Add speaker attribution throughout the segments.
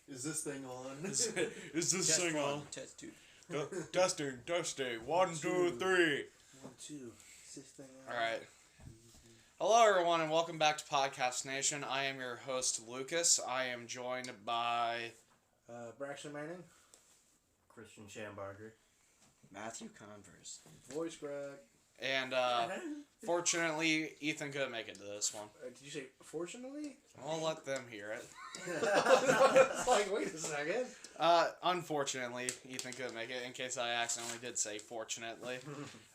Speaker 1: Is this thing on?
Speaker 2: Is this thing on?
Speaker 3: Test two.
Speaker 2: Testing. 1, 2, 3.
Speaker 1: 1, 2. Is this thing on?
Speaker 2: All right. Hello, everyone, and welcome back to Podcast Nation. I am your host, Lucas. I am joined by
Speaker 1: Braxton Manning.
Speaker 4: Christian Schambarger.
Speaker 3: Matthew Converse.
Speaker 1: Voice Greg.
Speaker 2: and fortunately, Ethan couldn't make it to this one.
Speaker 1: Did you say fortunately?
Speaker 2: I'll let them hear it.
Speaker 1: It's like, wait a second.
Speaker 2: Unfortunately, Ethan couldn't make it. In case I accidentally did say fortunately,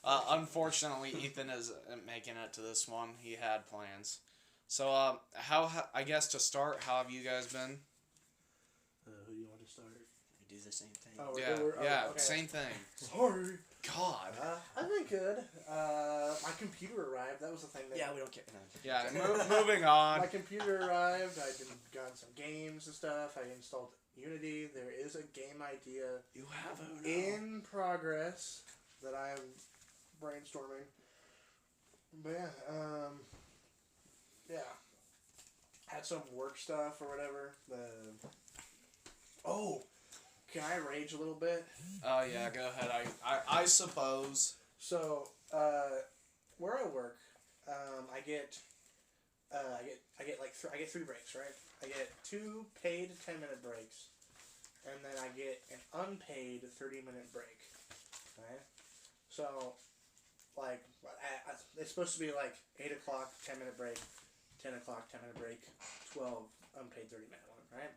Speaker 2: unfortunately, Ethan isn't making it to this one. He had plans. So, I guess to start, how have you guys been?
Speaker 1: Who do you want to start?
Speaker 3: We do the same thing.
Speaker 1: Oh,
Speaker 2: Yeah,
Speaker 1: okay.
Speaker 2: same thing.
Speaker 1: Sorry.
Speaker 2: God.
Speaker 1: I've been good. My computer arrived. That was the thing.
Speaker 3: Yeah, we don't care.
Speaker 2: Yeah, moving on.
Speaker 1: My computer arrived. I've gotten some games and stuff. I installed Unity. There is a game idea
Speaker 3: You have Uno.
Speaker 1: in progress that I am brainstorming. But yeah, had some work stuff or whatever. Can I rage a little bit?
Speaker 2: Oh yeah, go ahead. I suppose.
Speaker 1: So, where I work, I get like 3 breaks, right? I get 2 paid 10-minute breaks, and then I get an unpaid 30-minute break. Right? So, like, it's supposed to be like 8 o'clock 10-minute break, 10 o'clock 10-minute break, 12 unpaid 30-minute one, right?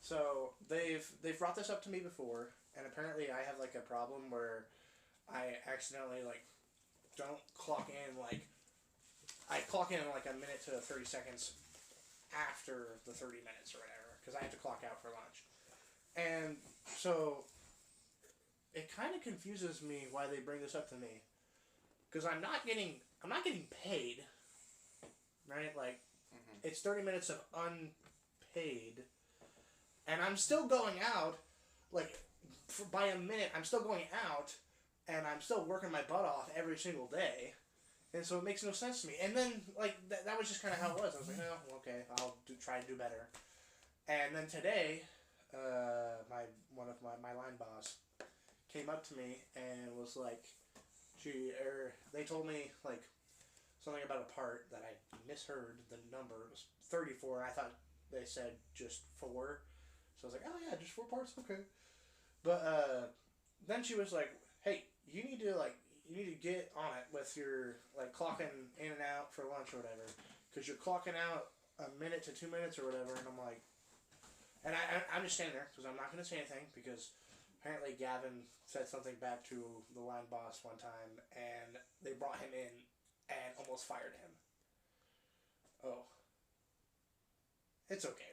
Speaker 1: So they've brought this up to me before, and apparently I have like a problem where I accidentally like don't clock in like I clock in like a minute to 30 seconds after the 30 minutes or whatever because I have to clock out for lunch, and so it kind of confuses me why they bring this up to me because I'm not getting paid, right? Like it's 30 minutes of unpaid. And I'm still going out, like, by a minute, I'm still going out, and I'm still working my butt off every single day. And so it makes no sense to me. And then, like, that was just kind of how it was. I was like, oh, okay, I'll try to do better. And then today, my line boss came up to me and was like, they told me, like, something about a part that I misheard the number. It was 34. I thought they said just 4. So I was like, oh yeah, just 4 parts, okay. But then she was like, hey, you need to get on it with your like clocking in and out for lunch or whatever, because you're clocking out a minute to 2 minutes or whatever. And I'm like, and I'm just standing there because I'm not going to say anything because apparently Gavin said something back to the line boss one time and they brought him in and almost fired him. Oh, it's okay.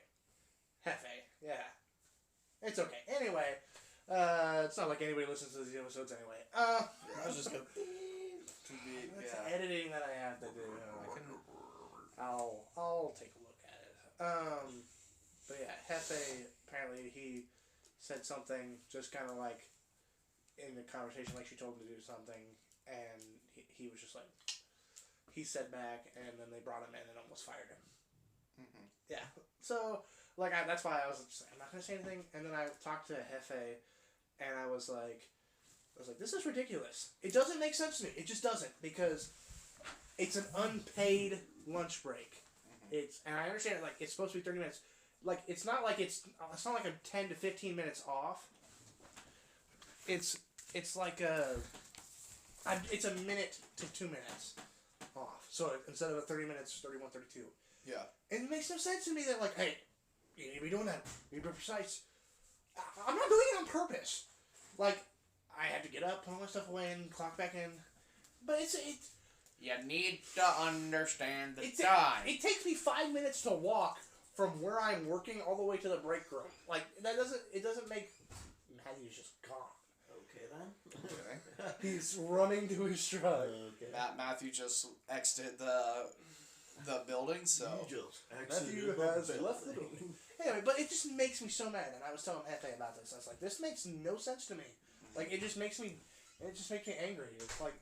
Speaker 1: Hefe, yeah. It's okay. Anyway, it's not like anybody listens to these episodes anyway.
Speaker 3: I was just going
Speaker 1: That's editing that I have to do. I'll take a look at it. But yeah, Hefe, apparently he said something just kind of like in the conversation, like she told him to do something, and he was just like, he said back, and then they brought him in and almost fired him.
Speaker 2: Mm-hmm.
Speaker 1: Yeah, so like that's why I was just like, I'm not gonna say anything. And then I talked to Hefe, and I was like, this is ridiculous. It doesn't make sense to me. It just doesn't because it's an unpaid lunch break. And I understand it. Like it's supposed to be 30 minutes. Like it's not like it's not like a 10 to 15 minutes off. It's like it's a minute to 2 minutes off. So instead of a 30 minutes, 31, 32.
Speaker 2: Yeah.
Speaker 1: And it makes no sense to me that, like, hey, you need to be doing that. You need to be precise. I'm not doing it on purpose. Like, I had to get up, put all my stuff away, and clock back in. But it's
Speaker 2: You need to understand the time.
Speaker 1: It takes me 5 minutes to walk from where I'm working all the way to the break room. Like, it doesn't make... Matthew's just gone.
Speaker 4: Okay then.
Speaker 2: Okay.
Speaker 1: He's running to his truck.
Speaker 4: Okay.
Speaker 2: Matthew just exited the building, so...
Speaker 4: You just
Speaker 1: Matthew has left the building. Anyway, but it just makes me so mad, and I was telling Hefe about this. I was like, this makes no sense to me. Like, it just makes me angry. It's like,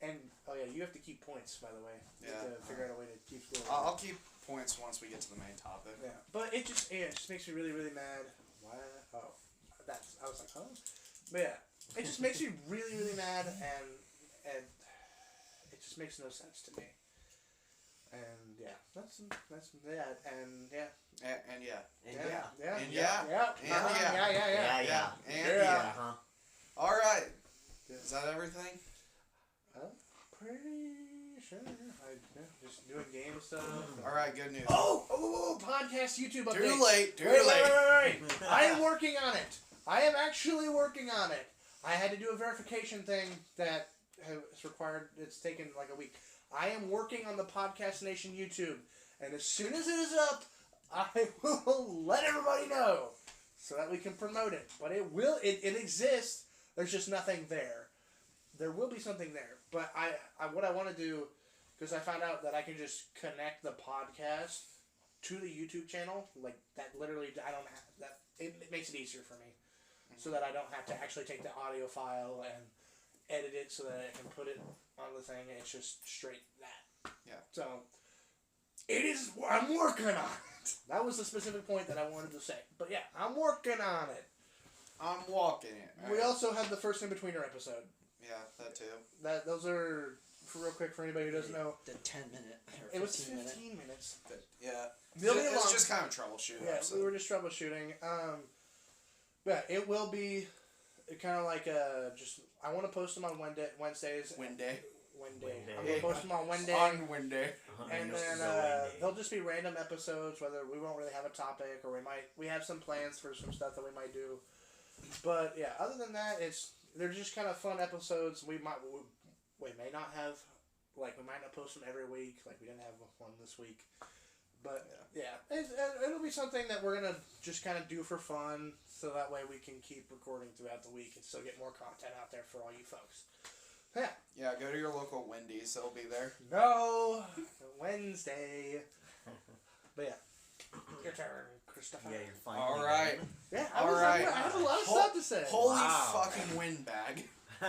Speaker 1: and, oh yeah, you have to keep points, by the way. You have to figure out a way to keep score.
Speaker 2: I'll keep points once we get to the main topic.
Speaker 1: Yeah, but it just makes me really, really mad. Why? Oh, I was like, huh? But yeah, it just makes me really, really mad, and it just makes no sense to me. And yeah, that's yeah, and yeah.
Speaker 2: And yeah.
Speaker 4: And
Speaker 1: Yeah,
Speaker 4: yeah.
Speaker 1: yeah,
Speaker 2: And
Speaker 1: yeah,
Speaker 2: yeah.
Speaker 1: yeah,
Speaker 2: And yeah.
Speaker 1: yeah, yeah, yeah.
Speaker 4: Yeah.
Speaker 2: And
Speaker 1: Yeah.
Speaker 2: yeah.
Speaker 4: Uh-huh.
Speaker 2: All right. Is that everything?
Speaker 1: I'm pretty sure. Just doing game stuff.
Speaker 2: All right. Good news.
Speaker 1: Oh, podcast YouTube update.
Speaker 2: Too late. Too
Speaker 1: Wait.
Speaker 2: late.
Speaker 1: I am working on it. I am actually working on it. I had to do a verification thing that is required. It's taken like a week. I am working on the Podcast Nation YouTube, and as soon as it is up, I will let everybody know so that we can promote it. But it will. It exists. There's just nothing there. There will be something there. But what I want to do, because I found out that I can just connect the podcast to the YouTube channel, like that. Literally, I don't have that. It makes it easier for me, so that I don't have to actually take the audio file and edit it so that I can put it on the thing, and it's just straight that.
Speaker 2: Yeah.
Speaker 1: So it is. I'm working on it. That was the specific point that I wanted to say. But yeah, I'm working on it.
Speaker 2: I'm walking it.
Speaker 1: We also had the first in-betweener episode.
Speaker 2: Yeah, that too.
Speaker 1: Those are, for real quick, for anybody who doesn't know,
Speaker 3: The 10-minute.
Speaker 1: it was 15 minutes.
Speaker 2: Yeah.
Speaker 1: They'll be
Speaker 2: It's
Speaker 1: long.
Speaker 2: just kind of troubleshooting.
Speaker 1: Yeah,
Speaker 2: so.
Speaker 1: we were just troubleshooting. But it will be kind of like I want to post them on Wednesdays.
Speaker 2: Wednesday.
Speaker 1: Wednesday. I'm gonna post them on Wednesday.
Speaker 2: On Wednesday.
Speaker 1: And
Speaker 4: No
Speaker 1: then
Speaker 4: Wednesday.
Speaker 1: they'll just be random episodes. Whether we won't really have a topic, or we have some plans for some stuff that we might do. But yeah, other than that, they're just kind of fun episodes. We may not have, like, we might not post them every week. Like, we didn't have one this week. But yeah, it'll be something that we're gonna just kind of do for fun, so that way we can keep recording throughout the week and still get more content out there for all you folks. Yeah.
Speaker 2: Yeah, go to your local Wendy's. They'll be there.
Speaker 1: No, Wednesday. But yeah, your turn, Christopher.
Speaker 4: Yeah, you're fine.
Speaker 2: All right.
Speaker 1: Yeah,
Speaker 2: All right.
Speaker 1: I have a lot of stuff to say.
Speaker 2: Holy
Speaker 4: Wow.
Speaker 2: fucking windbag.
Speaker 4: All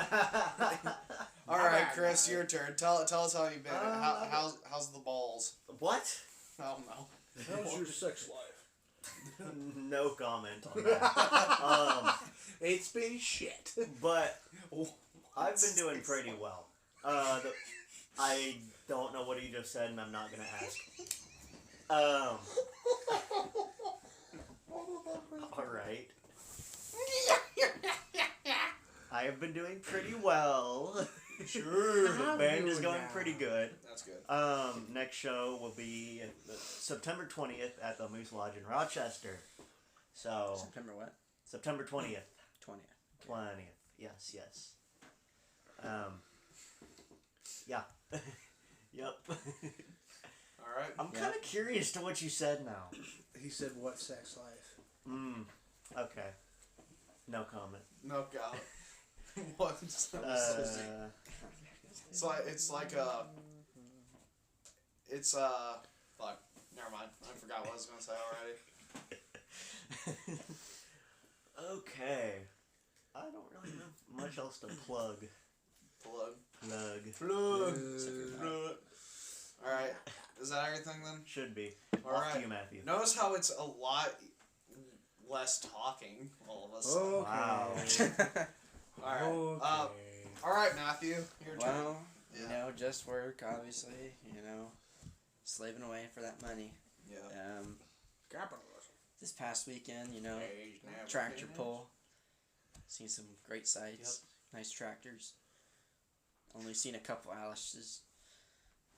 Speaker 2: All right,
Speaker 1: bad,
Speaker 2: Chris,
Speaker 1: man.
Speaker 2: your turn. Tell us how you've been. How's the balls?
Speaker 4: What?
Speaker 2: Oh no.
Speaker 1: How's your sex life?
Speaker 4: No comment on that.
Speaker 1: It's been shit.
Speaker 4: But
Speaker 2: What?
Speaker 4: I've been doing pretty well. I don't know what he just said, and I'm not gonna ask. All right. I have been doing pretty well. Sure, the
Speaker 1: How
Speaker 4: band
Speaker 1: you
Speaker 4: is going
Speaker 1: now?
Speaker 4: pretty good.
Speaker 2: That's good.
Speaker 4: Next show will be September 20th at the Moose Lodge in Rochester. So
Speaker 3: September what?
Speaker 4: September 20th.
Speaker 3: 20th.
Speaker 4: 20th. Yes. Yeah. Yep.
Speaker 2: All right.
Speaker 4: I'm kind of curious to what you said now.
Speaker 1: He said, "What sex life?"
Speaker 4: Okay. No comment.
Speaker 2: No God. What? It's like fuck. Never mind. I forgot what I was gonna say already.
Speaker 4: Okay. I don't really have much else to plug.
Speaker 2: Plug. All right. Is that everything then?
Speaker 4: Should be.
Speaker 2: All
Speaker 4: Off to
Speaker 2: right.
Speaker 4: you, Matthew.
Speaker 2: Notice how it's a lot less talking, all of us.
Speaker 1: Okay.
Speaker 4: Wow.
Speaker 2: All right.
Speaker 1: Okay.
Speaker 2: All right, Matthew. Your turn.
Speaker 3: Well,
Speaker 2: Yeah.
Speaker 3: you know, just work, obviously. You know, slaving away for that money.
Speaker 2: Yeah.
Speaker 1: Capitalism.
Speaker 3: This past weekend, you know,
Speaker 2: Age never
Speaker 3: tractor
Speaker 2: finished.
Speaker 3: pull. Seen some great sights. Nice tractors. Only seen a couple Alice's.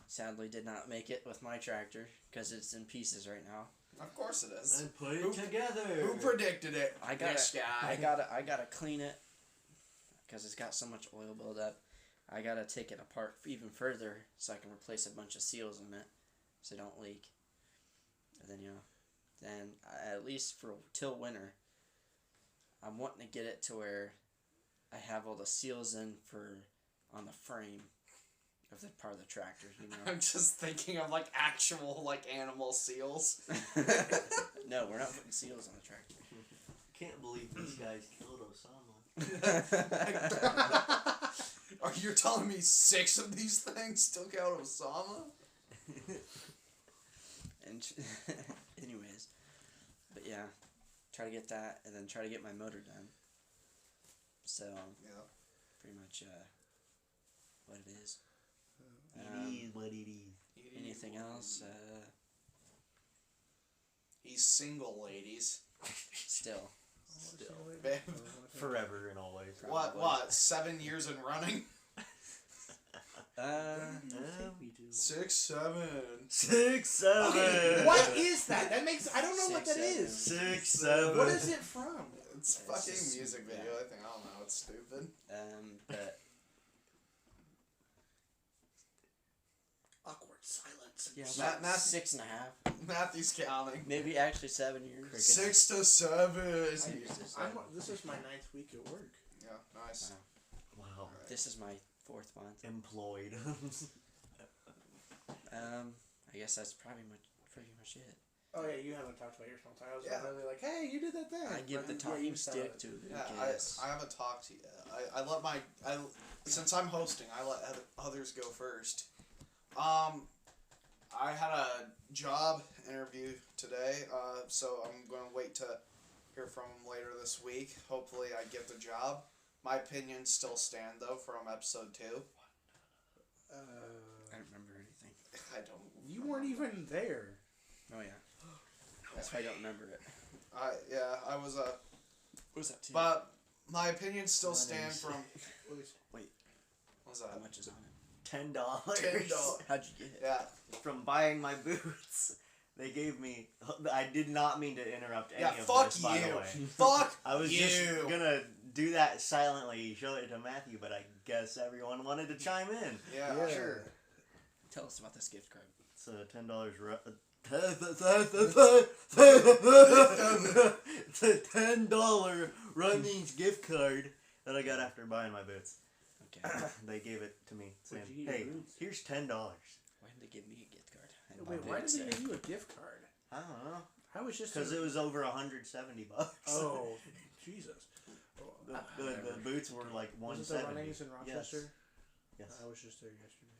Speaker 3: Sadly, did not make it with my tractor because it's in pieces right now.
Speaker 2: Of course it is.
Speaker 4: And put
Speaker 2: Who-
Speaker 4: it together.
Speaker 2: Who predicted it?
Speaker 3: I gotta,
Speaker 2: This guy.
Speaker 3: I gotta clean it because it's got so much oil buildup. I gotta take it apart even further so I can replace a bunch of seals in it so they don't leak. And then then at least for till winter, I'm wanting to get it to where I have all the seals in on the frame of the part of the tractor. You know.
Speaker 2: I'm just thinking of like actual like animal seals.
Speaker 3: No, we're not putting seals on the tractor.
Speaker 4: Can't believe these guys killed Osama.
Speaker 2: Are you telling me 6 of these things took out Osama?
Speaker 3: And And anyways, but yeah, try to get that, and then try to get my motor done. So
Speaker 2: Yeah.
Speaker 3: pretty much what it is.
Speaker 4: It is what it is.
Speaker 3: Anything else?
Speaker 2: He's single, ladies.
Speaker 3: Still.
Speaker 2: Babe.
Speaker 4: Forever and always.
Speaker 2: What? 7 years in running?
Speaker 1: We do.
Speaker 2: 6, 7.
Speaker 4: 6, 7.
Speaker 1: Okay, what is that? That makes I don't know what that
Speaker 3: 6, 7.
Speaker 1: is.
Speaker 4: 6, 7.
Speaker 1: What is it from?
Speaker 2: It's
Speaker 3: It's
Speaker 2: fucking
Speaker 3: just-
Speaker 2: music video.
Speaker 3: yeah.
Speaker 2: I think I don't know. It's stupid.
Speaker 3: But
Speaker 1: Awkward silence.
Speaker 3: yeah,
Speaker 2: Matt-
Speaker 3: about
Speaker 2: Matt-
Speaker 3: 6.5.
Speaker 2: Matthew's counting.
Speaker 3: Maybe actually 7 years.
Speaker 2: 6 to 7.
Speaker 1: This is my 9th week at work.
Speaker 2: Yeah, nice.
Speaker 4: Wow.
Speaker 3: This is my 4th month.
Speaker 4: Employed.
Speaker 3: I guess that's pretty much it.
Speaker 1: Oh yeah, you haven't talked about your small time. I was
Speaker 2: Yeah.
Speaker 1: really like, hey, you did that thing.
Speaker 3: I give
Speaker 1: But
Speaker 3: the
Speaker 1: yeah,
Speaker 3: talking
Speaker 1: you said
Speaker 3: stick
Speaker 1: it.
Speaker 3: to
Speaker 2: Yeah,
Speaker 3: Lucas.
Speaker 2: I haven't talked to you. I let my since I'm hosting, I let others go first. I had a job interview today, so I'm going to wait to hear from him later this week. Hopefully, I get the job. My opinions still stand though from episode 2.
Speaker 3: I don't remember anything.
Speaker 2: I don't.
Speaker 1: You weren't even there.
Speaker 3: Oh yeah. That's why I don't remember it.
Speaker 2: I was
Speaker 3: What was that?
Speaker 2: but my opinions still
Speaker 4: Runnings.
Speaker 2: stand from. What's
Speaker 3: How
Speaker 2: that?
Speaker 3: much is on it?
Speaker 4: $10.
Speaker 2: $10.
Speaker 3: How'd you get it?
Speaker 2: Yeah.
Speaker 4: From buying my boots. They gave me. I did not mean to interrupt any
Speaker 2: Yeah.
Speaker 4: of
Speaker 2: Fuck
Speaker 4: this, by the
Speaker 2: you.
Speaker 4: way.
Speaker 2: Fuck
Speaker 4: I was
Speaker 2: you.
Speaker 4: just gonna do that silently, show it to Matthew, but I guess everyone wanted to chime in.
Speaker 2: Yeah.
Speaker 4: Sure.
Speaker 3: Tell us about this gift card.
Speaker 4: It's a it's a $10 Runnings gift card that I got after buying my boots.
Speaker 3: Okay.
Speaker 4: They gave it to me saying,
Speaker 1: What'd you get,
Speaker 4: "Hey,
Speaker 1: boots?
Speaker 4: here's $10."
Speaker 3: Why didn't they give me a gift card? I didn't
Speaker 1: Wait,
Speaker 3: buy
Speaker 1: why
Speaker 3: boots
Speaker 1: did they
Speaker 3: there.
Speaker 1: give you a gift card?
Speaker 4: I don't know,
Speaker 1: I was just
Speaker 4: because it was over $170.
Speaker 1: Oh, Jesus.
Speaker 4: The boots were like
Speaker 1: Was it the
Speaker 4: 170.
Speaker 1: Runnings in Rochester?
Speaker 4: Yes.
Speaker 1: I was just there yesterday.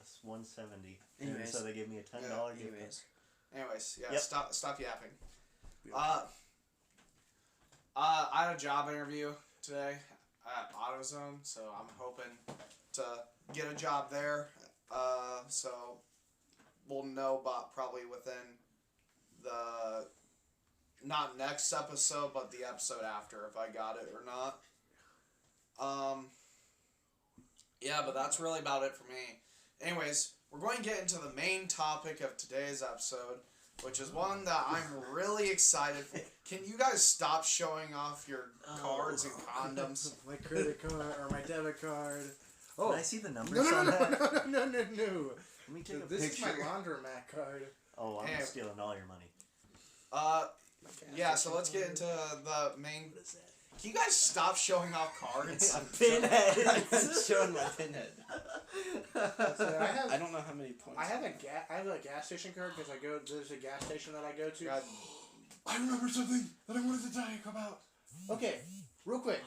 Speaker 4: It's 170.
Speaker 3: Anyways.
Speaker 4: And so they gave me a $10 gift card.
Speaker 3: Anyways.
Speaker 2: Yeah.
Speaker 4: Yep.
Speaker 2: Stop yapping. I had a job interview today at AutoZone, so I'm hoping to get a job there. So we'll know about probably within the not next episode, but the episode after if I got it or not. Yeah, but that's really about it for me. Anyways, we're going to get into the main topic of today's episode, which is one that I'm really excited for. Can you guys stop showing off your cards and condoms?
Speaker 1: My credit card or my debit card.
Speaker 4: Can
Speaker 1: Oh,
Speaker 4: I see the numbers
Speaker 1: no,
Speaker 4: on that?
Speaker 1: no.
Speaker 4: Let me take a
Speaker 1: This is
Speaker 4: picture.
Speaker 1: my laundromat card.
Speaker 4: Oh, I'm
Speaker 2: Hey.
Speaker 4: stealing all your money.
Speaker 2: Yeah, so let's get into the main.
Speaker 1: What is that?
Speaker 2: Can you guys stop showing off cards?
Speaker 4: Pinhead.
Speaker 3: I'm showing my pinhead.
Speaker 1: So
Speaker 3: I don't know how many points.
Speaker 1: I have a gas station card because there's a gas station that I go to.
Speaker 2: God.
Speaker 1: I remember something that I wanted to tell you about. Okay, real quick.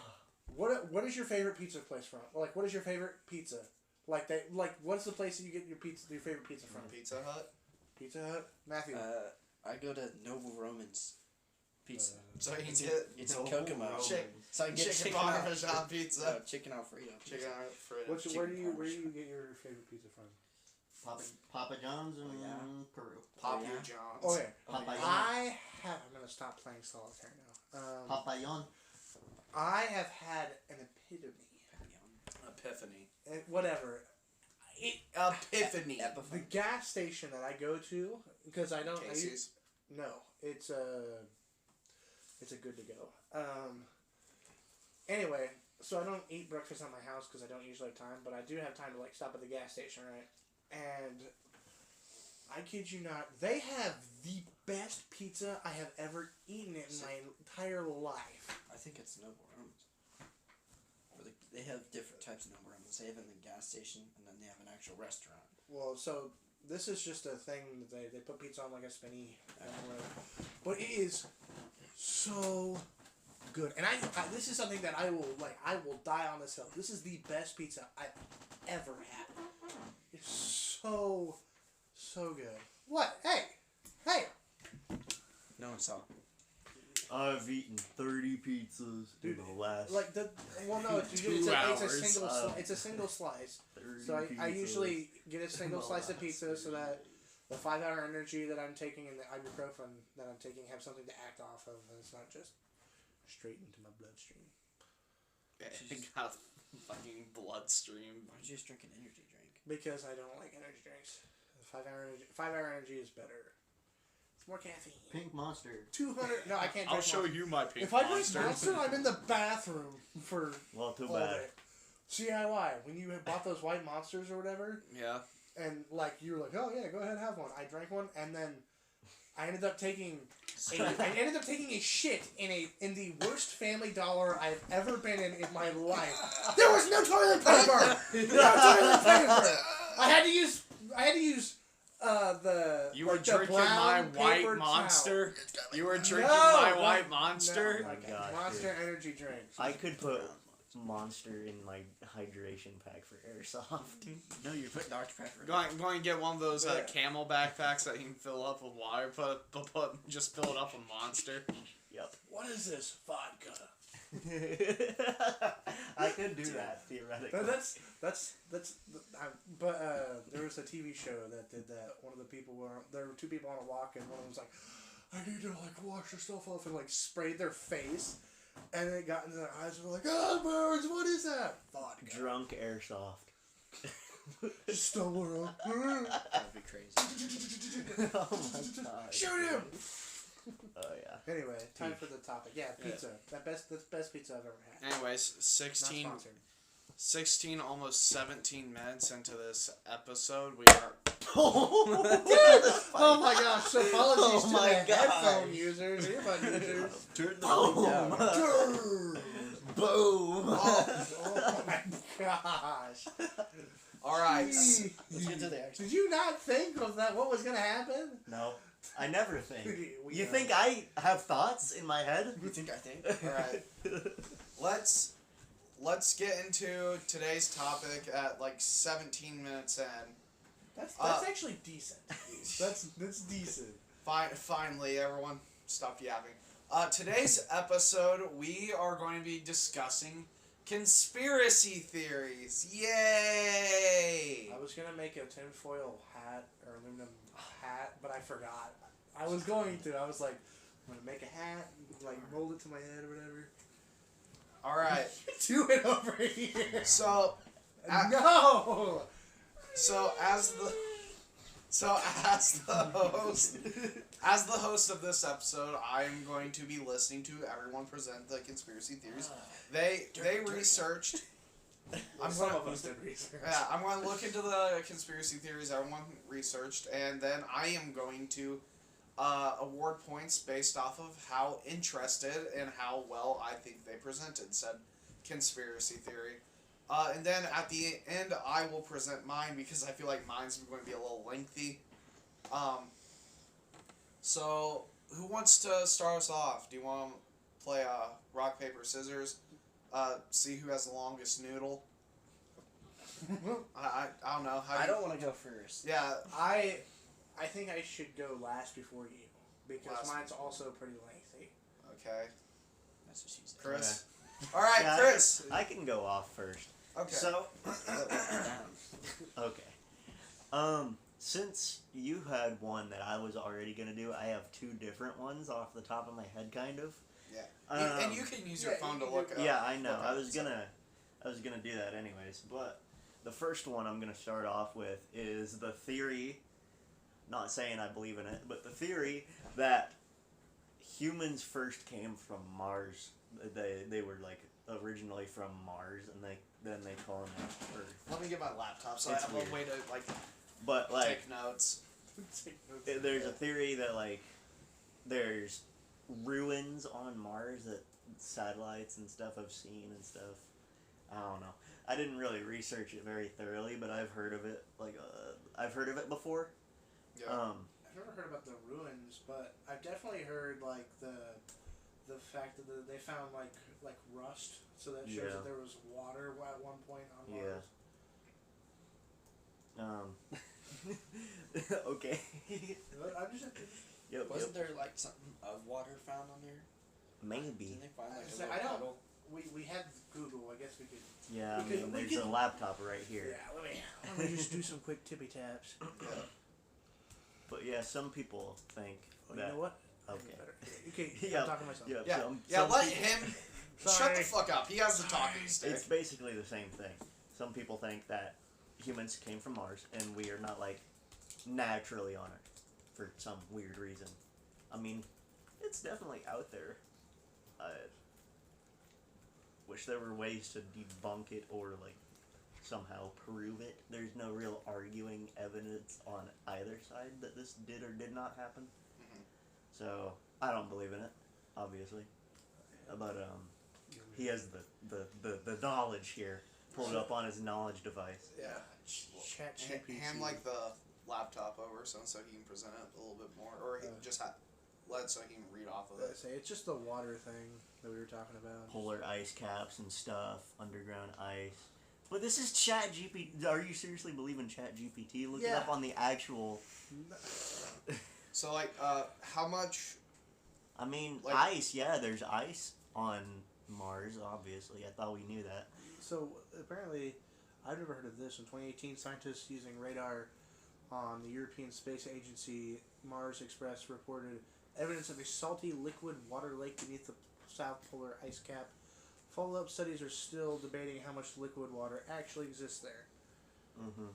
Speaker 1: What is your favorite pizza place from? Like, what is your favorite pizza? What's the place that you get your favorite pizza from?
Speaker 2: Pizza Hut.
Speaker 1: Pizza Hut? Matthew.
Speaker 3: I go to Noble Romans Pizza.
Speaker 2: So you
Speaker 3: It's
Speaker 2: can
Speaker 3: in,
Speaker 2: get
Speaker 3: it's in Kokomo.
Speaker 2: Chick-
Speaker 3: So I can get
Speaker 2: chicken
Speaker 3: chicken
Speaker 2: parmesan pizza.
Speaker 3: Chicken Alfredo.
Speaker 2: Chicken Alfredo.
Speaker 1: Where do you get your favorite pizza from?
Speaker 4: Papa John's in
Speaker 3: yeah.
Speaker 4: Peru.
Speaker 2: Papa
Speaker 3: yeah.
Speaker 2: John's.
Speaker 1: Okay.
Speaker 4: Papayón.
Speaker 1: I'm gonna stop playing solitaire now.
Speaker 4: Papayón.
Speaker 1: I have had an epiphany.
Speaker 2: Epiphany.
Speaker 1: Whatever.
Speaker 2: Epiphany.
Speaker 1: The gas station that I go to, because I don't.
Speaker 2: Casey's.
Speaker 1: No, it's a good to go. Anyway, so I don't eat breakfast at my house because I don't usually have time, but I do have time to stop at the gas station, right? And I kid you not, they have the best pizza I have ever eaten in my entire life.
Speaker 3: I think it's Noble Romans. They have different types of Noble Romans. They have in the gas station, and then they have an actual restaurant.
Speaker 1: Well, so this is just a thing that they put pizza on like a spinny, but it is so good. And I this is something that I will die on this hill. This is the best pizza I've ever had. It's so good. What? Hey! Hey!
Speaker 3: No one saw.
Speaker 4: I've eaten 30 pizzas in
Speaker 1: Dude,
Speaker 4: the last
Speaker 1: Like the well, no, it's,
Speaker 2: 2
Speaker 1: it's a
Speaker 2: hours.
Speaker 1: single it's a single slice.
Speaker 4: 30
Speaker 1: So I
Speaker 4: pizzas
Speaker 1: usually get a single
Speaker 4: in the
Speaker 1: slice of
Speaker 4: last
Speaker 1: pizza so
Speaker 4: 30
Speaker 1: that the 5-hour energy that I'm taking and the ibuprofen that I'm taking have something to act off of, and it's not just straight into my bloodstream.
Speaker 2: It got fucking bloodstream.
Speaker 3: Why don't you just drink an energy drink?
Speaker 1: Because I don't like energy drinks. 5-hour energy is better. It's more caffeine.
Speaker 4: Pink Monster.
Speaker 1: 200. No, I can't drink
Speaker 2: I'll show
Speaker 1: Monster.
Speaker 2: you my pink
Speaker 1: If I drink
Speaker 2: monster.
Speaker 1: Monster, I'm in the bathroom for
Speaker 4: Well, too
Speaker 1: all
Speaker 4: bad.
Speaker 1: day. CIY. When you had bought those white monsters or whatever,
Speaker 2: Yeah.
Speaker 1: and like you were like, oh yeah, go ahead, have one. I drank one, and then I ended up taking a shit in the worst Family Dollar I've ever been in my life. There was no toilet paper. No toilet paper. I had to use the
Speaker 2: You were
Speaker 1: like, the
Speaker 2: drinking my
Speaker 1: brown
Speaker 2: white
Speaker 1: paper
Speaker 2: monster. You were drinking
Speaker 1: No,
Speaker 2: my
Speaker 1: no,
Speaker 2: white
Speaker 1: no.
Speaker 2: monster.
Speaker 1: Like
Speaker 4: Oh my gosh,
Speaker 1: Monster energy drink.
Speaker 4: I could put Monster in my hydration pack for airsoft.
Speaker 3: No, you're putting Dr. Pepper.
Speaker 2: Going to get one of those
Speaker 1: Yeah.
Speaker 2: camel backpacks that you can fill up with water. Just fill it up with Monster.
Speaker 4: Yep.
Speaker 1: What is this vodka?
Speaker 4: I could do that theoretically.
Speaker 1: But there was a TV show that did that. One of the people there were 2 people on a walk, and one of them was like, I need to like wash yourself off, and like sprayed their face, and it got into their eyes, and were like, oh birds, what is that? Vodka.
Speaker 4: Drunk airsoft.
Speaker 1: Stumble around.
Speaker 3: That'd be crazy.
Speaker 4: Oh my god.
Speaker 1: Shoot him!
Speaker 4: Oh yeah.
Speaker 1: Anyway, time for the topic. Yeah, pizza. That's the best pizza I've ever had.
Speaker 2: Anyways,
Speaker 1: Not
Speaker 2: 16,
Speaker 1: sponsored.
Speaker 2: almost 17 minutes into this episode, we are...
Speaker 1: Oh my gosh! Apologies
Speaker 4: Oh my
Speaker 1: to the
Speaker 4: God.
Speaker 1: headphone users, earbud users.
Speaker 3: Turn the volume down.
Speaker 1: Grrr.
Speaker 4: Boom.
Speaker 1: Oh my gosh!
Speaker 2: Alright.
Speaker 1: Gee.
Speaker 3: Let's get to the action.
Speaker 1: Did you not think of that? What was gonna happen?
Speaker 4: No, I never think.
Speaker 1: We
Speaker 4: You
Speaker 1: know.
Speaker 4: think I have thoughts in my head?
Speaker 3: You think I think?
Speaker 2: Alright. Let's get into today's topic at like 17 minutes in.
Speaker 1: That's actually decent. That's decent.
Speaker 2: Finally, everyone, stop yapping. Today's episode, we are going to be discussing conspiracy theories. Yay!
Speaker 1: I was gonna make a tinfoil hat or aluminum hat, but I forgot. I was going to. I was like, I'm gonna make a hat, like mold it to my head or whatever.
Speaker 2: All right.
Speaker 1: Do it over here.
Speaker 2: So
Speaker 1: No.
Speaker 2: as the host of this episode, I am going to be listening to everyone present the conspiracy theories. They researched.
Speaker 1: Some of us did research.
Speaker 2: Yeah, I'm going to look into the conspiracy theories everyone researched, and then I am going to award points based off of how interested and how well I think they presented said conspiracy theory. And then at the end, I will present mine because I feel like mine's going to be a little lengthy. So, who wants to start us off? Do you want to play rock, paper, scissors? See who has the longest noodle? I don't know. How
Speaker 3: I
Speaker 2: do you-
Speaker 3: don't want to go first.
Speaker 2: Yeah,
Speaker 1: I think I should go last before you because
Speaker 2: Last.
Speaker 1: mine's also pretty lengthy.
Speaker 2: okay.
Speaker 3: That's what she said.
Speaker 2: Chris? Alright,
Speaker 4: Yeah,
Speaker 2: Chris!
Speaker 4: I can go off first.
Speaker 2: Okay.
Speaker 4: So,
Speaker 3: Down.
Speaker 4: okay. Since you had one that I was already gonna do, I have 2 different ones off the top of my head, kind of.
Speaker 2: Yeah.
Speaker 4: Um,
Speaker 2: And you can use your
Speaker 1: yeah,
Speaker 2: phone
Speaker 1: you
Speaker 2: to
Speaker 1: can
Speaker 2: look
Speaker 1: do-
Speaker 2: up.
Speaker 4: Yeah, I know.
Speaker 2: look
Speaker 4: I
Speaker 2: up
Speaker 4: was
Speaker 2: stuff.
Speaker 4: gonna do that anyways, but the first one I'm gonna start off with is the theory. Not saying I believe in it, but the theory that humans first came from Mars. They were like originally from Mars, and then they colonized Earth.
Speaker 2: Let me get my laptop so
Speaker 4: It's
Speaker 2: I have
Speaker 4: weird.
Speaker 2: a way to like
Speaker 4: But like,
Speaker 2: take notes.
Speaker 4: there's a theory that like there's ruins on Mars that satellites and stuff have seen and stuff. I don't know. I didn't really research it very thoroughly, but I've heard of it. I've heard of it before.
Speaker 2: Yeah.
Speaker 1: I've never heard about the ruins, but I've definitely heard like the fact that they found like rust, so that shows
Speaker 4: Yeah.
Speaker 1: that there was water at one point on
Speaker 4: Yeah.
Speaker 1: Mars.
Speaker 4: Okay.
Speaker 1: I'm just.
Speaker 4: Yep.
Speaker 3: Wasn't there like something of water found on there?
Speaker 4: Maybe.
Speaker 3: Didn't they find like a
Speaker 1: So
Speaker 3: little
Speaker 1: I don't-
Speaker 3: puddle?
Speaker 1: We had Google. I guess we could.
Speaker 4: Yeah, I
Speaker 1: We could-
Speaker 4: mean,
Speaker 1: we
Speaker 4: there's
Speaker 1: could-
Speaker 4: a laptop right here.
Speaker 1: Yeah. Let me just do some quick tippy taps.
Speaker 4: But yeah, some people think
Speaker 1: Oh, you
Speaker 4: that.
Speaker 1: know what?
Speaker 4: Okay.
Speaker 1: Okay.
Speaker 4: Yeah.
Speaker 1: I'm talking to myself.
Speaker 4: Yeah,
Speaker 2: Yeah,
Speaker 4: some
Speaker 2: let
Speaker 4: people-
Speaker 2: him. Shut
Speaker 1: Sorry.
Speaker 2: the fuck up. He has the talking stick.
Speaker 4: It's basically the same thing. Some people think that humans came from Mars and we are not like naturally on Earth for some weird reason. I mean, it's definitely out there. I wish there were ways to debunk it or like somehow prove it. There's no real arguing evidence on either side that this did or did not happen.
Speaker 2: Mhm.
Speaker 4: So I don't believe in it, obviously. But he has the knowledge here. Pulled up on his knowledge device.
Speaker 2: Yeah.
Speaker 1: Chat GPT.
Speaker 2: Hand like the laptop over so he can present it a little bit more, or he just let it so he can read off of it.
Speaker 1: Say it's just the water thing that we were talking about.
Speaker 4: Polar ice caps and stuff, underground ice. But this is Chat GPT. Are you seriously believing Chat GPT? Look it
Speaker 1: Yeah.
Speaker 4: up on the actual.
Speaker 2: So like, how much?
Speaker 4: I mean,
Speaker 2: Like-
Speaker 4: ice. Yeah, there's ice on Mars. Obviously, I thought we knew that.
Speaker 1: So apparently, I've never heard of this. In 2018, scientists using radar on the European Space Agency Mars Express reported evidence of a salty liquid water lake beneath the South Polar ice cap. Follow-up studies are still debating how much liquid water actually exists there.
Speaker 4: Mm-hmm.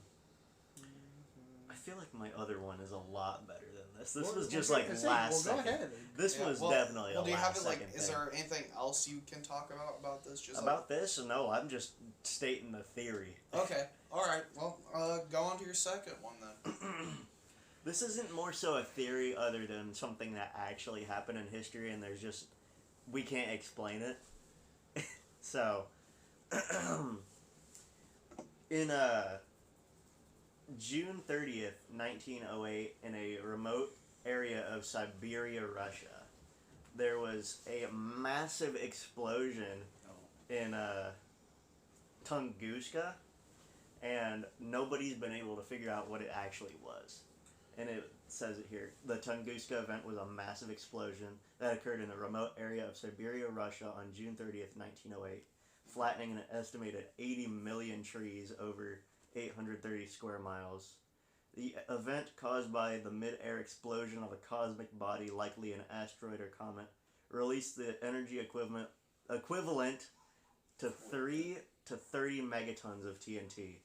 Speaker 4: I feel like my other one is a lot better than this. This
Speaker 1: Well,
Speaker 4: was just
Speaker 1: well,
Speaker 4: like
Speaker 1: go
Speaker 4: last
Speaker 1: ahead.
Speaker 4: second. This
Speaker 2: Yeah,
Speaker 4: was
Speaker 2: well-
Speaker 4: definitely
Speaker 2: Well,
Speaker 4: a
Speaker 2: do you have
Speaker 4: last
Speaker 2: it like?
Speaker 4: second
Speaker 2: Is
Speaker 4: thing.
Speaker 2: there anything else you can talk about this? Just
Speaker 4: About this? No, I'm just stating the theory.
Speaker 2: Okay. All right. Well, go on to your second one then.
Speaker 4: This isn't more so a theory other than something that actually happened in history and there's just we can't explain it. So in June 30th, 1908, in a remote area of Siberia, Russia, there was a massive explosion in Tunguska, and nobody's been able to figure out what it actually was. And it says it here. The Tunguska event was a massive explosion that occurred in a remote area of Siberia, Russia on June 30th, 1908, flattening an estimated 80 million trees over 830 square miles. The event, caused by the mid-air explosion of a cosmic body, likely an asteroid or comet, released the energy equivalent to 3 to 30 megatons of TNT.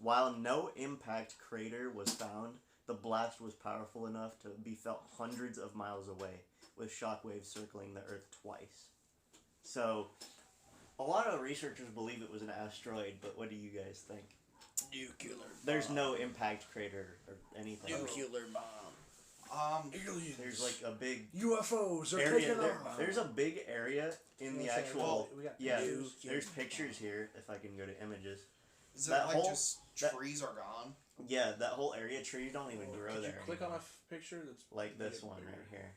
Speaker 4: While no impact crater was found, the blast was powerful enough to be felt hundreds of miles away, with shockwaves circling the Earth twice. So, a lot of researchers believe it was an asteroid, but what do you guys think?
Speaker 3: Nuclear.
Speaker 4: There's no impact crater or anything.
Speaker 3: nuclear bomb.
Speaker 1: Aliens.
Speaker 4: There's like a big
Speaker 1: UFOs are
Speaker 4: area
Speaker 1: taking
Speaker 4: there.
Speaker 1: off.
Speaker 4: There's a big area in the
Speaker 1: Yeah, so,
Speaker 4: actual.
Speaker 1: we got
Speaker 4: Yeah,
Speaker 1: pictures.
Speaker 4: there's pictures here. If I can go to images.
Speaker 2: Is it
Speaker 4: That
Speaker 2: like
Speaker 4: whole-
Speaker 2: just
Speaker 4: that-
Speaker 2: trees are gone?
Speaker 4: Yeah, that whole area, trees don't even grow
Speaker 1: Could
Speaker 4: there.
Speaker 1: you click on
Speaker 4: anymore.
Speaker 1: a picture that's
Speaker 4: Like this
Speaker 1: Yeah,
Speaker 4: one
Speaker 1: bigger.
Speaker 4: right here.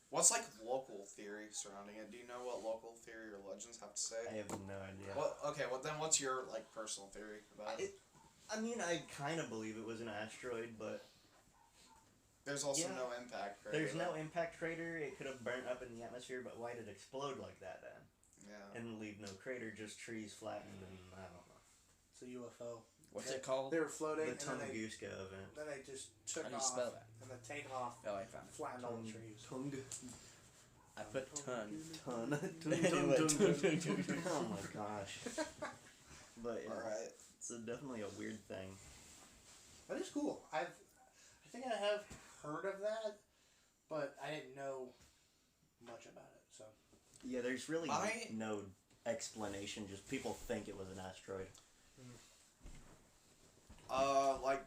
Speaker 2: What's like local theory surrounding it? Do you know what local theory or legends have to say?
Speaker 4: I have no idea.
Speaker 2: What? Okay. Well, then what's your like personal theory about it?
Speaker 4: I mean, I kind of believe it was an asteroid, but
Speaker 2: There's also
Speaker 4: yeah.
Speaker 2: no impact crater.
Speaker 4: there's no impact crater. It could have burnt up in the atmosphere, but why did it explode like that then?
Speaker 2: Yeah.
Speaker 4: And leave no crater, just trees flattened, and I don't know.
Speaker 1: it's a UFO.
Speaker 3: What's
Speaker 1: Okay.
Speaker 3: it called?
Speaker 1: They were floating,
Speaker 4: The
Speaker 1: and then they,
Speaker 4: Tunguska event.
Speaker 1: then they just took
Speaker 3: How do you
Speaker 1: off,
Speaker 3: spell that?
Speaker 1: and the takeoff
Speaker 3: Oh, I found it.
Speaker 1: flattened all the trees.
Speaker 3: I put ton.
Speaker 4: Ton.
Speaker 3: Anyway,
Speaker 4: Oh my gosh. But yeah,
Speaker 2: All right.
Speaker 4: it's definitely a weird thing.
Speaker 1: That is cool. I think I have heard of that, but I didn't know much about it. So
Speaker 4: Yeah, there's really
Speaker 2: I-
Speaker 4: no explanation. Just people think it was an asteroid.
Speaker 2: Like,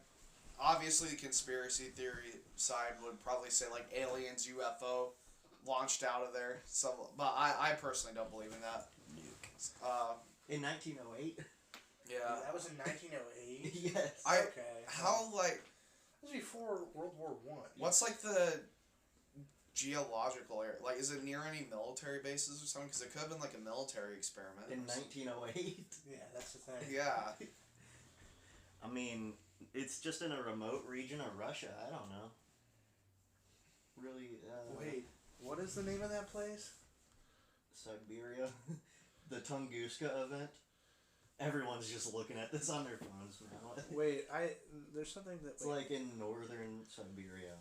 Speaker 2: obviously the conspiracy theory side would probably say like aliens, UFO, launched out of there. So, but I personally don't believe in that.
Speaker 4: In 1908?
Speaker 2: Yeah.
Speaker 1: that was in 1908.
Speaker 4: Yes.
Speaker 1: Okay.
Speaker 2: How like
Speaker 1: That was before World War One.
Speaker 2: what's like the geological area? Like, is it near any military bases or something? Because it could have been like a military experiment.
Speaker 4: In 1908?
Speaker 1: Yeah, that's the thing.
Speaker 2: Yeah.
Speaker 4: I mean, It's just in a remote region of Russia. I don't know. Really.
Speaker 1: Wait, what is the name of that place?
Speaker 4: Siberia. The Tunguska event. Everyone's just looking at this on their phones now.
Speaker 1: Wait, there's something that.
Speaker 4: It's like in northern Siberia.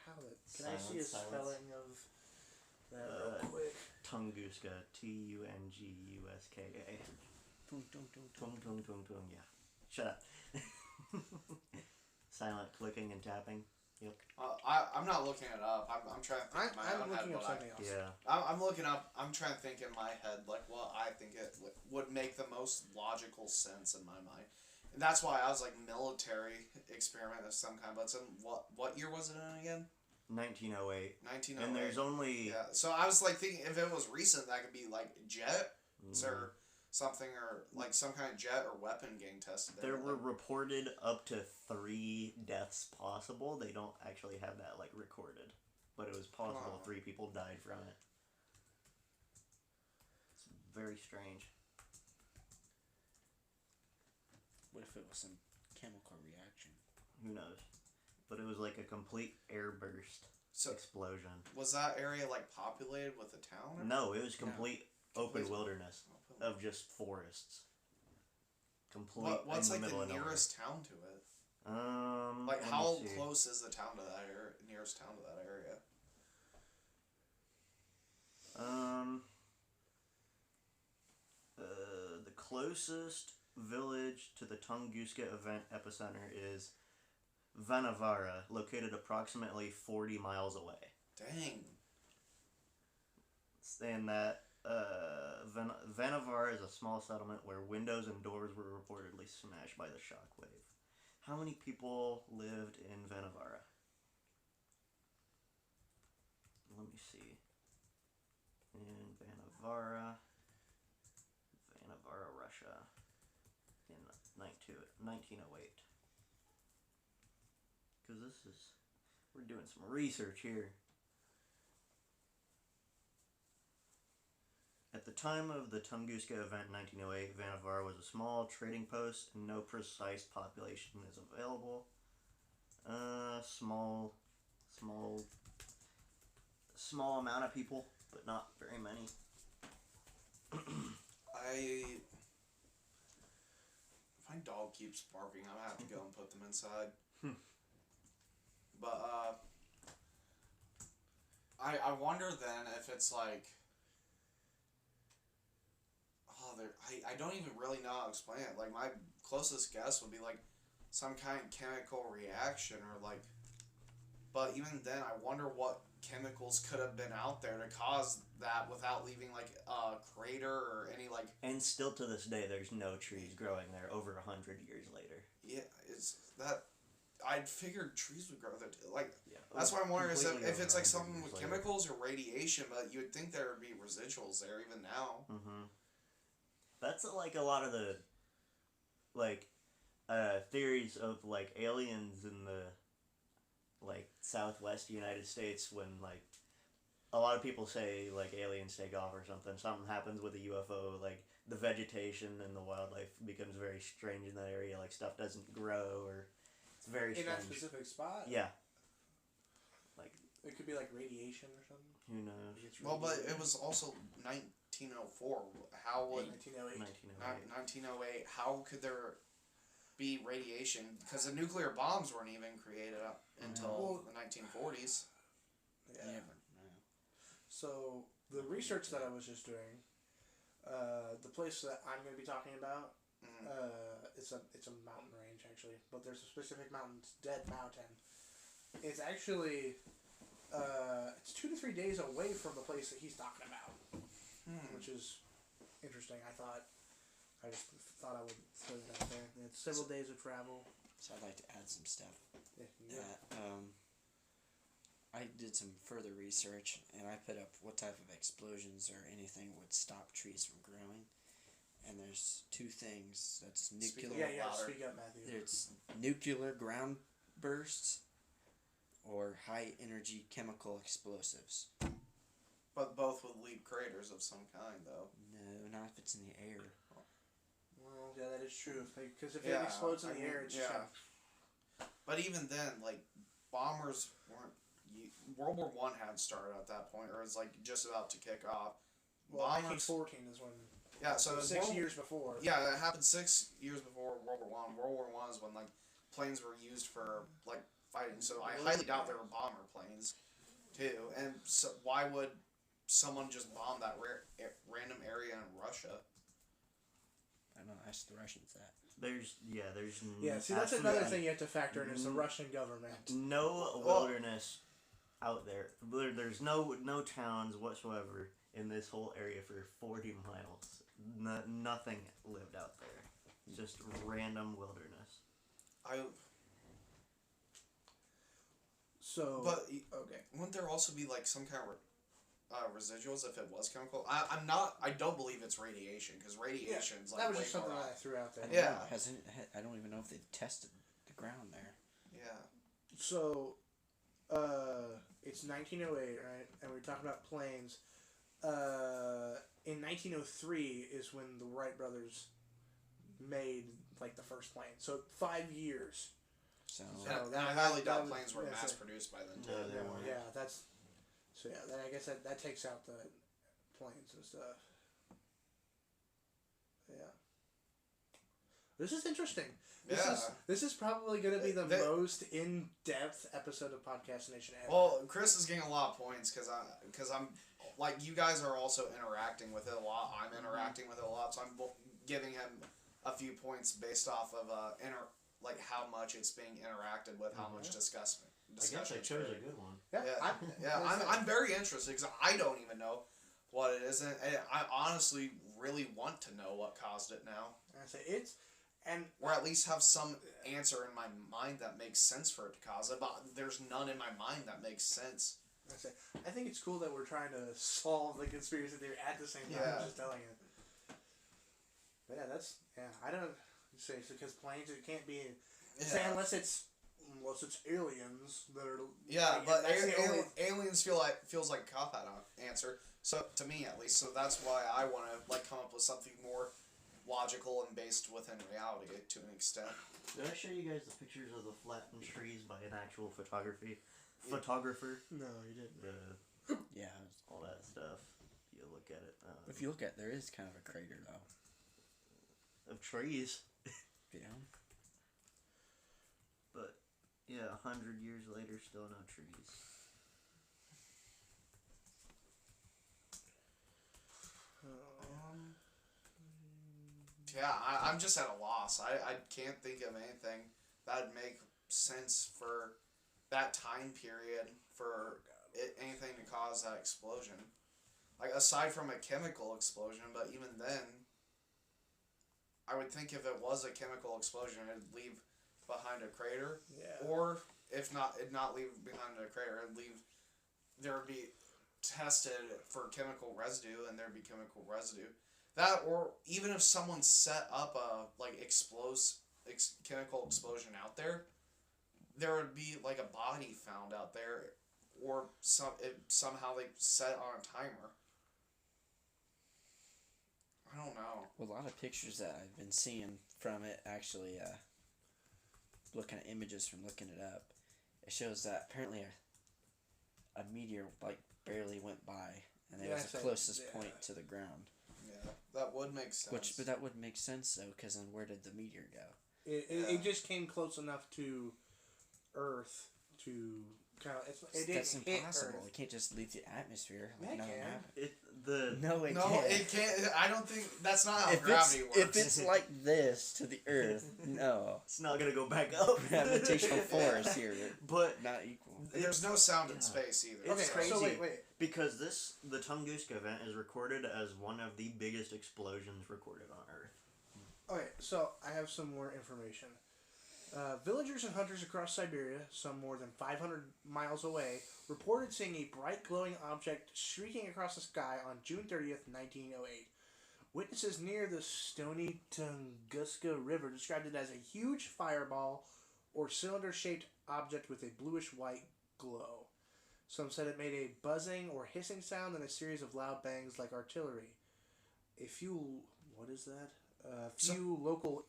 Speaker 1: How can I see a
Speaker 4: Silence.
Speaker 1: spelling of that real quick?
Speaker 4: Tunguska. Tunguska.
Speaker 3: Tung, tung, tung, tung.
Speaker 4: Tung tung tung tung. Yeah. Shut up. Silent clicking and tapping. Yep.
Speaker 2: I'm not looking it up. I'm trying to think in my
Speaker 1: I'm
Speaker 2: own
Speaker 1: looking
Speaker 2: head
Speaker 1: up
Speaker 2: what
Speaker 1: something else.
Speaker 4: Yeah.
Speaker 2: I'm looking up. I'm trying to think in my head like what I think it would make the most logical sense in my mind, and that's why I was like military experiment of some kind. But it's in what year was it in again?
Speaker 4: 1908.
Speaker 2: 1908.
Speaker 4: And there's only.
Speaker 2: Yeah. So I was like thinking if it was recent, that could be like jets or something, or like some kind of jet or weapon getting tested.
Speaker 4: There were reported up to 3 deaths possible. They don't actually have that like recorded, but it was possible 3 people died from it. It's very strange.
Speaker 3: What if it was some chemical reaction?
Speaker 4: Who knows? But it was like a complete airburst explosion.
Speaker 2: Was that area like populated with a town? Or?
Speaker 4: No, it was complete open
Speaker 2: Complete-
Speaker 4: wilderness of just forests. Complete
Speaker 2: What's
Speaker 4: in the
Speaker 2: like
Speaker 4: middle
Speaker 2: the
Speaker 4: of nowhere.
Speaker 2: nearest town to it?
Speaker 4: let
Speaker 2: Like
Speaker 4: me
Speaker 2: how
Speaker 4: see.
Speaker 2: close is the town to that area? Nearest town to that area?
Speaker 4: The closest village to the Tunguska event epicenter is Vanavara, located approximately 40 miles away.
Speaker 2: Dang.
Speaker 4: And that Vanavara is a small settlement where windows and doors were reportedly smashed by the shockwave. How many people lived in Vanavara? Let me see. In Vanavara, Russia, in 1908. Because we're doing some research here. At the time of the Tunguska event in 1908, Vanavara was a small trading post and no precise population is available. Small amount of people, but not very many.
Speaker 2: If my dog keeps barking, I'm gonna have to go and put them inside. But I wonder then if it's like, I don't even really know how to explain it. Like my closest guess would be like some kind of chemical reaction or like, but even then I wonder what chemicals could have been out there to cause that without leaving like a crater or any like.
Speaker 4: And still to this day, there's no trees growing there over 100 years later.
Speaker 2: Yeah, is that? I figured trees would grow there too. Like
Speaker 4: Yeah,
Speaker 2: that's what I'm wondering is
Speaker 4: completely
Speaker 2: if it's
Speaker 4: over
Speaker 2: like
Speaker 4: 100
Speaker 2: something
Speaker 4: years
Speaker 2: with
Speaker 4: later.
Speaker 2: chemicals or radiation, but you would think there would be residuals there even now.
Speaker 4: Mm-hmm. That's like a lot of the like theories of like aliens in the like southwest United States when like a lot of people say like aliens take off or something happens with a UFO, like the vegetation and the wildlife becomes very strange in that area, like stuff doesn't grow or it's very
Speaker 1: In
Speaker 4: strange.
Speaker 1: that specific spot?
Speaker 4: Yeah. Like
Speaker 1: It could be like radiation or something.
Speaker 4: who knows?
Speaker 2: Well, but it was also 1904. How would
Speaker 1: 1908.
Speaker 4: 1908.
Speaker 2: 1908? How could there be radiation? Because the nuclear bombs weren't even created up until the 1940s.
Speaker 1: Yeah.
Speaker 3: You never know.
Speaker 1: So the research that I was just doing, the place that I'm going to be talking about, it's a mountain range actually, but there's a specific mountain, Dead Mountain. It's actually it's 2 to 3 days away from the place that he's talking about, which is interesting. I just thought I would throw that out there. It's several days of travel.
Speaker 3: So I'd like to add some stuff.
Speaker 1: Yeah.
Speaker 3: I did some further research and I put up what type of explosions or anything would stop trees from growing. And there's 2 things. That's nuclear.
Speaker 1: Yeah.
Speaker 2: louder.
Speaker 1: Speak up, Matthew.
Speaker 3: There's nuclear ground bursts or high energy chemical explosives.
Speaker 2: But both would leave craters of some kind, though.
Speaker 3: No, not if it's in the air.
Speaker 1: Well, yeah, that is true. Because if
Speaker 2: Yeah,
Speaker 1: it explodes in
Speaker 2: I
Speaker 1: the
Speaker 2: mean,
Speaker 1: air, it's
Speaker 2: yeah.
Speaker 1: just
Speaker 2: But even then, like, bombers weren't. World War One hadn't started at that point, or it was like just about to kick off.
Speaker 1: well,
Speaker 2: Bombers.
Speaker 1: 1914 is when.
Speaker 2: Yeah, so it was
Speaker 1: 6 years before.
Speaker 2: Yeah, it happened 6 years before World War One. World War One is when like planes were used for like fighting. So I highly doubt there were bomber planes, too. And so why would someone just bomb that random area in Russia?
Speaker 3: I don't know. Ask the Russians that.
Speaker 4: There's
Speaker 1: Yeah, see, that's another thing you have to factor in is the Russian government.
Speaker 4: no wilderness out there. There's no towns whatsoever in this whole area for 40 miles. Nothing lived out there. Just random wilderness.
Speaker 1: So.
Speaker 2: But okay, wouldn't there also be like some kind of residuals if it was chemical? I don't believe it's radiation because radiation's like
Speaker 1: that was
Speaker 2: way
Speaker 1: just something
Speaker 2: more
Speaker 1: that I threw out there.
Speaker 3: I don't
Speaker 2: Yeah.
Speaker 3: know. I don't even know if they've tested the ground there.
Speaker 2: Yeah.
Speaker 1: So, it's 1908, right? And we're talking about planes. In 1903 is when the Wright brothers made like the first plane. So 5 years.
Speaker 3: So
Speaker 2: And I
Speaker 1: that-
Speaker 2: highly
Speaker 1: that
Speaker 2: doubt
Speaker 1: was-
Speaker 2: planes were
Speaker 1: yeah,
Speaker 2: mass
Speaker 1: so-
Speaker 2: produced by then too.
Speaker 4: No, they weren't.
Speaker 1: Yeah, that's. So yeah, then I guess that takes out the planes and stuff. Yeah. This is interesting. This is probably going to be the most in-depth episode of Podcast Nation ever.
Speaker 2: Well, Chris is getting a lot of points because I'm like you guys are also interacting with it a lot. I'm interacting with it a lot, so I'm giving him a few points based off of like how much it's being interacted with, how much discussion.
Speaker 4: I guess I chose a good one.
Speaker 2: I'm very interested because I don't even know what it is, and I honestly really want to know what caused it now,
Speaker 1: I say it's, and
Speaker 2: or at least have some answer in my mind that makes sense for it to cause it. But there's none in my mind that makes sense.
Speaker 1: I think it's cool that we're trying to solve the conspiracy theory at the same time as just telling it. But yeah, I don't say because planes it can't be say unless it's aliens that are
Speaker 2: But
Speaker 1: that's the only-
Speaker 2: aliens feels like a cop out answer. So to me at least, so that's why I want to like come up with something more logical and based within reality to an extent.
Speaker 4: Did I show you guys the pictures of the flattened trees by an actual photographer?
Speaker 1: No, you didn't.
Speaker 3: yeah,
Speaker 4: All that stuff. You look at it.
Speaker 3: if you look at, there is kind of a crater though.
Speaker 4: Of trees.
Speaker 3: You know.
Speaker 4: But yeah, 100 years later, still no trees.
Speaker 2: Yeah, I'm just at a loss. I can't think of anything that would make sense for that time period for anything to cause that explosion. Like, aside from a chemical explosion, but even then, I would think if it was a chemical explosion, it'd leave behind a crater.
Speaker 1: Yeah.
Speaker 2: Or, if not, it'd not leave behind a crater, there would be tested for chemical residue, and there'd be chemical residue. That, or even if someone set up a chemical explosion out there, there would be like a body found out there, or somehow they set it on a timer. I don't know.
Speaker 3: Well, a lot of pictures that I've been seeing from it actually, looking at images from looking it up, it shows that apparently a meteor like barely went by, and it was the closest point to the ground.
Speaker 2: Yeah, that would make sense.
Speaker 3: But that would make sense though, because then where did the meteor go?
Speaker 1: It just came close enough to Earth to kind of.
Speaker 3: That's
Speaker 1: didn't hit
Speaker 3: impossible.
Speaker 1: Earth.
Speaker 3: It can't just leave the atmosphere.
Speaker 1: Yeah, it can.
Speaker 3: No, it
Speaker 2: No,
Speaker 3: can't.
Speaker 2: it can't. I don't think that's not how
Speaker 3: If
Speaker 2: gravity works.
Speaker 3: if it's like this to the Earth, no.
Speaker 4: It's not gonna go back up.
Speaker 3: Gravitational force here,
Speaker 4: But
Speaker 3: not equal.
Speaker 2: There's no sound in space either.
Speaker 1: Okay,
Speaker 4: It's crazy.
Speaker 1: so wait.
Speaker 4: because the Tunguska event is recorded as one of the biggest explosions recorded on Earth.
Speaker 1: Okay, so I have some more information. Villagers and hunters across Siberia, some more than 500 miles away, reported seeing a bright glowing object streaking across the sky on June 30th, 1908. Witnesses near the stony Tunguska River described it as a huge fireball or cylinder-shaped object with a bluish-white glow. Some said it made a buzzing or hissing sound and a series of loud bangs like artillery. What is that? few local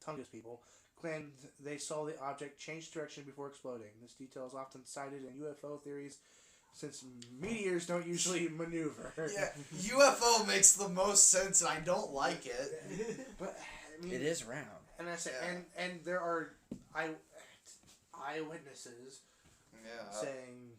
Speaker 1: Tungus people claimed they saw the object change direction before exploding. This detail is often cited in UFO theories since meteors don't usually maneuver.
Speaker 2: Yeah, UFO makes the most sense, and I don't like it.
Speaker 1: But I mean,
Speaker 3: It is round.
Speaker 1: and I say,
Speaker 2: Yeah.
Speaker 1: and there are eyewitnesses
Speaker 2: Yeah.
Speaker 1: saying,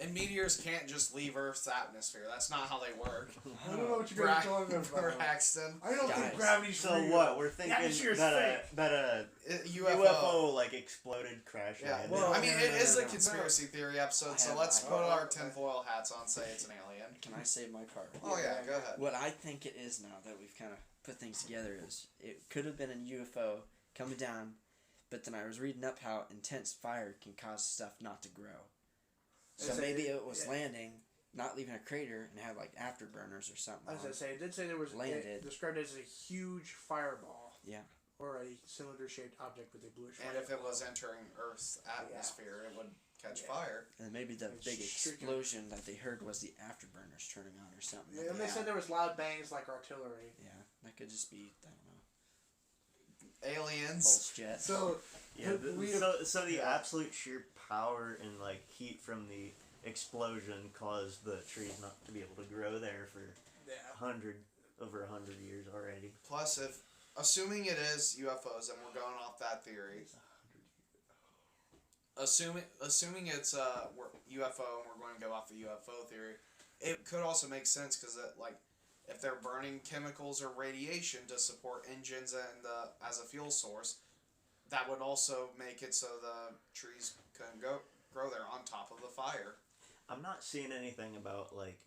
Speaker 2: And meteors can't just leave Earth's atmosphere. That's not how they work.
Speaker 1: I don't know what you're going to talking about.
Speaker 2: Braxton.
Speaker 1: I don't think
Speaker 3: Guys.
Speaker 1: gravity's
Speaker 4: So
Speaker 1: real.
Speaker 4: what? We're
Speaker 1: The
Speaker 4: thinking
Speaker 1: atmosphere's
Speaker 4: that
Speaker 1: fake.
Speaker 4: a
Speaker 2: UFO.
Speaker 4: UFO like exploded, crash
Speaker 2: Yeah,
Speaker 4: landed.
Speaker 1: Well,
Speaker 2: I mean,
Speaker 1: no,
Speaker 2: it
Speaker 1: no,
Speaker 2: is
Speaker 1: no,
Speaker 2: a
Speaker 1: no.
Speaker 2: conspiracy theory episode, so
Speaker 3: I have-
Speaker 2: let's
Speaker 3: I-
Speaker 2: put
Speaker 1: oh,
Speaker 2: our
Speaker 1: okay.
Speaker 2: tinfoil hats on, say it's an alien.
Speaker 3: Can I save my part?
Speaker 2: Oh, yeah, go ahead.
Speaker 3: What I think it is now that we've kind of put things together is it could have been a UFO coming down, but then I was reading up how intense fire can cause stuff not to grow. So
Speaker 1: Is it-
Speaker 3: maybe it was
Speaker 1: yeah.
Speaker 3: landing, not leaving a crater, and had like afterburners or something.
Speaker 1: As I
Speaker 3: on it.
Speaker 1: say, it did say there was
Speaker 3: Landed.
Speaker 1: it described as a huge fireball.
Speaker 3: Yeah.
Speaker 1: Or a cylinder-shaped object with a bluish.
Speaker 2: And if it was entering Earth's atmosphere, it would catch fire.
Speaker 3: And maybe the
Speaker 1: It's
Speaker 3: big
Speaker 1: shrieking.
Speaker 3: explosion that they heard was the afterburners turning on or something.
Speaker 1: Yeah, and they said there was loud bangs like artillery.
Speaker 3: Yeah, that could just be, I don't know,
Speaker 2: Aliens.
Speaker 3: pulse jet.
Speaker 1: So
Speaker 4: Yeah,
Speaker 1: we-
Speaker 4: so the
Speaker 1: yeah.
Speaker 4: absolute sheer power and like heat from the explosion caused the trees not to be able to grow there for
Speaker 1: yeah.
Speaker 4: over 100 years already.
Speaker 2: Plus, if assuming it is UFOs, and we're going off that theory, assuming it's UFO, and we're going to go off the UFO theory, it could also make sense because like if they're burning chemicals or radiation to support engines and as a fuel source, that would also make it so the trees couldn't grow there on top of the fire.
Speaker 4: I'm not seeing anything about like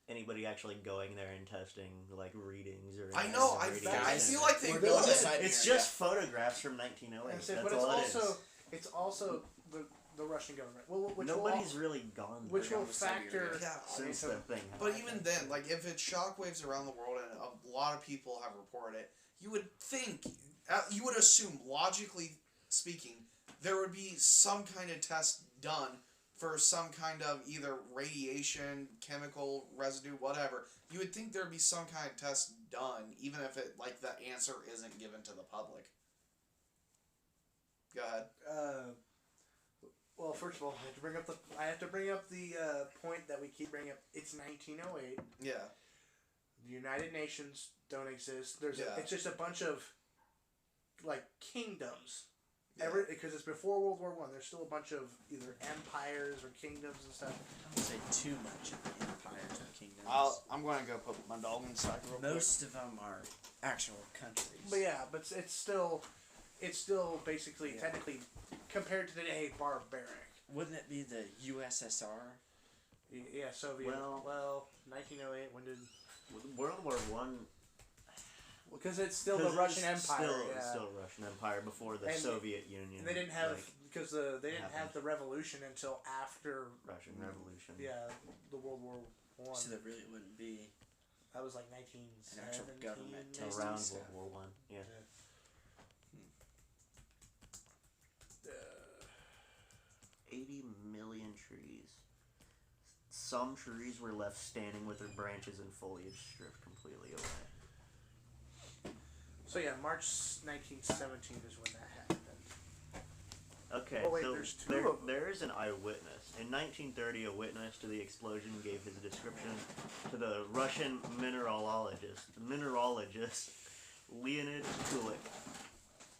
Speaker 4: anybody actually going there and testing like readings or.
Speaker 2: I know. I
Speaker 4: radiation.
Speaker 2: feel like they
Speaker 1: We're
Speaker 2: would.
Speaker 1: doing it.
Speaker 4: It's just photographs from 1908.
Speaker 1: And I said,
Speaker 4: That's
Speaker 1: but it's
Speaker 4: all it
Speaker 1: also
Speaker 4: is.
Speaker 1: it's also the Russian government. Well, which
Speaker 4: Nobody's really gone there
Speaker 1: which will
Speaker 3: to Siberia.
Speaker 1: factor.
Speaker 2: Yeah,
Speaker 4: since
Speaker 1: so-
Speaker 4: that thing.
Speaker 2: But
Speaker 4: happened.
Speaker 2: even then, like if it's shockwaves around the world and a lot of people have reported it, you would think, you would assume, logically speaking, there would be some kind of test done for some kind of either radiation, chemical residue, whatever. You would think there would be some kind of test done, even if it like the answer isn't given to the public. Go ahead.
Speaker 1: Well, first of all, I have to bring up the point that we keep bringing up. It's 1908.
Speaker 2: Yeah.
Speaker 1: The United Nations don't exist.
Speaker 2: Yeah.
Speaker 1: It's just a bunch of like kingdoms.
Speaker 2: Yeah.
Speaker 1: Because it's before World War One. There's still a bunch of either empires or kingdoms and stuff.
Speaker 3: I don't say too much of the empires and kingdoms.
Speaker 2: I'm going to go put my dog inside real quick.
Speaker 3: Most of them are actual countries.
Speaker 1: But yeah, but it's still basically
Speaker 3: Yeah.
Speaker 1: technically compared to today barbaric.
Speaker 3: Wouldn't it be the USSR?
Speaker 1: Yeah, Soviet.
Speaker 4: Well-
Speaker 1: 1908. When did?
Speaker 4: World War One.
Speaker 1: Because it's still the Russian Empire.
Speaker 4: It's
Speaker 1: Yeah.
Speaker 4: still Russian Empire before the
Speaker 1: And
Speaker 4: Soviet Union.
Speaker 1: And they didn't have
Speaker 4: like,
Speaker 1: because they didn't have
Speaker 4: happened.
Speaker 1: the revolution until after
Speaker 4: Russian Revolution.
Speaker 1: the World War One.
Speaker 3: So there really wouldn't be.
Speaker 1: That was like
Speaker 3: An actual
Speaker 1: 1917.
Speaker 3: government tasting
Speaker 4: Around
Speaker 3: stuff.
Speaker 4: World War One. Yeah.
Speaker 1: Uh,
Speaker 4: 80 million trees. Some trees were left standing with their branches and foliage stripped completely away.
Speaker 1: so yeah, March 1917 is when that happened.
Speaker 4: Okay,
Speaker 1: Oh, wait,
Speaker 4: so
Speaker 1: there's two of them.
Speaker 4: there is an eyewitness. In 1930, a witness to the explosion gave his description to the Russian mineralogist Leonid Kulik.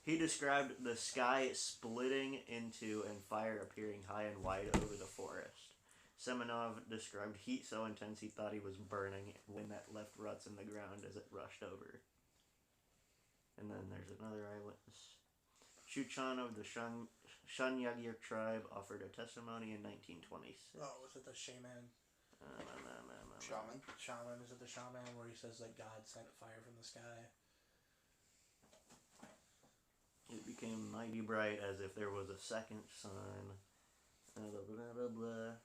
Speaker 4: He described the sky splitting into and fire appearing high and wide over the forest. Semenov described heat so intense he thought he was burning when that left ruts in the ground as it rushed over. And then there's another eyewitness. Shuchan of the Shanyagir tribe offered a testimony in 1926.
Speaker 1: Oh, was it the shaman?
Speaker 2: Shaman.
Speaker 1: Shaman, is it the shaman where he says that God sent fire from the sky?
Speaker 4: It became mighty bright as if there was a second sun. Blah, blah, blah, blah.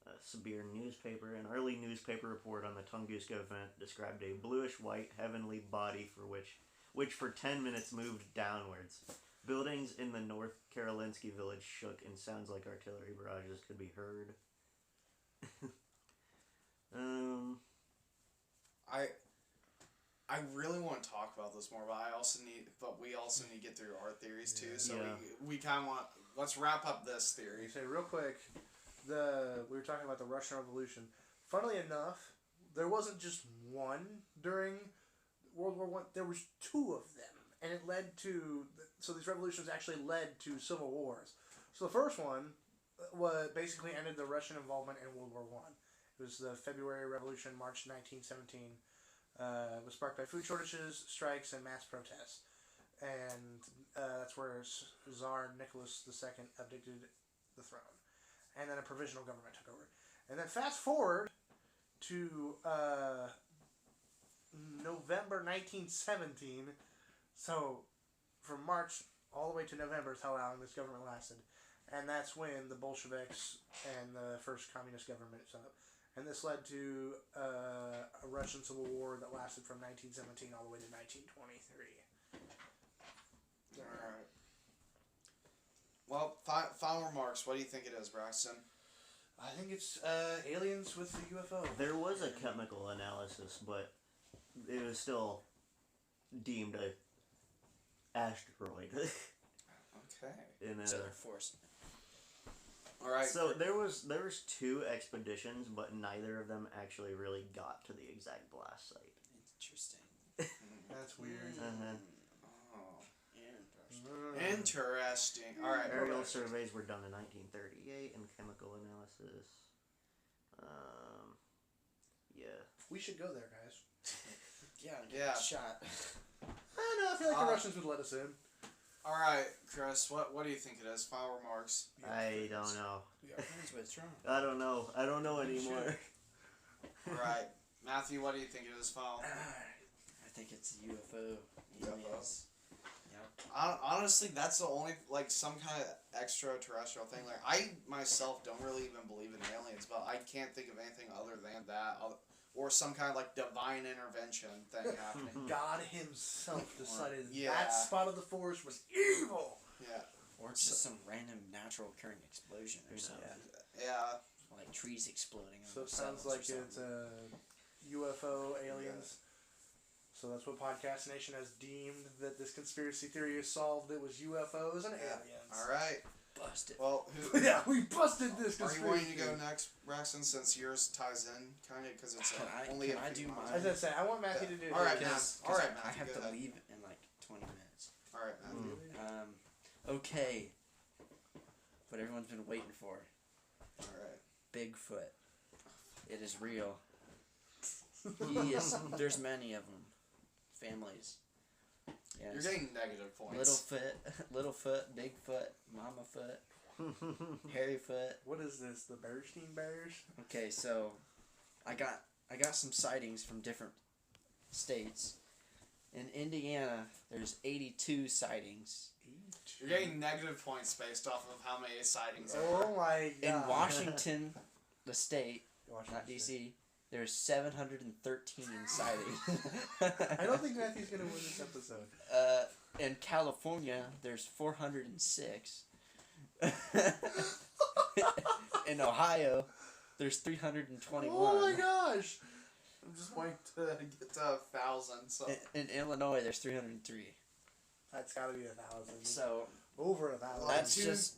Speaker 4: A Sibir newspaper, an early newspaper report on the Tunguska event described a bluish-white heavenly body which for 10 minutes moved downwards. Buildings in the North Karolinsky village shook and sounds like artillery barrages could be heard.
Speaker 2: I really want to talk about this more, but we also need to get through our theories too. So
Speaker 4: Yeah.
Speaker 2: we kind of want. Let's wrap up this theory.
Speaker 1: You say real quick, we were talking about the Russian Revolution. Funnily enough, there wasn't just one during World War One. There was two of them, and it led to. So these revolutions actually led to civil wars. So the first one basically ended the Russian involvement in World War One. It was the February Revolution, March 1917. It was sparked by food shortages, strikes, and mass protests. And that's where Tsar Nicholas II abdicated the throne. And then a provisional government took over. And then fast forward to November 1917. So from March all the way to November is how long this government lasted. And that's when the Bolsheviks and the first communist government set up. And this led to a Russian Civil War that lasted from 1917 all the way to 1923.
Speaker 2: Alright. Well, final remarks. What do you think it is, Braxton?
Speaker 1: I think it's aliens with the UFO.
Speaker 4: There was a chemical analysis, but it was still deemed a asteroid.
Speaker 2: Okay.
Speaker 4: In
Speaker 3: So they're forcing it.
Speaker 2: Alright.
Speaker 4: So there was two expeditions, but neither of them actually really got to the exact blast site.
Speaker 3: Interesting.
Speaker 1: That's weird.
Speaker 4: Uh-huh.
Speaker 2: Oh.
Speaker 3: Interesting.
Speaker 2: Interesting. Alright.
Speaker 4: Aerial surveys were done in 1938, and chemical analysis. Yeah.
Speaker 1: We should go there, guys.
Speaker 3: Yeah.
Speaker 2: Yeah.
Speaker 3: Shot.
Speaker 1: I don't know. I feel like the Russians would let us in.
Speaker 2: Alright, Chris, what do you think it is? Final remarks.
Speaker 4: I don't know.
Speaker 3: We are friends with Trump.
Speaker 4: I don't know. I don't know anymore.
Speaker 2: Alright. Matthew, what do you think it is? Final.
Speaker 3: I think it's a UFO. Aliens.
Speaker 2: Honestly, that's the only, like, some kind of extraterrestrial thing. Like, I myself don't really even believe in aliens, but I can't think of anything other than that. Or some kind of, like, divine intervention thing happening.
Speaker 1: God himself decided
Speaker 2: Yeah.
Speaker 1: that spot of the force was evil.
Speaker 2: Yeah.
Speaker 3: Or it's just some random natural occurring explosion or something.
Speaker 2: Yeah.
Speaker 3: Like trees exploding.
Speaker 1: So
Speaker 3: on
Speaker 1: it sounds
Speaker 3: themselves or
Speaker 1: like it's
Speaker 3: something.
Speaker 1: UFO aliens. So that's what Podcast Nation has deemed that this conspiracy theory is solved. It was UFOs and aliens.
Speaker 2: Alright.
Speaker 3: Busted.
Speaker 2: Well, who...
Speaker 1: Yeah, we busted this
Speaker 2: Are
Speaker 1: conspiracy
Speaker 2: you wanting to go
Speaker 1: theory.
Speaker 2: next, Braxton, since yours ties in, kind of, because it's
Speaker 3: Can
Speaker 2: only
Speaker 3: can
Speaker 2: a
Speaker 3: I
Speaker 2: few
Speaker 3: do
Speaker 2: months.
Speaker 3: mine?
Speaker 1: As I said, I want Matthew to do it.
Speaker 2: All right,
Speaker 1: Because-
Speaker 2: Matt. All right,
Speaker 3: I
Speaker 2: Matthew,
Speaker 3: have
Speaker 2: go
Speaker 3: to
Speaker 2: ahead.
Speaker 3: leave in like 20 minutes.
Speaker 2: Alright, Matthew.
Speaker 3: Okay. What everyone's been waiting for.
Speaker 2: Alright.
Speaker 3: Bigfoot. It is real. He is. There's many of them. Families. Yes.
Speaker 2: You're getting negative points.
Speaker 3: Littlefoot, Bigfoot, Mamafoot, Hairyfoot.
Speaker 1: What is this? The Bernstein Bears?
Speaker 3: Okay, so I got some sightings from different states. In Indiana, there's 82 sightings.
Speaker 2: You're getting negative points based off of how many sightings there
Speaker 1: Oh my god.
Speaker 3: In Washington, the state,
Speaker 1: Washington
Speaker 3: not
Speaker 1: State.
Speaker 3: DC, there's 713 sightings.
Speaker 1: I don't think Matthew's going to win this episode.
Speaker 3: In California, there's 406. In Ohio, there's 321.
Speaker 1: Oh my gosh.
Speaker 2: I'm just waiting to get to 1,000. So
Speaker 3: In Illinois, there's 303.
Speaker 1: That's got to be 1,000.
Speaker 3: So
Speaker 1: Over 1,000.
Speaker 3: That's just-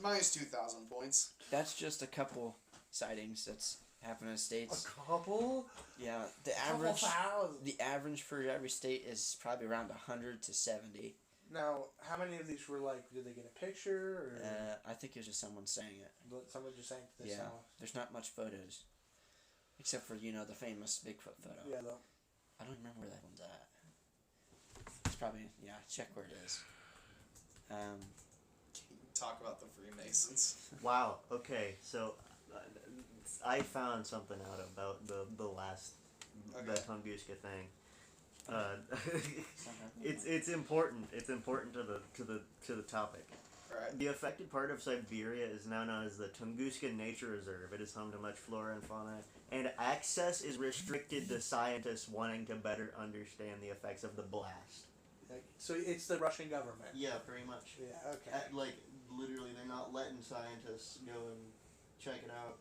Speaker 2: minus 2,000 points.
Speaker 3: that's just a couple sightings that's happened in the states.
Speaker 1: a couple?
Speaker 3: Yeah, the
Speaker 1: Couple
Speaker 3: average
Speaker 1: thousand.
Speaker 3: the average for every state is probably around 100 to 70.
Speaker 1: Now, how many of these were like, did they get a picture? Or
Speaker 3: I think it was just someone saying it.
Speaker 1: someone just saying this
Speaker 3: Yeah.
Speaker 1: out?
Speaker 3: There's not much photos, except for the famous Bigfoot photo.
Speaker 1: Yeah, though.
Speaker 3: I don't remember where that one's at. It's probably check where it is.
Speaker 2: Talk about the Freemasons.
Speaker 4: Wow. Okay. So, I found something out about the last the
Speaker 2: Okay.
Speaker 4: Tunguska thing. It's important. It's important to the topic.
Speaker 2: Alright.
Speaker 4: The affected part of Siberia is now known as the Tunguska Nature Reserve. It is home to much flora and fauna, and access is restricted to scientists wanting to better understand the effects of the blast.
Speaker 1: So it's the Russian government.
Speaker 4: Yeah, pretty much.
Speaker 1: Yeah, okay.
Speaker 4: Literally, they're not letting scientists go and check it out.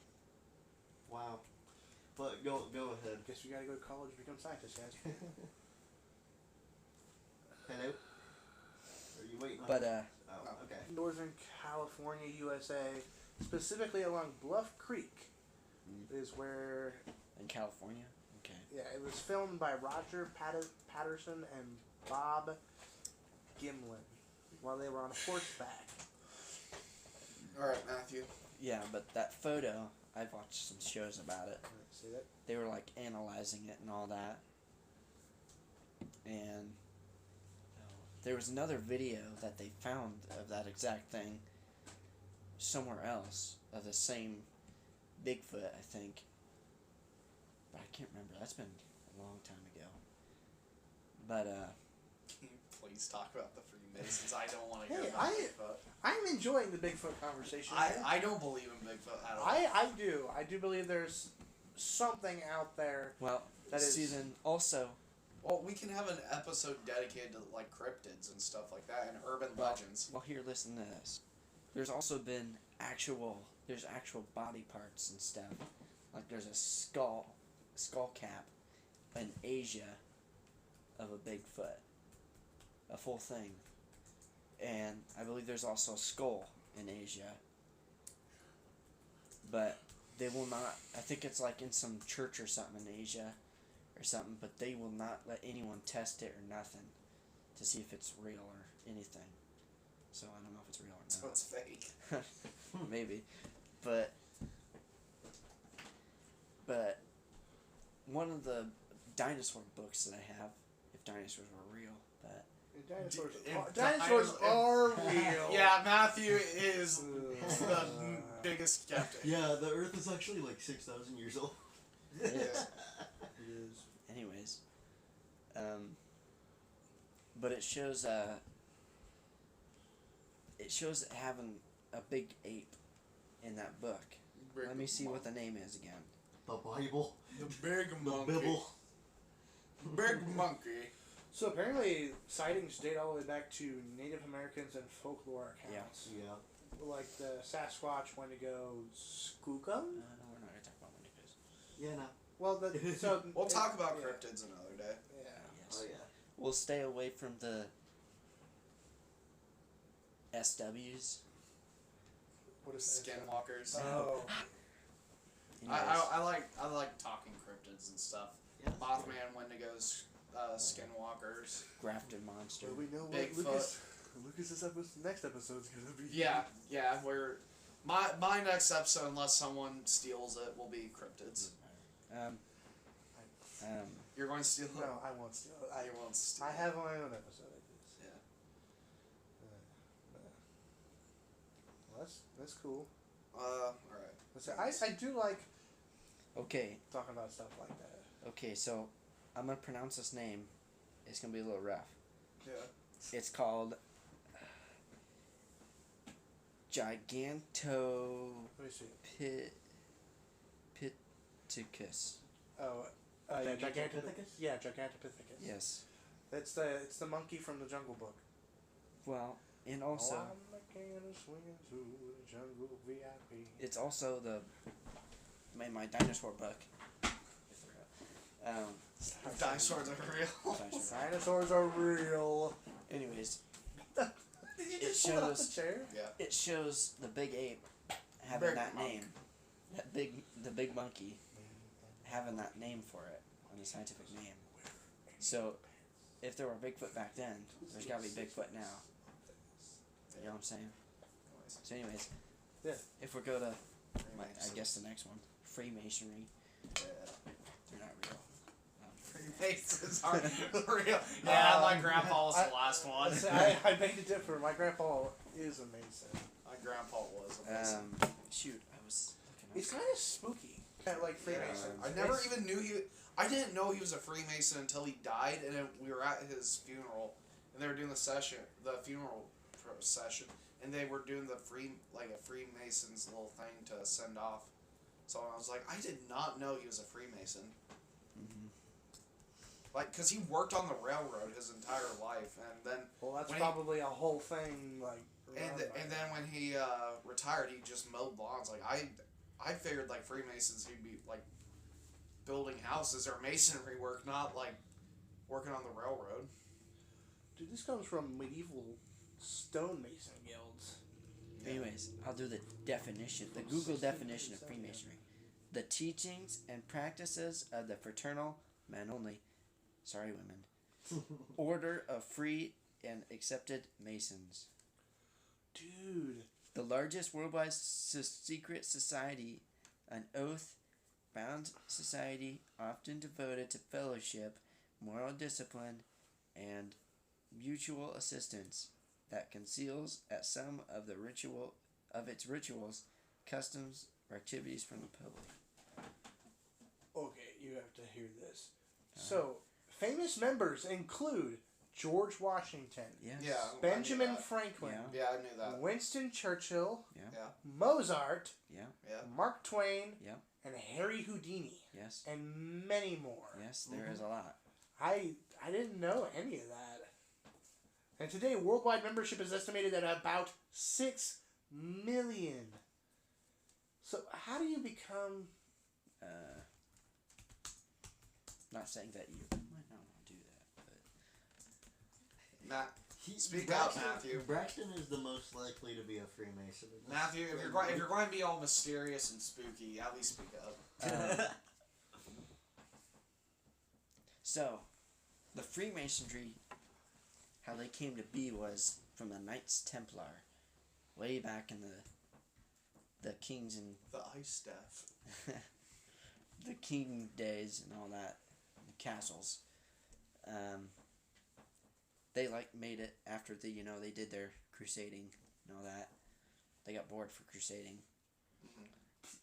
Speaker 4: Wow. But go ahead.
Speaker 1: Guess we gotta go to college to become scientists, guys.
Speaker 4: Hello? Are you waiting on
Speaker 3: But
Speaker 4: Oh, okay.
Speaker 1: Northern California, USA, specifically along Bluff Creek, is where
Speaker 3: in California. Okay.
Speaker 1: yeah it was filmed by Roger Patterson and Bob Gimlin while they were on horseback.
Speaker 2: All right, Matthew.
Speaker 3: Yeah, but that photo, I've watched some shows about it.
Speaker 1: See that?
Speaker 3: They were like analyzing it and all that. And there was another video that they found of that exact thing somewhere else of the same Bigfoot, I think. But I can't remember. That's been a long time ago. But
Speaker 2: Can you please talk about the Freemasons? I don't want to hear
Speaker 1: Hey,
Speaker 2: about Bigfoot.
Speaker 1: I'm enjoying the Bigfoot conversation.
Speaker 2: I don't believe in Bigfoot at all.
Speaker 1: I do. I do believe there's something out there.
Speaker 3: well,
Speaker 1: That is-
Speaker 3: Susan also.
Speaker 2: Well, we can have an episode dedicated to like cryptids and stuff like that and urban
Speaker 3: Well,
Speaker 2: legends.
Speaker 3: Well, here, listen to this. There's also been actual body parts and stuff. Like there's a skull cap in Asia of a Bigfoot, a full thing, and I believe there's also a skull in Asia. But they will not. I think it's like in some church or something in Asia, or something. But they will not let anyone test it or nothing, to see if it's real or anything. So I don't know if it's real or not.
Speaker 2: So it's fake.
Speaker 3: Maybe, but one of the dinosaur books that I have, if dinosaurs were real, but
Speaker 1: Dinosaurs,
Speaker 2: If
Speaker 1: dinosaurs
Speaker 2: if-
Speaker 1: are real.
Speaker 2: Yeah, Matthew is the
Speaker 1: Ugh.
Speaker 2: biggest skeptic.
Speaker 4: Yeah, the Earth is actually like 6,000 years old.
Speaker 3: it is.
Speaker 1: It is.
Speaker 3: Anyways, but it shows it having a big ape in that book. Let me see what the name is again.
Speaker 4: The Bible.
Speaker 2: The big
Speaker 4: The
Speaker 2: monkey.
Speaker 4: Bible.
Speaker 2: Big monkey.
Speaker 1: So apparently, sightings date all the way back to Native Americans and folklore accounts.
Speaker 4: Yeah.
Speaker 1: Like the Sasquatch, Wendigo, Skookum.
Speaker 3: No, we're not gonna talk about Wendigos.
Speaker 4: Yeah, no.
Speaker 1: Well, so
Speaker 2: We'll talk about
Speaker 1: yeah.
Speaker 2: cryptids another day.
Speaker 1: Yeah.
Speaker 3: Yes.
Speaker 4: Oh, yeah.
Speaker 3: We'll stay away from the SWs.
Speaker 1: What is that?
Speaker 2: Skinwalkers.
Speaker 1: Oh.
Speaker 3: Anyways,
Speaker 2: I like talking cryptids and stuff.
Speaker 4: Yeah.
Speaker 2: Mothman, Wendigos, Skinwalkers.
Speaker 3: grafted monster.
Speaker 1: Well, we know
Speaker 2: Bigfoot.
Speaker 1: what Lucas's next episode's gonna be.
Speaker 2: Yeah, we're my next episode, unless someone steals it, will be cryptids.
Speaker 3: Um,
Speaker 2: You're going to steal it.
Speaker 1: No, I won't steal it.
Speaker 2: You won't steal.
Speaker 1: I have my own episode of this.
Speaker 2: Yeah.
Speaker 1: Well, that's cool.
Speaker 2: All right.
Speaker 1: I do like
Speaker 3: okay,
Speaker 1: talking about stuff like that.
Speaker 3: okay, so I'm gonna pronounce this name. It's gonna be a little rough.
Speaker 2: Yeah.
Speaker 3: It's called Giganto
Speaker 1: Let me see.
Speaker 3: Piticus.
Speaker 1: Oh, yeah, Gigantopithecus. Yeah, Gigantopithecus.
Speaker 3: Yes.
Speaker 1: It's the monkey from the Jungle Book.
Speaker 3: Well, and also
Speaker 1: Oh, I'm the king of the swinging through the jungle VIP.
Speaker 3: it's also my dinosaur book.
Speaker 2: Dinosaurs are real.
Speaker 3: Dinosaur.
Speaker 1: Dinosaurs are real.
Speaker 3: Anyways,
Speaker 1: Did you
Speaker 3: It
Speaker 1: just pull it off
Speaker 3: shows-
Speaker 1: the chair?
Speaker 2: Yeah.
Speaker 3: it shows the big ape having
Speaker 2: Big
Speaker 3: that
Speaker 2: monk.
Speaker 3: name. The big monkey having that name for it on the scientific name. So, if there were Bigfoot back then, there's gotta be Bigfoot now. You know what I'm saying? So, anyways,
Speaker 1: Yeah.
Speaker 3: if we go to, I guess the next one, Freemasonry,
Speaker 2: Yeah.
Speaker 3: they're not real.
Speaker 2: Freemasons are real. Yeah, my grandpa was the last one.
Speaker 1: I beg to differ. My grandpa is a Mason.
Speaker 2: My grandpa was a Mason.
Speaker 3: Shoot, I was looking
Speaker 1: He's kind of spooky. Kind of like Freemasons.
Speaker 2: I never even knew I didn't know he was a Freemason until he died, and then we were at his funeral, and they were doing the funeral procession, and they were doing a Freemasons little thing to send off. So I was like, I did not know he was a Freemason.
Speaker 3: Mhm.
Speaker 2: Like, cause he worked on the railroad his entire life, and then
Speaker 1: Well, that's
Speaker 2: when
Speaker 1: probably a whole thing. Like,
Speaker 2: and then when he retired, he just mowed lawns. Like I figured like Freemasons, he'd be like building houses or masonry work, not like working on the railroad.
Speaker 1: Dude, this comes from medieval stonemason guilds.
Speaker 3: Anyways, I'll do the definition, the
Speaker 1: From
Speaker 3: Google definition of
Speaker 1: 1637,
Speaker 3: Freemasonry. The teachings and practices of the fraternal, men only, sorry women, order of free and accepted Masons.
Speaker 1: Dude.
Speaker 3: The largest worldwide secret society, an oath-bound society often devoted to fellowship, moral discipline, and mutual assistance that conceals at some of its rituals, customs, or activities from the public.
Speaker 1: Okay, you have to hear this. So, famous members include George Washington,
Speaker 3: Yes.
Speaker 2: Yeah.
Speaker 1: Benjamin
Speaker 2: I knew that.
Speaker 1: Franklin,
Speaker 3: Yeah.
Speaker 2: Yeah, I knew that.
Speaker 1: Winston Churchill,
Speaker 2: Yeah.
Speaker 1: Mozart,
Speaker 3: Yeah.
Speaker 2: Yeah.
Speaker 1: Mark Twain,
Speaker 3: Yeah.
Speaker 1: and Harry Houdini,
Speaker 3: Yes.
Speaker 1: and many more.
Speaker 3: Yes, there is a lot.
Speaker 1: I didn't know any of that. And today, worldwide membership is estimated at about 6 million. So, how do you become...
Speaker 3: Not saying that you might not want to do that, but
Speaker 2: Matt, speak out, Matthew.
Speaker 4: Braxton is the most likely to be a Freemason.
Speaker 2: Matthew, if you're going to be all mysterious and spooky, at least speak up.
Speaker 3: so the Freemasonry, how they came to be was from the Knights Templar, way back in the kings and
Speaker 2: The ice staff.
Speaker 3: the king days and all that, the castles. They made it after they did their crusading and all that. They got bored for crusading.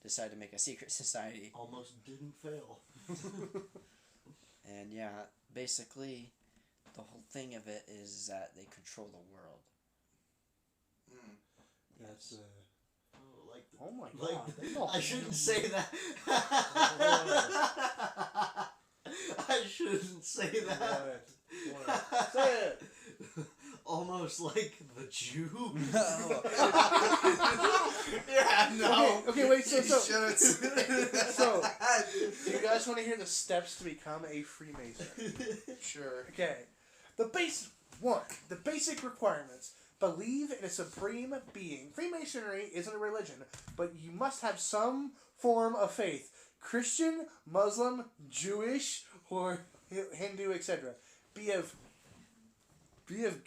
Speaker 3: Decided to make a secret society.
Speaker 4: Almost didn't fail.
Speaker 3: And yeah, basically, the whole thing of it is that they control the world.
Speaker 1: That's,
Speaker 4: Oh, like the,
Speaker 1: oh my
Speaker 4: like
Speaker 1: god.
Speaker 4: the-
Speaker 1: that's all-
Speaker 4: I shouldn't say that. I shouldn't say that.
Speaker 1: What? Say it.
Speaker 4: Almost like the Jew.
Speaker 2: Yeah, no.
Speaker 1: Okay, wait, so,
Speaker 2: You
Speaker 1: so,
Speaker 2: shouldn't say that.
Speaker 1: so, do you guys want to hear the steps to become a Freemason?
Speaker 2: Sure.
Speaker 1: Okay. The basic requirements. Believe in a supreme being. Freemasonry isn't a religion, but you must have some form of faith. Christian, Muslim, Jewish, or Hindu, etc. Be of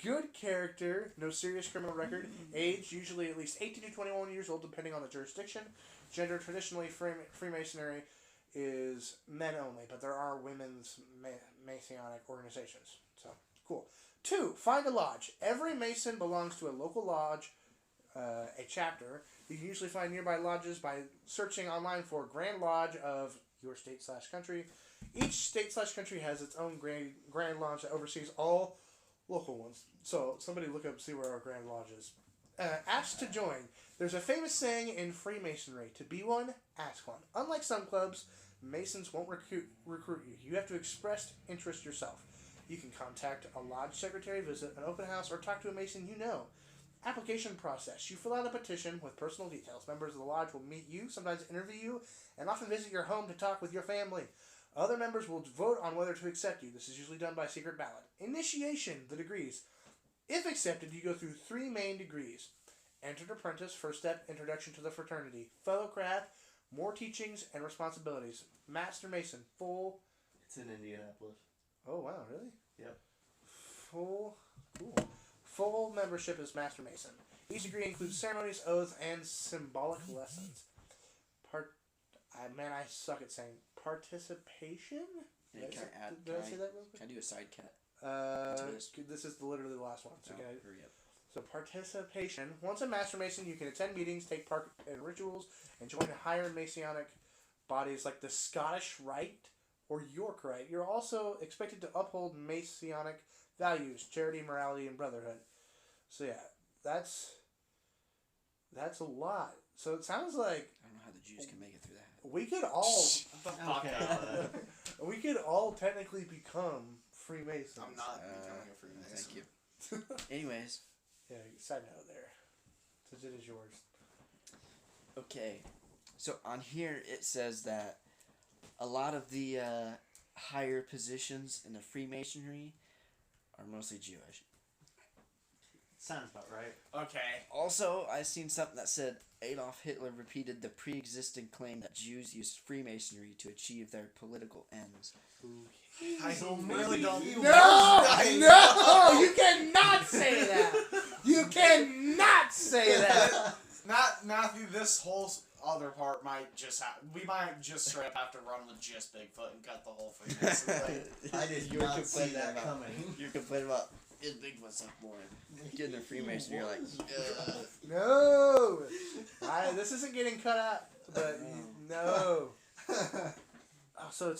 Speaker 1: good character, no serious criminal record, age usually at least 18 to 21 years old depending on the jurisdiction. Gender, traditionally Freemasonry is men only, but there are women's Masonic organizations. So, cool. 2, find a lodge. Every Mason belongs to a local lodge, a chapter. You can usually find nearby lodges by searching online for Grand Lodge of your state/country. Each state/country has its own Grand Lodge that oversees all local ones. So somebody look up, see where our Grand Lodge is. Ask to join. There's a famous saying in Freemasonry: to be one, ask one. Unlike some clubs, Masons won't recruit you. You have to express interest yourself. You can contact a lodge secretary, visit an open house, or talk to a Mason you know. Application process. You fill out a petition with personal details. Members of the lodge will meet you, sometimes interview you, and often visit your home to talk with your family. Other members will vote on whether to accept you. This is usually done by secret ballot. Initiation, the degrees. If accepted, you go through 3 main degrees. Entered apprentice, first step, introduction to the fraternity. Fellow craft, more teachings and responsibilities. Master Mason, full...
Speaker 4: It's in Indianapolis.
Speaker 1: Oh, wow, really?
Speaker 4: Yep.
Speaker 1: Cool. Full membership is Master Mason. Each degree includes ceremonies, oaths, and symbolic lessons. I suck at saying participation?
Speaker 3: And can
Speaker 1: Did I say that real quick?
Speaker 3: Can I do a side cut?
Speaker 1: This is literally the last one. So,
Speaker 3: No,
Speaker 1: okay.
Speaker 3: hurry up.
Speaker 1: So participation. Once a Master Mason, you can attend meetings, take part in rituals, and join higher Masonic bodies like the Scottish Rite or York Rite. You're also expected to uphold Masonic values, charity, morality, and brotherhood. So yeah, that's a lot. So it sounds like
Speaker 3: I don't know how the Jews can make it through that.
Speaker 1: we could all
Speaker 4: Okay.
Speaker 1: we could all technically become Freemasons.
Speaker 2: I'm not becoming a Freemason.
Speaker 3: Thank you. Anyways,
Speaker 1: Yeah, side note there. Since it is yours.
Speaker 3: okay. So on here it says that a lot of the higher positions in the Freemasonry are mostly Jewish.
Speaker 4: Sounds about right.
Speaker 2: Okay.
Speaker 3: Also, I seen something that said Adolf Hitler repeated the pre-existing claim that Jews used Freemasonry to achieve their political ends.
Speaker 2: I
Speaker 4: really don't.
Speaker 1: No, you cannot say that. You cannot say that.
Speaker 2: Matthew, this whole other part might just we might just straight up have to run with just Bigfoot and cut the whole Freemason thing.
Speaker 4: I did
Speaker 3: You were
Speaker 4: not see
Speaker 3: complaining
Speaker 4: that
Speaker 3: about-
Speaker 4: coming.
Speaker 3: You're complaining about is Bigfoot up more. Getting the Freemasonry, you're like,
Speaker 1: No. This isn't getting cut out, but no. Oh, so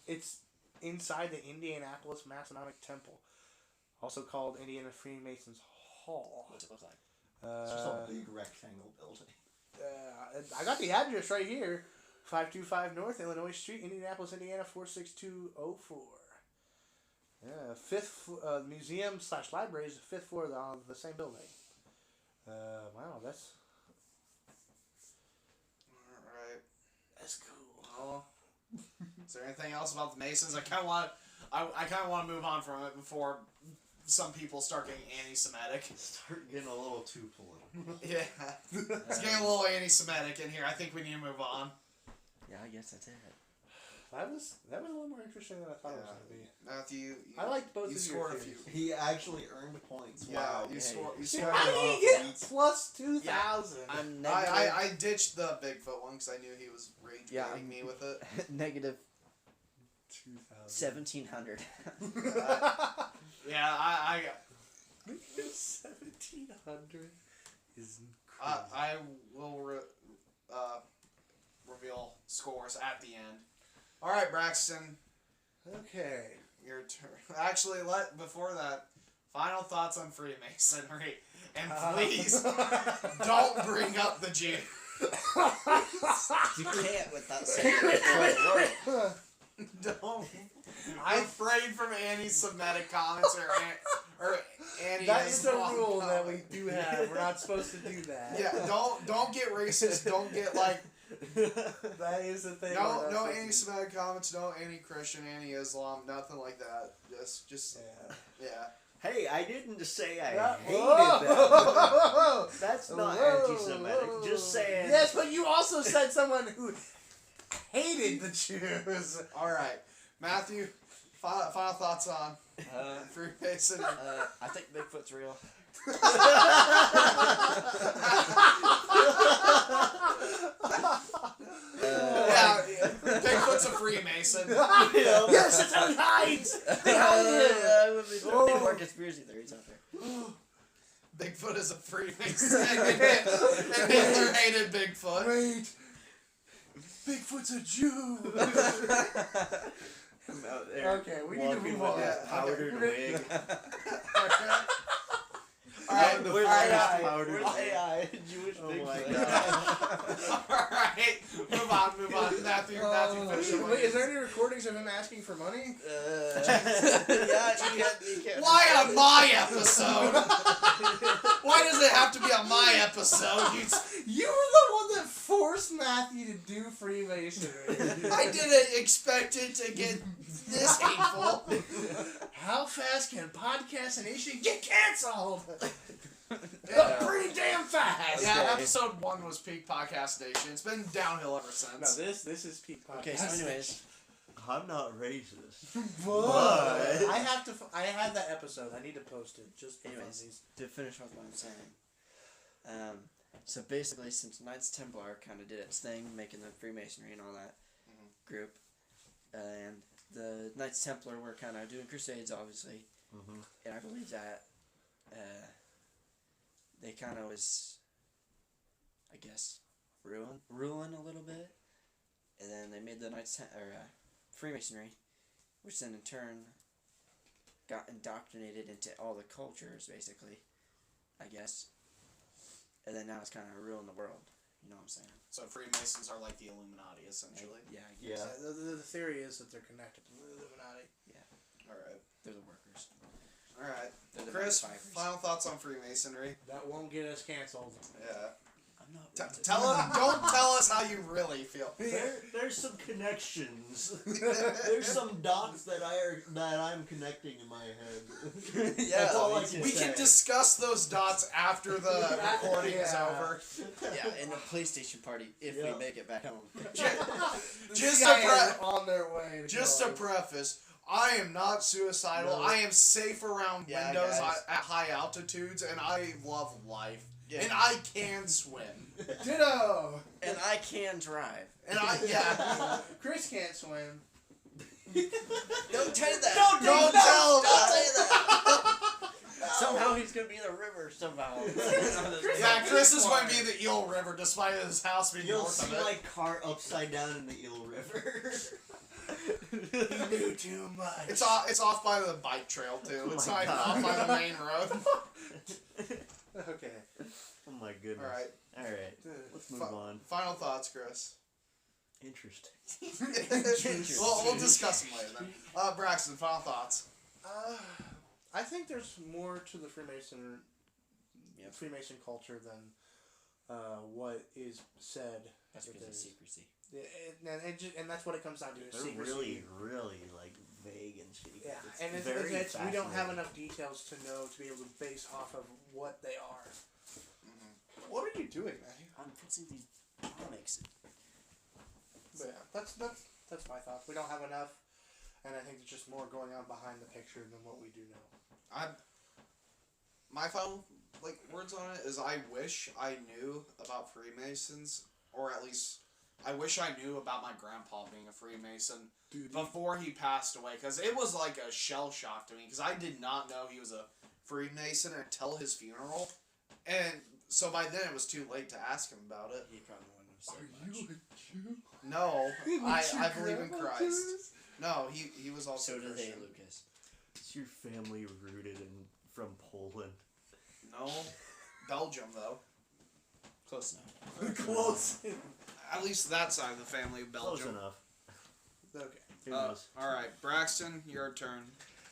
Speaker 1: it's inside the Indianapolis Masonic Temple, also called Indiana Freemasons Hall.
Speaker 3: what's it look like?
Speaker 4: It's just a big rectangle building.
Speaker 1: I got the address right here, 525 North Illinois Street, Indianapolis, Indiana 46204. Yeah, museum / library is the 5th floor of the same building. Wow, that's
Speaker 2: Alright.
Speaker 1: cool.
Speaker 2: Well, is there anything else about the Masons? I kind of want to move on from it before some people start getting anti-Semitic.
Speaker 4: Start getting a little too political.
Speaker 2: Yeah. It's getting a little anti-Semitic in here. I think we need to move on.
Speaker 3: Yeah, I guess that's it.
Speaker 1: That was a little more interesting than I thought it was going to be.
Speaker 2: Matthew,
Speaker 1: I liked both
Speaker 2: you
Speaker 1: of
Speaker 2: scored
Speaker 1: your
Speaker 2: a few.
Speaker 1: theories.
Speaker 4: He actually earned points.
Speaker 2: Yeah,
Speaker 4: Wow.
Speaker 2: you
Speaker 3: Hey.
Speaker 2: scored. You
Speaker 1: Dude,
Speaker 2: scored.
Speaker 1: how did he get plus 2,000?
Speaker 3: I'm negative.
Speaker 2: I ditched the Bigfoot one because I knew he was rage
Speaker 3: Yeah,
Speaker 2: baiting me with it.
Speaker 3: negative
Speaker 1: 2,000.
Speaker 3: 1,700.
Speaker 2: Yeah, I
Speaker 1: 1,700 is crazy.
Speaker 2: I will reveal scores at the end. All right, Braxton,
Speaker 1: Okay.
Speaker 2: your turn. Actually, before that, final thoughts on Freemasonry, and please don't bring up the Jew.
Speaker 3: You can't without saying it.
Speaker 2: Don't. I'm afraid from anti-Semitic comments or anti.
Speaker 1: That is a rule that we do have. We're not supposed to do that.
Speaker 2: Yeah, don't get racist. Don't get like
Speaker 1: That is the thing.
Speaker 2: no
Speaker 1: we're not supposed to
Speaker 2: anti-Semitic comments. No anti-Christian, anti-Islam. Nothing like that. Just
Speaker 1: do. Yeah.
Speaker 2: yeah.
Speaker 4: Hey, I didn't say I
Speaker 1: Yeah.
Speaker 4: hated
Speaker 1: Whoa.
Speaker 4: them. That's not
Speaker 1: Whoa.
Speaker 4: anti-Semitic. Just saying.
Speaker 1: Yes, but you also said someone who hated the Jews.
Speaker 2: All right, Matthew. Final thoughts on Freemasonry.
Speaker 3: I think Bigfoot's real.
Speaker 2: Yeah, Bigfoot's a Freemason.
Speaker 1: Yes, it's how he hides.
Speaker 3: More conspiracy theories out there.
Speaker 2: Bigfoot is a Freemason, and Hitler hated Bigfoot.
Speaker 1: Wait. Bigfoot's a Jew.
Speaker 4: I'm out there
Speaker 1: Okay, we need to
Speaker 4: walking
Speaker 1: move
Speaker 4: with
Speaker 1: on.
Speaker 4: that powdered
Speaker 1: Okay.
Speaker 4: wig.
Speaker 2: Alright,
Speaker 4: The
Speaker 3: Where's
Speaker 4: first
Speaker 3: AI?
Speaker 4: powdered
Speaker 3: Where's
Speaker 4: wig.
Speaker 3: AI? Jewish
Speaker 4: Oh my
Speaker 3: Bigfoot.
Speaker 4: god.
Speaker 2: alright, move on. Matthew, finish your
Speaker 1: Wait, is there any recordings of him asking for money?
Speaker 3: Yeah, you can't.
Speaker 2: Why on my episode? Why does it have to be on my episode?
Speaker 1: You were the one that forced Matthew to do Freemasonry.
Speaker 2: I didn't expect it to get this hateful.
Speaker 1: How fast can Podcast Nation get canceled?
Speaker 2: Yeah.
Speaker 1: Pretty damn fast.
Speaker 2: Yeah, episode 1 was peak Podcast Nation. It's been downhill ever
Speaker 1: No,
Speaker 2: since.
Speaker 1: this is peak podcast.
Speaker 3: Okay, so anyways,
Speaker 4: I'm not racist.
Speaker 1: But I have to. I had that episode. I need to post it. Just for
Speaker 3: Anyways.
Speaker 1: funsies.
Speaker 3: to finish off what I'm saying, so basically, since Knights Templar kind of did its thing, making the Freemasonry and all that group, and the Knights Templar were kind of doing crusades, obviously, and I believe that they kind of was, I guess, ruling a little bit, and then they made the Freemasonry, which then in turn got indoctrinated into all the cultures, basically, I guess. And then now it's kind of ruling the world. You know what I'm saying?
Speaker 2: So Freemasons are like the Illuminati, essentially.
Speaker 3: Yeah, I guess.
Speaker 4: Yeah.
Speaker 1: The theory is that they're connected to the Illuminati.
Speaker 2: Alright.
Speaker 3: They're the workers.
Speaker 2: Alright.
Speaker 3: They're the
Speaker 2: Chris,
Speaker 3: fighters.
Speaker 2: final thoughts on Freemasonry?
Speaker 1: That won't get us canceled.
Speaker 2: Yeah.
Speaker 3: I'm I'm not.
Speaker 2: Tell us. Don't tell us how you really feel.
Speaker 4: There's some connections. There's some dots that I'm connecting in my head.
Speaker 3: Yeah,
Speaker 4: That's all I can
Speaker 2: We
Speaker 4: say.
Speaker 2: can discuss those dots after the recording is over.
Speaker 3: Yeah, in the PlayStation party if
Speaker 4: Yeah.
Speaker 3: we make it back home.
Speaker 2: Just
Speaker 1: Guys
Speaker 2: to
Speaker 1: are on their way.
Speaker 2: Just to preface, I am not suicidal.
Speaker 4: No.
Speaker 2: I am safe around
Speaker 3: Yeah,
Speaker 2: windows
Speaker 3: guys.
Speaker 2: at high altitudes, and I love life.
Speaker 3: Yeah.
Speaker 2: And I can swim.
Speaker 1: Ditto.
Speaker 3: And I can drive.
Speaker 2: And yeah.
Speaker 1: Chris can't swim.
Speaker 3: Don't tell that.
Speaker 4: Don't
Speaker 2: Don't
Speaker 4: no,
Speaker 2: tell.
Speaker 3: Don't say that. Somehow he's gonna be in the river somehow.
Speaker 2: Yeah, Chris is going to be in the Eel River, despite his house being
Speaker 4: You'll
Speaker 2: north
Speaker 4: see
Speaker 2: of it.
Speaker 4: my car upside down in the Eel River.
Speaker 1: He knew too much.
Speaker 2: It's off by the bike trail too.
Speaker 4: Oh
Speaker 2: It's
Speaker 4: my
Speaker 2: not even
Speaker 4: God.
Speaker 2: off by the main road.
Speaker 1: Okay.
Speaker 4: Oh my goodness.
Speaker 2: All right.
Speaker 4: Alright. Let's move on.
Speaker 2: Final thoughts, Chris.
Speaker 4: Interesting.
Speaker 2: We'll discuss them later then. Braxton, final thoughts.
Speaker 1: I think there's more to the Freemason
Speaker 3: Yep.
Speaker 1: Freemason culture than what is said.
Speaker 3: That's
Speaker 1: that
Speaker 3: because of
Speaker 1: there's-
Speaker 3: secrecy.
Speaker 1: And that's what it comes down to. Is
Speaker 4: They're
Speaker 1: secrecy.
Speaker 4: really like vague and shitty.
Speaker 1: Yeah,
Speaker 4: It's
Speaker 1: and
Speaker 4: very
Speaker 1: we don't have
Speaker 4: fascinating.
Speaker 1: enough details to know to be able to base off of what they are.
Speaker 2: What are you doing, man?
Speaker 3: I'm fixing these comics.
Speaker 1: But yeah, that's my thoughts. We don't have enough, and I think there's just more going on behind the picture than what we do know.
Speaker 2: My final words on it is I wish I knew about Freemasons, or at least I wish I knew about my grandpa being a Freemason before he passed away, because it was like a shell shock to me, because I did not know he was a Freemason until his funeral, and so by then it was too late to ask him about it.
Speaker 3: He probably wouldn't have said much.
Speaker 1: Jew?
Speaker 2: No, I believe in Christ. No, he was also
Speaker 3: So did they,
Speaker 2: Christian.
Speaker 3: Lucas.
Speaker 4: Is your family rooted from Poland?
Speaker 2: No, Belgium though.
Speaker 3: Close enough.
Speaker 1: Close.
Speaker 2: At least that side of the family of
Speaker 4: Close
Speaker 2: Belgium.
Speaker 4: enough.
Speaker 1: Okay.
Speaker 4: Who knows?
Speaker 2: All right, Braxton, your turn.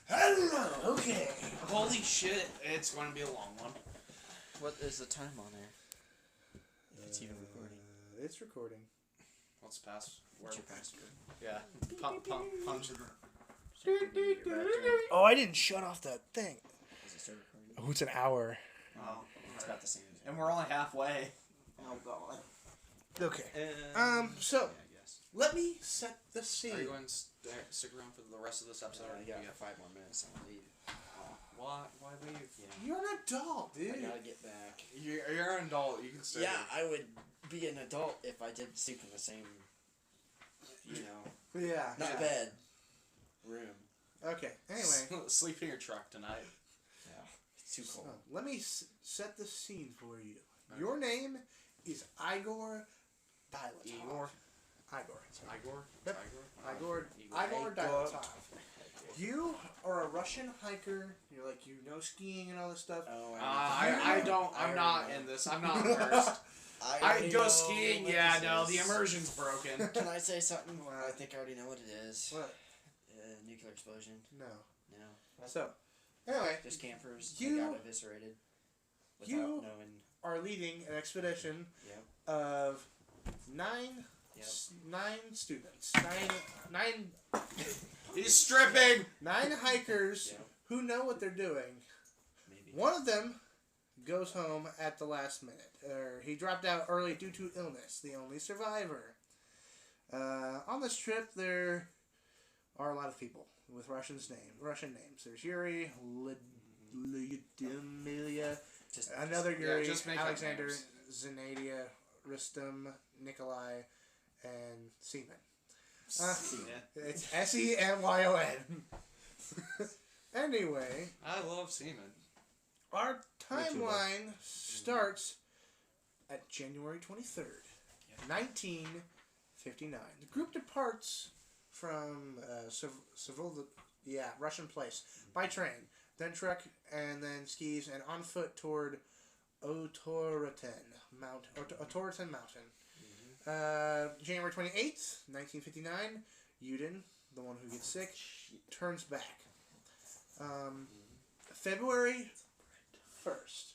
Speaker 1: Hello. Okay.
Speaker 2: Holy shit, it's going to be a long one.
Speaker 3: What is the time on there? If it's even recording.
Speaker 1: It's recording.
Speaker 2: What's the password?
Speaker 3: What's your password?
Speaker 2: Yeah, punch it.
Speaker 1: Oh, I didn't shut off that thing.
Speaker 3: Is it still recording?
Speaker 1: Oh, it's an hour.
Speaker 2: Oh,
Speaker 3: It's about the same.
Speaker 2: and we're only halfway.
Speaker 3: Oh god.
Speaker 1: Okay. So
Speaker 3: Yeah, I guess.
Speaker 1: let me set the scene.
Speaker 2: Are you going to stick around for the rest of this episode?
Speaker 3: You got 5 more minutes and I'll leave.
Speaker 2: Why leave?
Speaker 3: Yeah.
Speaker 1: You're an adult, dude.
Speaker 3: I gotta get back.
Speaker 2: You're an adult. You can stay.
Speaker 3: Yeah, I would be an adult if I did sleep in the same,
Speaker 1: Yeah.
Speaker 3: not
Speaker 2: Yeah.
Speaker 3: bed, room.
Speaker 1: Okay. Anyway,
Speaker 2: Sleep in your truck tonight.
Speaker 3: Yeah, it's too
Speaker 1: so
Speaker 3: cold.
Speaker 1: let me set the scene for you.
Speaker 2: Okay.
Speaker 1: Your name is Igor Dilatov.
Speaker 2: Igor.
Speaker 1: Igor.
Speaker 2: Igor.
Speaker 1: Yep.
Speaker 2: Igor.
Speaker 1: Igor Dilatov. You are a Russian hiker. You know skiing and all this stuff.
Speaker 3: Oh,
Speaker 2: I don't. I'm not in this. I'm not immersed. I
Speaker 3: already
Speaker 2: go
Speaker 3: know
Speaker 2: skiing.
Speaker 3: what
Speaker 2: Yeah,
Speaker 3: this
Speaker 2: no,
Speaker 3: is.
Speaker 2: the immersion's broken.
Speaker 3: Can I say something? I think I already know what it is.
Speaker 1: What?
Speaker 3: Nuclear explosion.
Speaker 1: No.
Speaker 3: No.
Speaker 1: So, anyway,
Speaker 3: Just campers
Speaker 1: You-
Speaker 3: that got eviscerated without
Speaker 1: you-
Speaker 3: knowing.
Speaker 1: are leading an expedition
Speaker 3: Yep.
Speaker 1: of nine students. Nine
Speaker 2: He's stripping.
Speaker 1: hikers
Speaker 3: Yep.
Speaker 1: who know what they're doing.
Speaker 3: Maybe.
Speaker 1: One of them goes home at the last minute. He dropped out early due to illness, the only survivor. On this trip, there are a lot of people with Russian names. There's Yuri, Lyudmila,
Speaker 3: Just
Speaker 1: another Yuri,
Speaker 2: just make up
Speaker 1: Alexander,
Speaker 2: names.
Speaker 1: Zinaida, Rustam, Nikolai, and Seaman.
Speaker 2: Yeah.
Speaker 1: It's Semyon. Anyway,
Speaker 2: I love semen.
Speaker 1: our timeline starts at January 23rd, 1959. The group departs from Russian place by train, then truck, and then skis, and on foot toward Otorten Mountain. January 28th, 1959, Yudin, the one who gets sick, turns back. February 1st.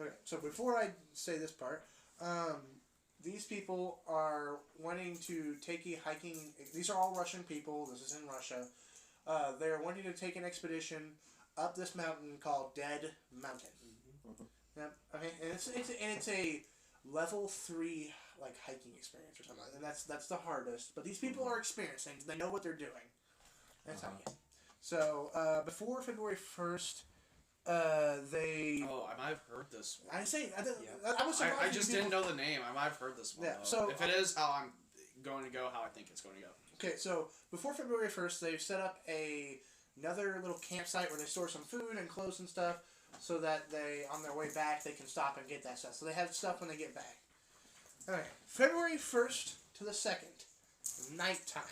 Speaker 1: Okay, so before I say this part, These people are wanting to take a hiking. These are all Russian people. This is in Russia. They're wanting to take an expedition up this mountain called Dead Mountain. Yep. Okay, and it's a level 3 like hiking experience or something, and that's the hardest. But these people are experienced. They know what they're doing. That's how you get. So before February 1st, they.
Speaker 2: Oh, I might have heard this one.
Speaker 1: I say I
Speaker 3: Yeah.
Speaker 1: was surprised.
Speaker 2: I just didn't know the name. I might have heard this one.
Speaker 1: Yeah,
Speaker 2: Though.
Speaker 1: so,
Speaker 2: if it is how I'm going to go, how I think it's going to go.
Speaker 1: Okay, so before February 1st, they've set up another little campsite where they store some food and clothes and stuff, so that they on their way back they can stop and get that stuff. So they have stuff when they get back. Okay, February 1st to the 2nd, nighttime.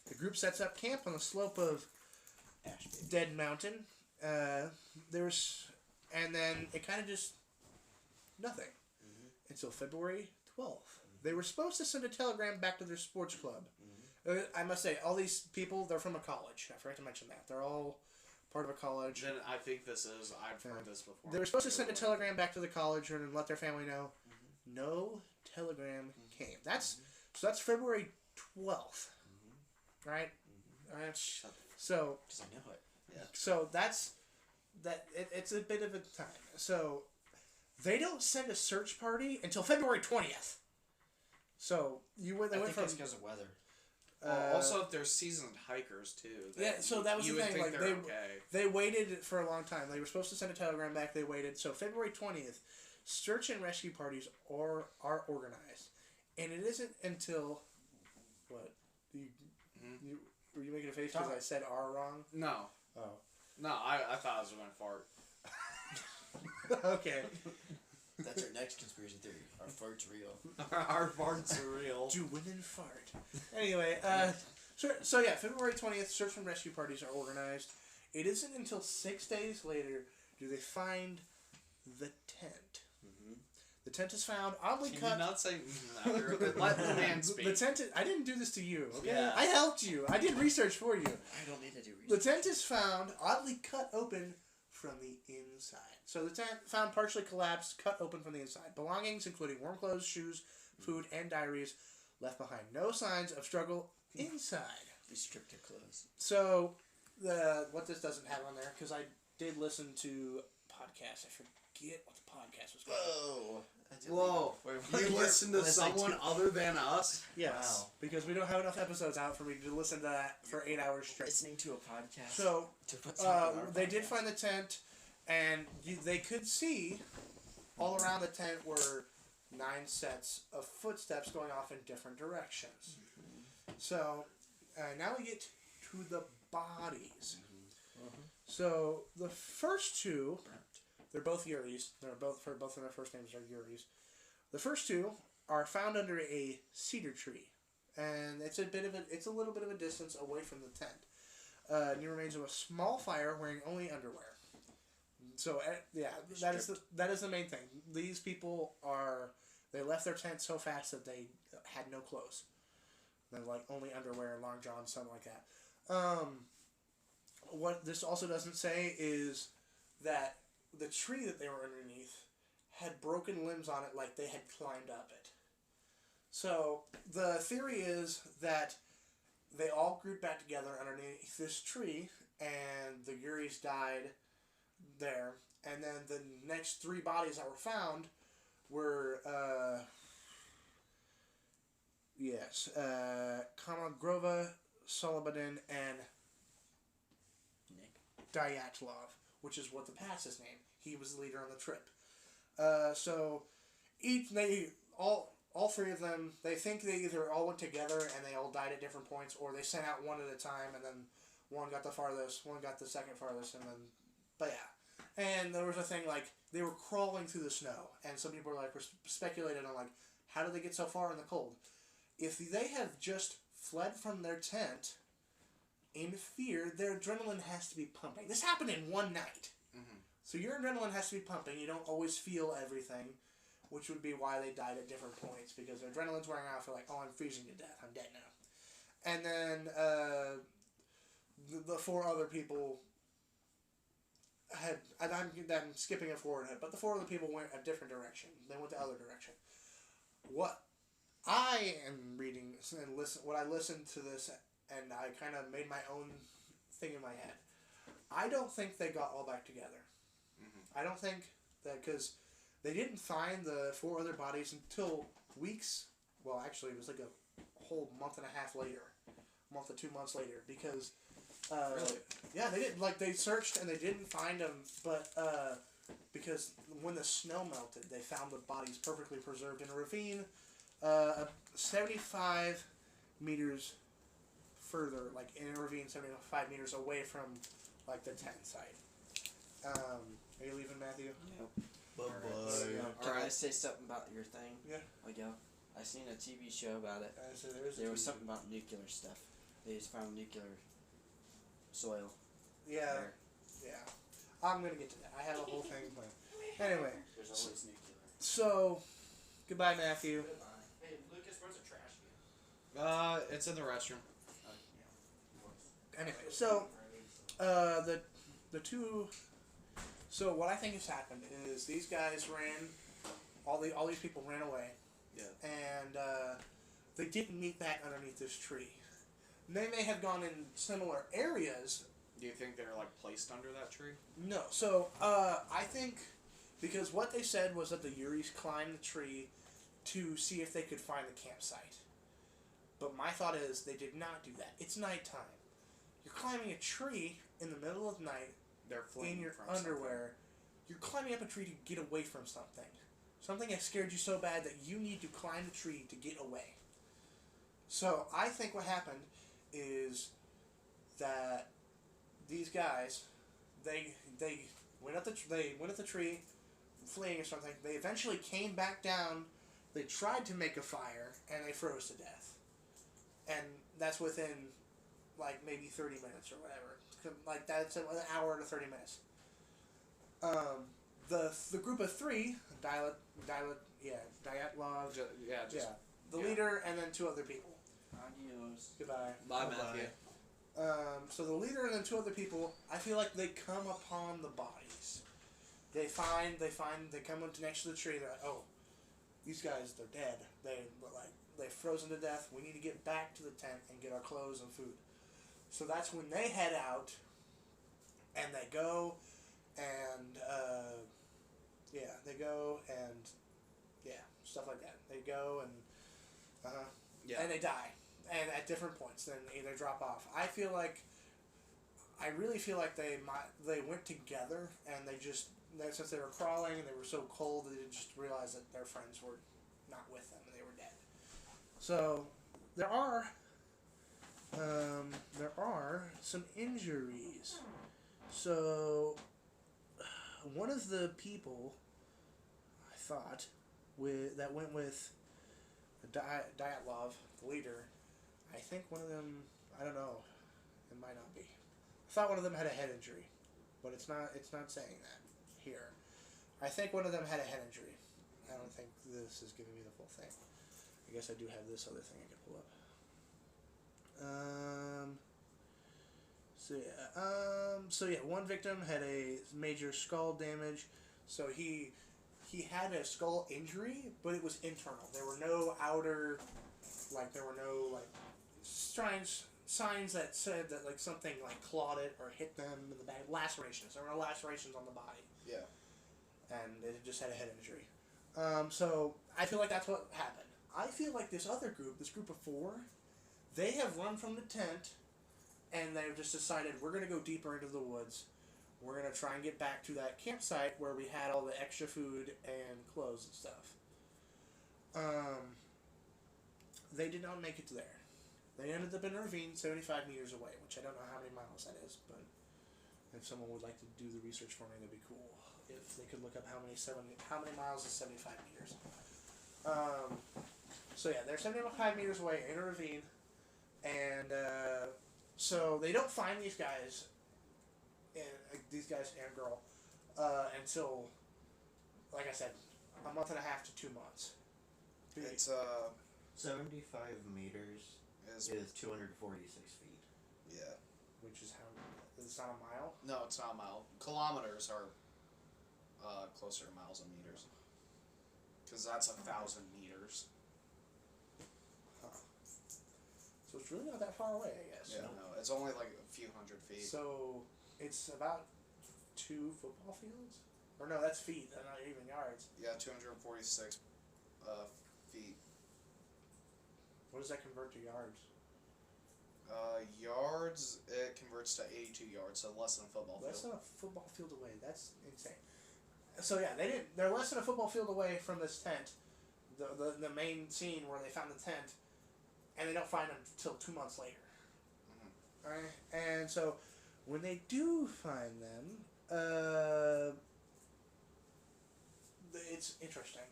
Speaker 1: The group sets up camp on the slope of Dead Mountain. And then it kind of just nothing until February 12th. They were supposed to send a telegram back to their sports club. I must say, all these people, they're from a college. I forgot to mention that. They're all part of a college.
Speaker 2: Then I think this is. I've heard this before.
Speaker 1: They were supposed to send a telegram back to the college and let their family know. No telegram came. That's February 12th, right? Alright. So
Speaker 3: Because I know it.
Speaker 1: So that's that. It's a bit of a time. So they don't send a search party until February 20th. So they
Speaker 3: I
Speaker 1: went
Speaker 3: think
Speaker 1: from
Speaker 3: it's because of weather.
Speaker 2: Also, if they're seasoned hikers too.
Speaker 1: Yeah, so that was
Speaker 2: you
Speaker 1: the
Speaker 2: would
Speaker 1: thing.
Speaker 2: think
Speaker 1: Like
Speaker 2: they're okay.
Speaker 1: they waited for a long time. They were supposed to send a telegram back. They waited. So February 20th, search and rescue parties are organized, and it isn't until what you were you making a face because I said "are" wrong?
Speaker 2: No,
Speaker 1: Oh.
Speaker 2: no, I thought I was going to fart.
Speaker 1: Okay.
Speaker 3: That's our next conspiracy theory. Our fart's real.
Speaker 2: Our farts are real.
Speaker 1: Do women fart? Anyway, so yeah, February 20th, search and rescue parties are organized. It isn't until 6 days later do they find the tent. The tent is found, oddly
Speaker 2: Can
Speaker 1: cut.
Speaker 2: you not say after? Let the man speak.
Speaker 1: The tent I didn't do this to you, okay?
Speaker 2: Yeah.
Speaker 1: I helped you. I did research for you.
Speaker 3: I don't need to do
Speaker 1: The
Speaker 3: research.
Speaker 1: tent is found, oddly cut open from the inside. So the tent found partially collapsed, cut open from the inside. Belongings, including warm clothes, shoes, food, and diaries, left behind. No signs of struggle inside.
Speaker 3: Restricted clothes.
Speaker 1: So, what this doesn't have on there, because I did listen to podcasts. I forget what the podcast was called.
Speaker 2: Whoa! You listen to someone other than us?
Speaker 1: Yes,
Speaker 3: Wow.
Speaker 1: because we don't have enough episodes out for me to listen to that for 8 hours straight.
Speaker 3: Listening to a podcast.
Speaker 1: So,
Speaker 3: to what's on our
Speaker 1: they did
Speaker 3: podcast.
Speaker 1: find the tent, and they could see all around the tent were 9 sets of footsteps going off in different directions. So, now we get to the bodies. So, the first two, they're both Yuris. Both of their first names are Yuris. The first two are found under a cedar tree, and it's a little bit of a distance away from the tent. Near remains of a small fire wearing only underwear. So that is the main thing. These people they left their tent so fast that they had no clothes. They're like only underwear, long johns, something like that. What this also doesn't say is that the tree that they were underneath had broken limbs on it, like they had climbed up it. So the theory is that they all grouped back together underneath this tree, and the Yuris died there. And then the next 3 bodies that were found were Kamagrova, Solobodin, and
Speaker 3: Nick.
Speaker 1: Dyatlov, which is what the pass is named. He was the leader on the trip. So all 3 of them, they think they either all went together and they all died at different points, or they sent out one at a time, and then one got the farthest, one got the second farthest, and then, but yeah. And there was a thing like they were crawling through the snow, and some people were speculated on like how did they get so far in the cold? If they have just fled from their tent in fear, their adrenaline has to be pumping. This happened in one night. So your adrenaline has to be pumping. You don't always feel everything, which would be why they died at different points, because their adrenaline's wearing off. They're like, oh, I'm freezing to death. I'm dead now. And then the 4 other people had, and I'm skipping it forward, but the 4 other people went a different direction. They went the other direction. what I am reading and what I listened to this, and I kind of made my own thing in my head. I don't think they got all back together.
Speaker 2: Mm-hmm.
Speaker 1: I don't think that, because they didn't find the 4 other bodies until weeks. Well, actually, it was like a whole month and a half later, month or 2 months later, because
Speaker 2: Really?
Speaker 1: yeah, they didn't, like, they searched and they didn't find them, but because when the snow melted, they found the bodies perfectly preserved in a ravine 75 meters further, like in a ravine 75 meters away from, like, the tent site. Are you leaving, Matthew?
Speaker 3: Yep.
Speaker 4: Bye-bye.
Speaker 3: Can I
Speaker 2: Alright.
Speaker 3: say something about your thing?
Speaker 1: Yeah.
Speaker 3: Like, yo, I seen a TV show about it.
Speaker 1: So there's
Speaker 3: There was something about nuclear stuff. They just found nuclear soil
Speaker 1: Yeah,
Speaker 3: there.
Speaker 1: yeah. I'm gonna get to that. I have a whole thing planned. Anyway,
Speaker 3: There's always nuclear.
Speaker 1: so goodbye, Matthew.
Speaker 3: Hey, Lucas, where's the trash can?
Speaker 2: It's in the restroom.
Speaker 1: Anyway, so the two. So what I think has happened is these guys ran. All these people ran away.
Speaker 2: Yeah.
Speaker 1: And they didn't meet back underneath this tree. They may have gone in similar areas.
Speaker 2: Do you think they're like placed under that tree?
Speaker 1: No. So I think because what they said was that the Uris climbed the tree to see if they could find the campsite. But my thought is they did not do that. It's nighttime. You're climbing a tree in the middle of night
Speaker 2: They're fleeing
Speaker 1: in your
Speaker 2: from
Speaker 1: underwear. You're climbing up a tree to get away from something. Something that scared you so bad that you need to climb the tree to get away. So I think what happened is that these guys, they went up the tree, fleeing or something. They eventually came back down. They tried to make a fire and they froze to death. And that's within like maybe 30 minutes or whatever. Like that's an hour to 30 minutes. The group of 3, Dyatlov, the leader, and then 2 other people.
Speaker 3: Adios.
Speaker 1: Goodbye.
Speaker 2: Bye,
Speaker 4: Bye-bye.
Speaker 2: Matthew.
Speaker 1: So the leader and then 2 other people, I feel like they come upon the bodies. They come up next to the tree. They're like, oh, these guys, they're dead. They're frozen to death. We need to get back to the tent and get our clothes and food. So that's when they head out, and they go, and stuff like that. They go and and they die, and at different points. Then they drop off. I really feel like they went together, and since they were crawling and they were so cold, they just realized that their friends were not with them and they were dead. So there are some injuries. So one of the people I thought that went with Dyatlov, the leader, I think one of them, I don't know, it might not be. I thought one of them had a head injury, but it's not saying that here. I think one of them had a head injury. I don't think this is giving me the full thing. I guess I do have this other thing I can pull up. So yeah, one victim had a major skull damage. So he had a skull injury, but it was internal. There were no outer, signs that said that like something like clawed it or hit them in the back. Lacerations. There were no lacerations on the body.
Speaker 2: Yeah.
Speaker 1: And it just had a head injury. So I feel like that's what happened. I feel like this group of 4, they have run from the tent, and they've just decided we're going to go deeper into the woods. We're going to try and get back to that campsite where we had all the extra food and clothes and stuff. They did not make it to there. They ended up in a ravine 75 meters away, which I don't know how many miles that is, but if someone would like to do the research for me, that'd be cool. If they could look up how many miles is 75 meters. So yeah, they're 75 meters away in a ravine, and so they don't find these guys and girl until, like I said, a month and a half to 2 months.
Speaker 2: It's
Speaker 4: 75 meters
Speaker 2: is
Speaker 4: is 246 feet.
Speaker 2: yeah.
Speaker 1: Which is it's not a mile.
Speaker 2: No, it's not a mile. Kilometers are closer to miles and meters. Because that's 1,000 meters.
Speaker 1: it's really not that far away, I guess.
Speaker 2: Yeah, no, it's only like a few hundred feet.
Speaker 1: So it's about 2 football fields? Or no, that's feet, they're not even yards.
Speaker 2: Yeah, 246 feet.
Speaker 1: What does that convert to yards?
Speaker 2: Yards, it converts to 82 yards, so less than a football
Speaker 1: Less
Speaker 2: field.
Speaker 1: than a football field away. That's insane. So yeah, they're less than a football field away from this tent, the main scene where they found the tent, and they don't find them until 2 months later.
Speaker 2: Mm-hmm.
Speaker 1: Alright, and so when they do find them, it's interesting.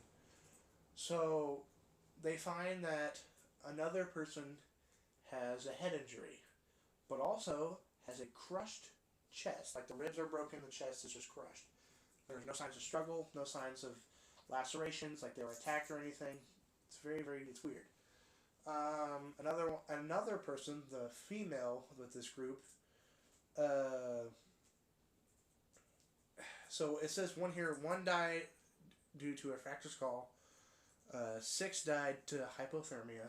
Speaker 1: So they find that another person has a head injury, but also has a crushed chest. Like the ribs are broken, the chest is just crushed. There's no signs of struggle, no signs of lacerations, like they were attacked or anything. It's it's weird. Another person, the female with this group, so it says one died due to a fractured skull, 6 died to hypothermia,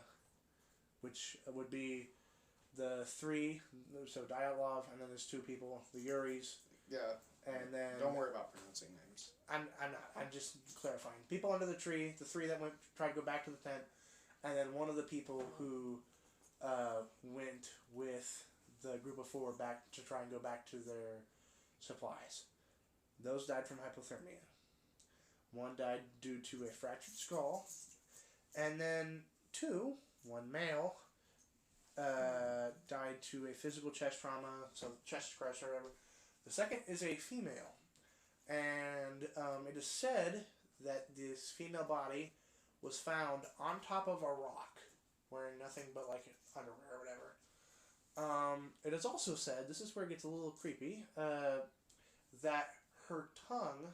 Speaker 1: which would be the 3, so Dyatlov, and then there's 2 people, the Yuris,
Speaker 2: Yeah.
Speaker 1: and then...
Speaker 2: Don't worry about pronouncing names.
Speaker 1: I'm not. I'm just clarifying. People under the tree, the 3 that tried to go back to the tent, and then one of the people who went with the group of 4 back to try and go back to their supplies. Those died from hypothermia. 1 died due to a fractured skull, and then 2, 1 male, died to a physical chest trauma, so chest crush or whatever. The second is a female, and it is said that this female body was found on top of a rock, wearing nothing but like underwear or whatever. It is also said, this is where it gets a little creepy, that her tongue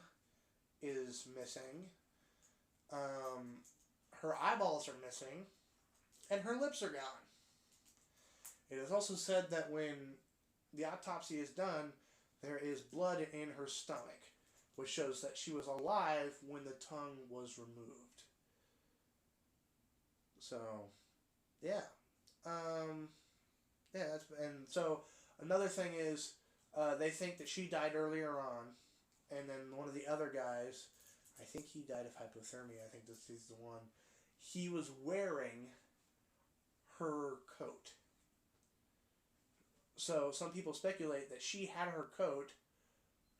Speaker 1: is missing, her eyeballs are missing, and her lips are gone. It is also said that when the autopsy is done, there is blood in her stomach, which shows that she was alive when the tongue was removed. So, yeah. And so another thing is, they think that she died earlier on, and then one of the other guys, I think he died of hypothermia, I think this is the one, he was wearing her coat. So some people speculate that she had her coat.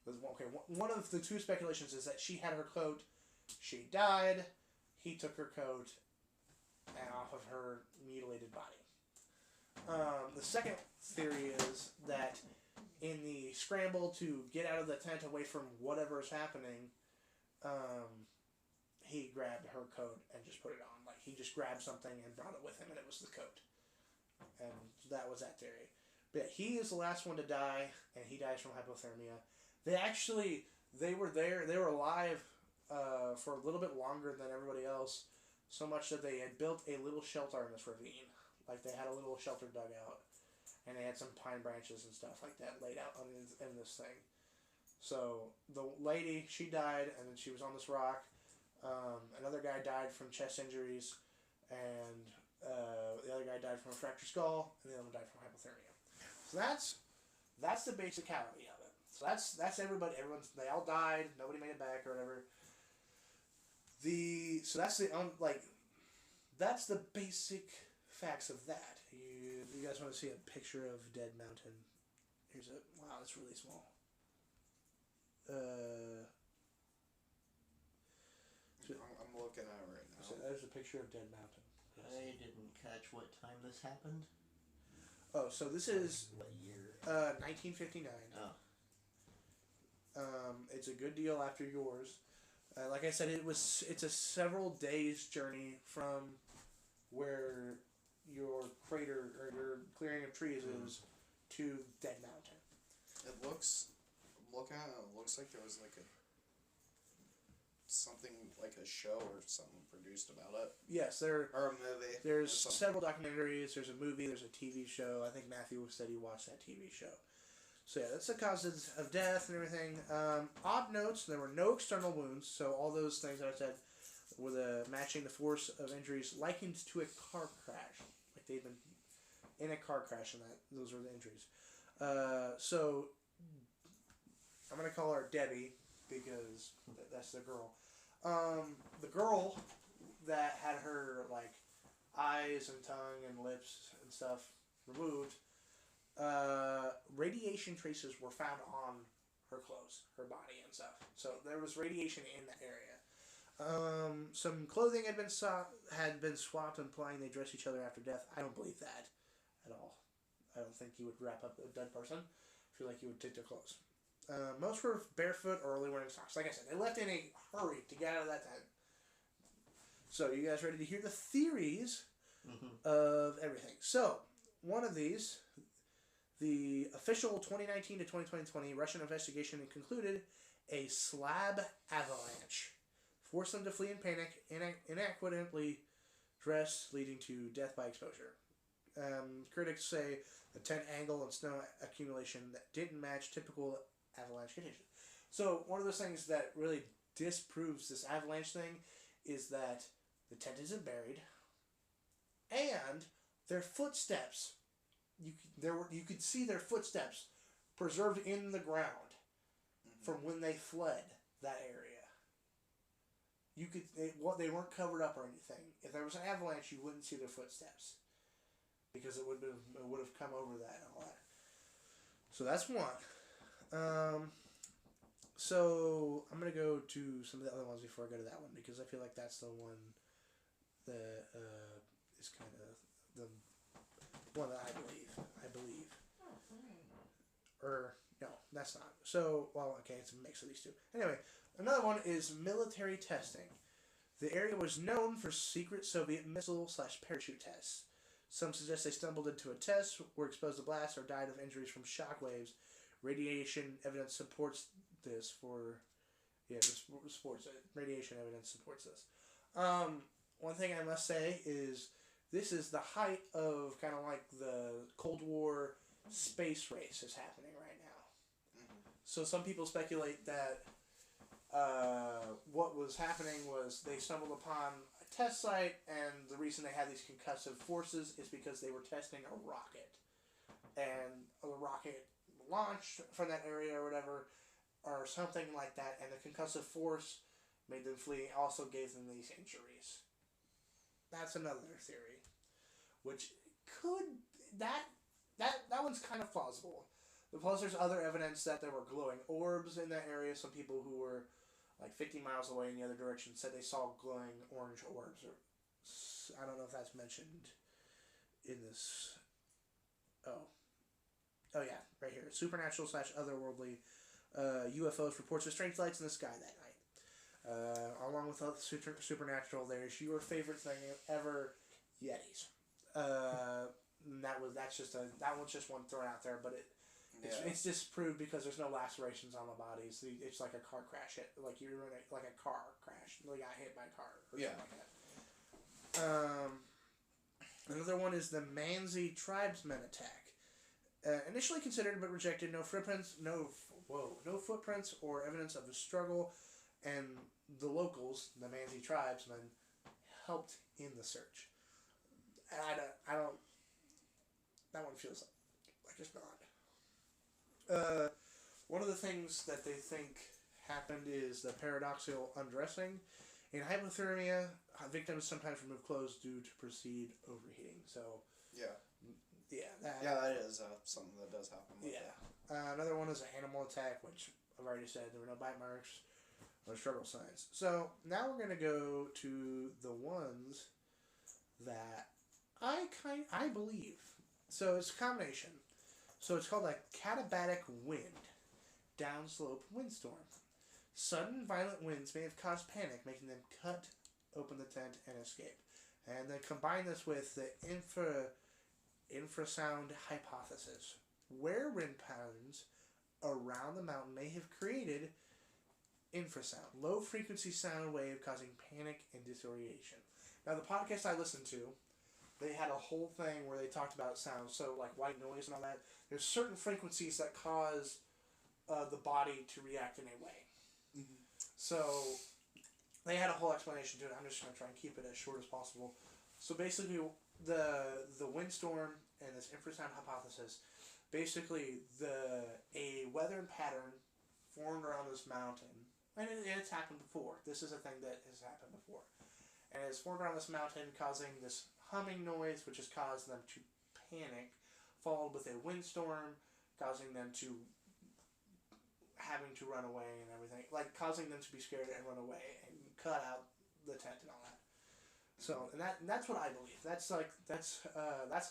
Speaker 1: Okay, one of the 2 speculations is that she had her coat, she died, he took her coat, and off of her mutilated body. The second theory is that in the scramble to get out of the tent away from whatever is happening, he grabbed her coat and just put it on. Like, he just grabbed something and brought it with him, and it was the coat. And that was that theory. But he is the last one to die, and he dies from hypothermia. They were there, they were alive for a little bit longer than everybody else, so much that they had built a little shelter in this ravine. Like, they had a little shelter dug out, and they had some pine branches and stuff like that laid out in this thing. So, the lady, she died, and then she was on this rock. Another guy died from chest injuries, and the other guy died from a fractured skull, and the other one died from hypothermia. So that's the basicality of it. So that's everybody. They all died. Nobody made it back or whatever. So that's the basic facts of that. You guys want to see a picture of Dead Mountain? Wow, that's really small.
Speaker 2: I'm looking at it right now.
Speaker 1: So there's a picture of Dead Mountain.
Speaker 4: I didn't catch what time this happened.
Speaker 1: Oh, so this is
Speaker 4: What year?
Speaker 1: 1959.
Speaker 4: Oh.
Speaker 1: It's a good deal after yours. Like I said, it's a several days journey from where your crater or your clearing of trees is to Dead Mountain.
Speaker 2: It looks, I'm looking at it, it looks like there was like something like a show or something produced about it.
Speaker 1: Yes,
Speaker 2: Or a movie.
Speaker 1: there's
Speaker 2: or something.
Speaker 1: several documentaries. There's a movie. There's a TV show. I think Matthew said he watched that TV show. So yeah, that's the causes of death and everything. Odd notes: there were no external wounds, so all those things that I said were matching the force of injuries likened to a car crash, like they'd been in a car crash, and those were the injuries. So I'm gonna call her Debbie because that's the girl. The girl that had her like eyes and tongue and lips and stuff removed, radiation traces were found on her clothes, her body and stuff. So there was radiation in that area. Some clothing had been swapped, implying they dressed each other after death. I don't believe that at all. I don't think you would wrap up a dead person. I feel like you would take their clothes. Most were barefoot or only wearing socks. Like I said, they left in a hurry to get out of that tent. So, you guys ready to hear the theories of everything? So, one of these, the official 2019 to 2020 Russian investigation concluded a slab avalanche forced them to flee in panic, inadequately dressed, leading to death by exposure. Critics say the tent angle and snow accumulation that didn't match typical avalanche conditions. So one of those things that really disproves this avalanche thing is that the tent isn't buried, and their footsteps, you could see their footsteps preserved in the ground from when they fled that area. They weren't covered up or anything. If there was an avalanche, you wouldn't see their footsteps because it would have come over that and all that. So that's one. So I'm gonna go to some of the other ones before I go to that one because I feel like that's the one that is kind of the one that I believe. Or no, that's not. So okay, it's a mix of these two. Anyway, another one is military testing. The area was known for secret Soviet missile/parachute tests. Some suggest they stumbled into a test, were exposed to blasts, or died of injuries from shock waves. Radiation evidence supports this. Supports it. Radiation evidence supports this. One thing I must say is this is the height of kind of like the Cold War space race is happening right now. So some people speculate that what was happening was they stumbled upon a test site, and the reason they had these concussive forces is because they were testing a rocket. And a rocket launched from that area or whatever, or something like that, and the concussive force made them flee, also gave them these injuries. That's another theory. Which could... That one's kind of plausible. Plus, there's other evidence that there were glowing orbs in that area. Some people who were like 50 miles away in the other direction said they saw glowing orange orbs. Or I don't know if that's mentioned in this. Oh yeah, right here. Supernatural/otherworldly UFOs reports of strange lights in the sky that night. Along with other supernatural, there's your favorite thing ever, Yetis. That one's just one thrown out there, but it's disproved because there's no lacerations on the bodies. It's like a car crash like you're in a car crash. You got hit by a car or something like that. Another one is the Mansi tribesmen attack. Initially considered but rejected, no footprints or evidence of a struggle, and the locals, the Mansi tribesmen, helped in the search. I don't. That one feels like it's not. One of the things that they think happened is the paradoxical undressing. In hypothermia, victims sometimes remove clothes due to perceived overheating. So
Speaker 2: that is something that does happen.
Speaker 1: Another one is an animal attack, which I've already said there were no bite marks or struggle signs. So now we're gonna go to the ones that I believe. So it's a combination. So it's called a katabatic wind, downslope windstorm. Sudden violent winds may have caused panic, making them cut open the tent and escape. And then combine this with the infrasound hypothesis, where wind patterns around the mountain may have created infrasound, low frequency sound wave causing panic and disorientation. Now the podcast I listened to, they had a whole thing where they talked about sound, so like white noise and all that. There's certain frequencies that cause the body to react in a way. Mm-hmm. So they had a whole explanation to it. I'm just going to try and keep it as short as possible. So basically the windstorm and this infrasound hypothesis, basically a weather pattern formed around this mountain, and it's happened before. This is a thing that has happened before, and it's formed around this mountain, causing this humming noise, which has caused them to panic, followed with a windstorm, causing them to having to run away and everything, like causing them to be scared and run away and cut out the tent and all that. So, and that's what I believe. That's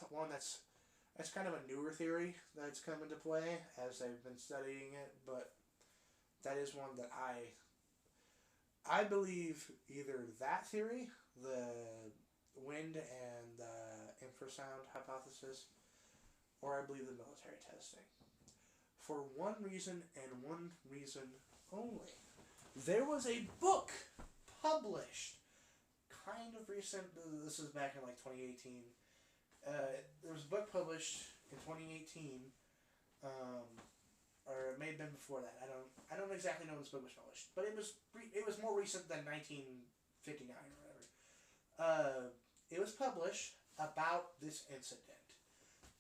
Speaker 1: one that's kind of a newer theory that's come into play as they've been studying it, but that is one that I believe either that theory, the wind and the infrasound hypothesis, or I believe the military testing. For one reason and one reason only. There was a book published, kind of recent, this is back in like 2018. There was a book published in 2018, or it may have been before that. I don't exactly know when this book was published, but it was more recent than 1959 or whatever. It was published about this incident,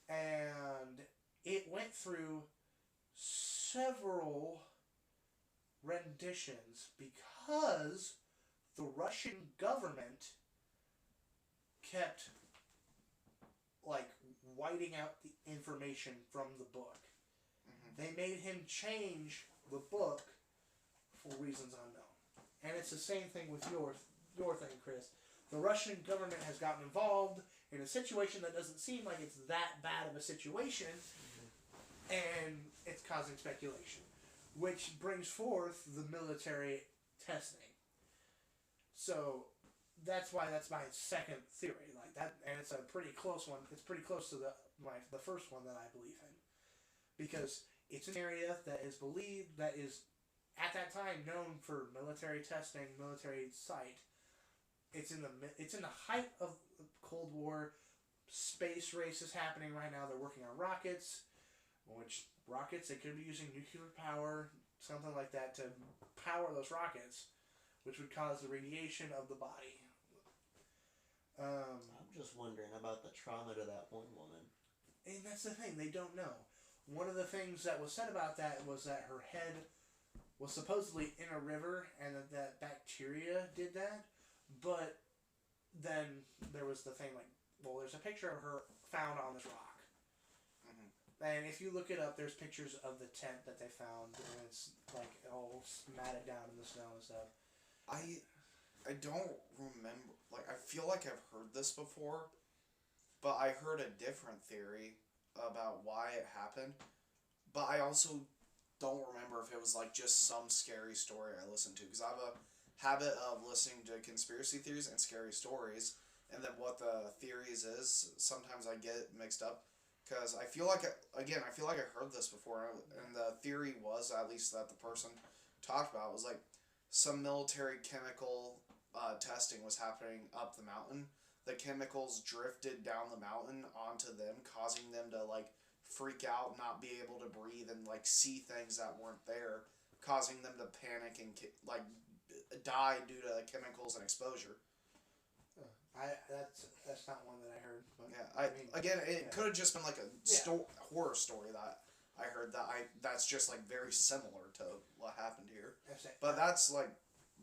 Speaker 1: and it went through several renditions because the Russian government kept like whiting out the information from the book. Mm-hmm. They made him change the book for reasons unknown. And it's the same thing with your thing, Chris. The Russian government has gotten involved in a situation that doesn't seem like it's that bad of a situation, and it's causing speculation, which brings forth the military testing. So that's why that's my second theory, like that, and it's a pretty close one. It's pretty close to the first one that I believe in, because it's an area that is believed, that is at that time known for military testing, military site. It's in the height of the Cold War. Space race is happening right now. They're working on rockets, which rockets they could be using nuclear power, something like that, to power those rockets, which would cause the radiation of the body.
Speaker 4: I'm just wondering about the trauma to that one woman.
Speaker 1: And that's the thing, they don't know. One of the things that was said about that was that her head was supposedly in a river and that bacteria did that, but then there was the thing like, well, there's a picture of her found on this rock. Mm-hmm. And if you look it up, there's pictures of the tent that they found, and it's like all matted down in the snow and stuff.
Speaker 2: I don't remember, like, I feel like I've heard this before, but I heard a different theory about why it happened, but I also don't remember if it was, like, just some scary story I listened to, because I have a habit of listening to conspiracy theories and scary stories, and then what the theories is, sometimes I get mixed up, because I feel like, I heard this before, and the theory was, at least that the person talked about, was, like, some military chemical testing was happening up the mountain. The chemicals drifted down the mountain onto them, causing them to, like, freak out, not be able to breathe, and, like, see things that weren't there, causing them to panic and, like, die due to chemicals and exposure.
Speaker 1: That's not one that I heard. But
Speaker 2: yeah, I mean, again, it could have just been, like, a horror story that I heard that's just, like, very similar to what happened here. But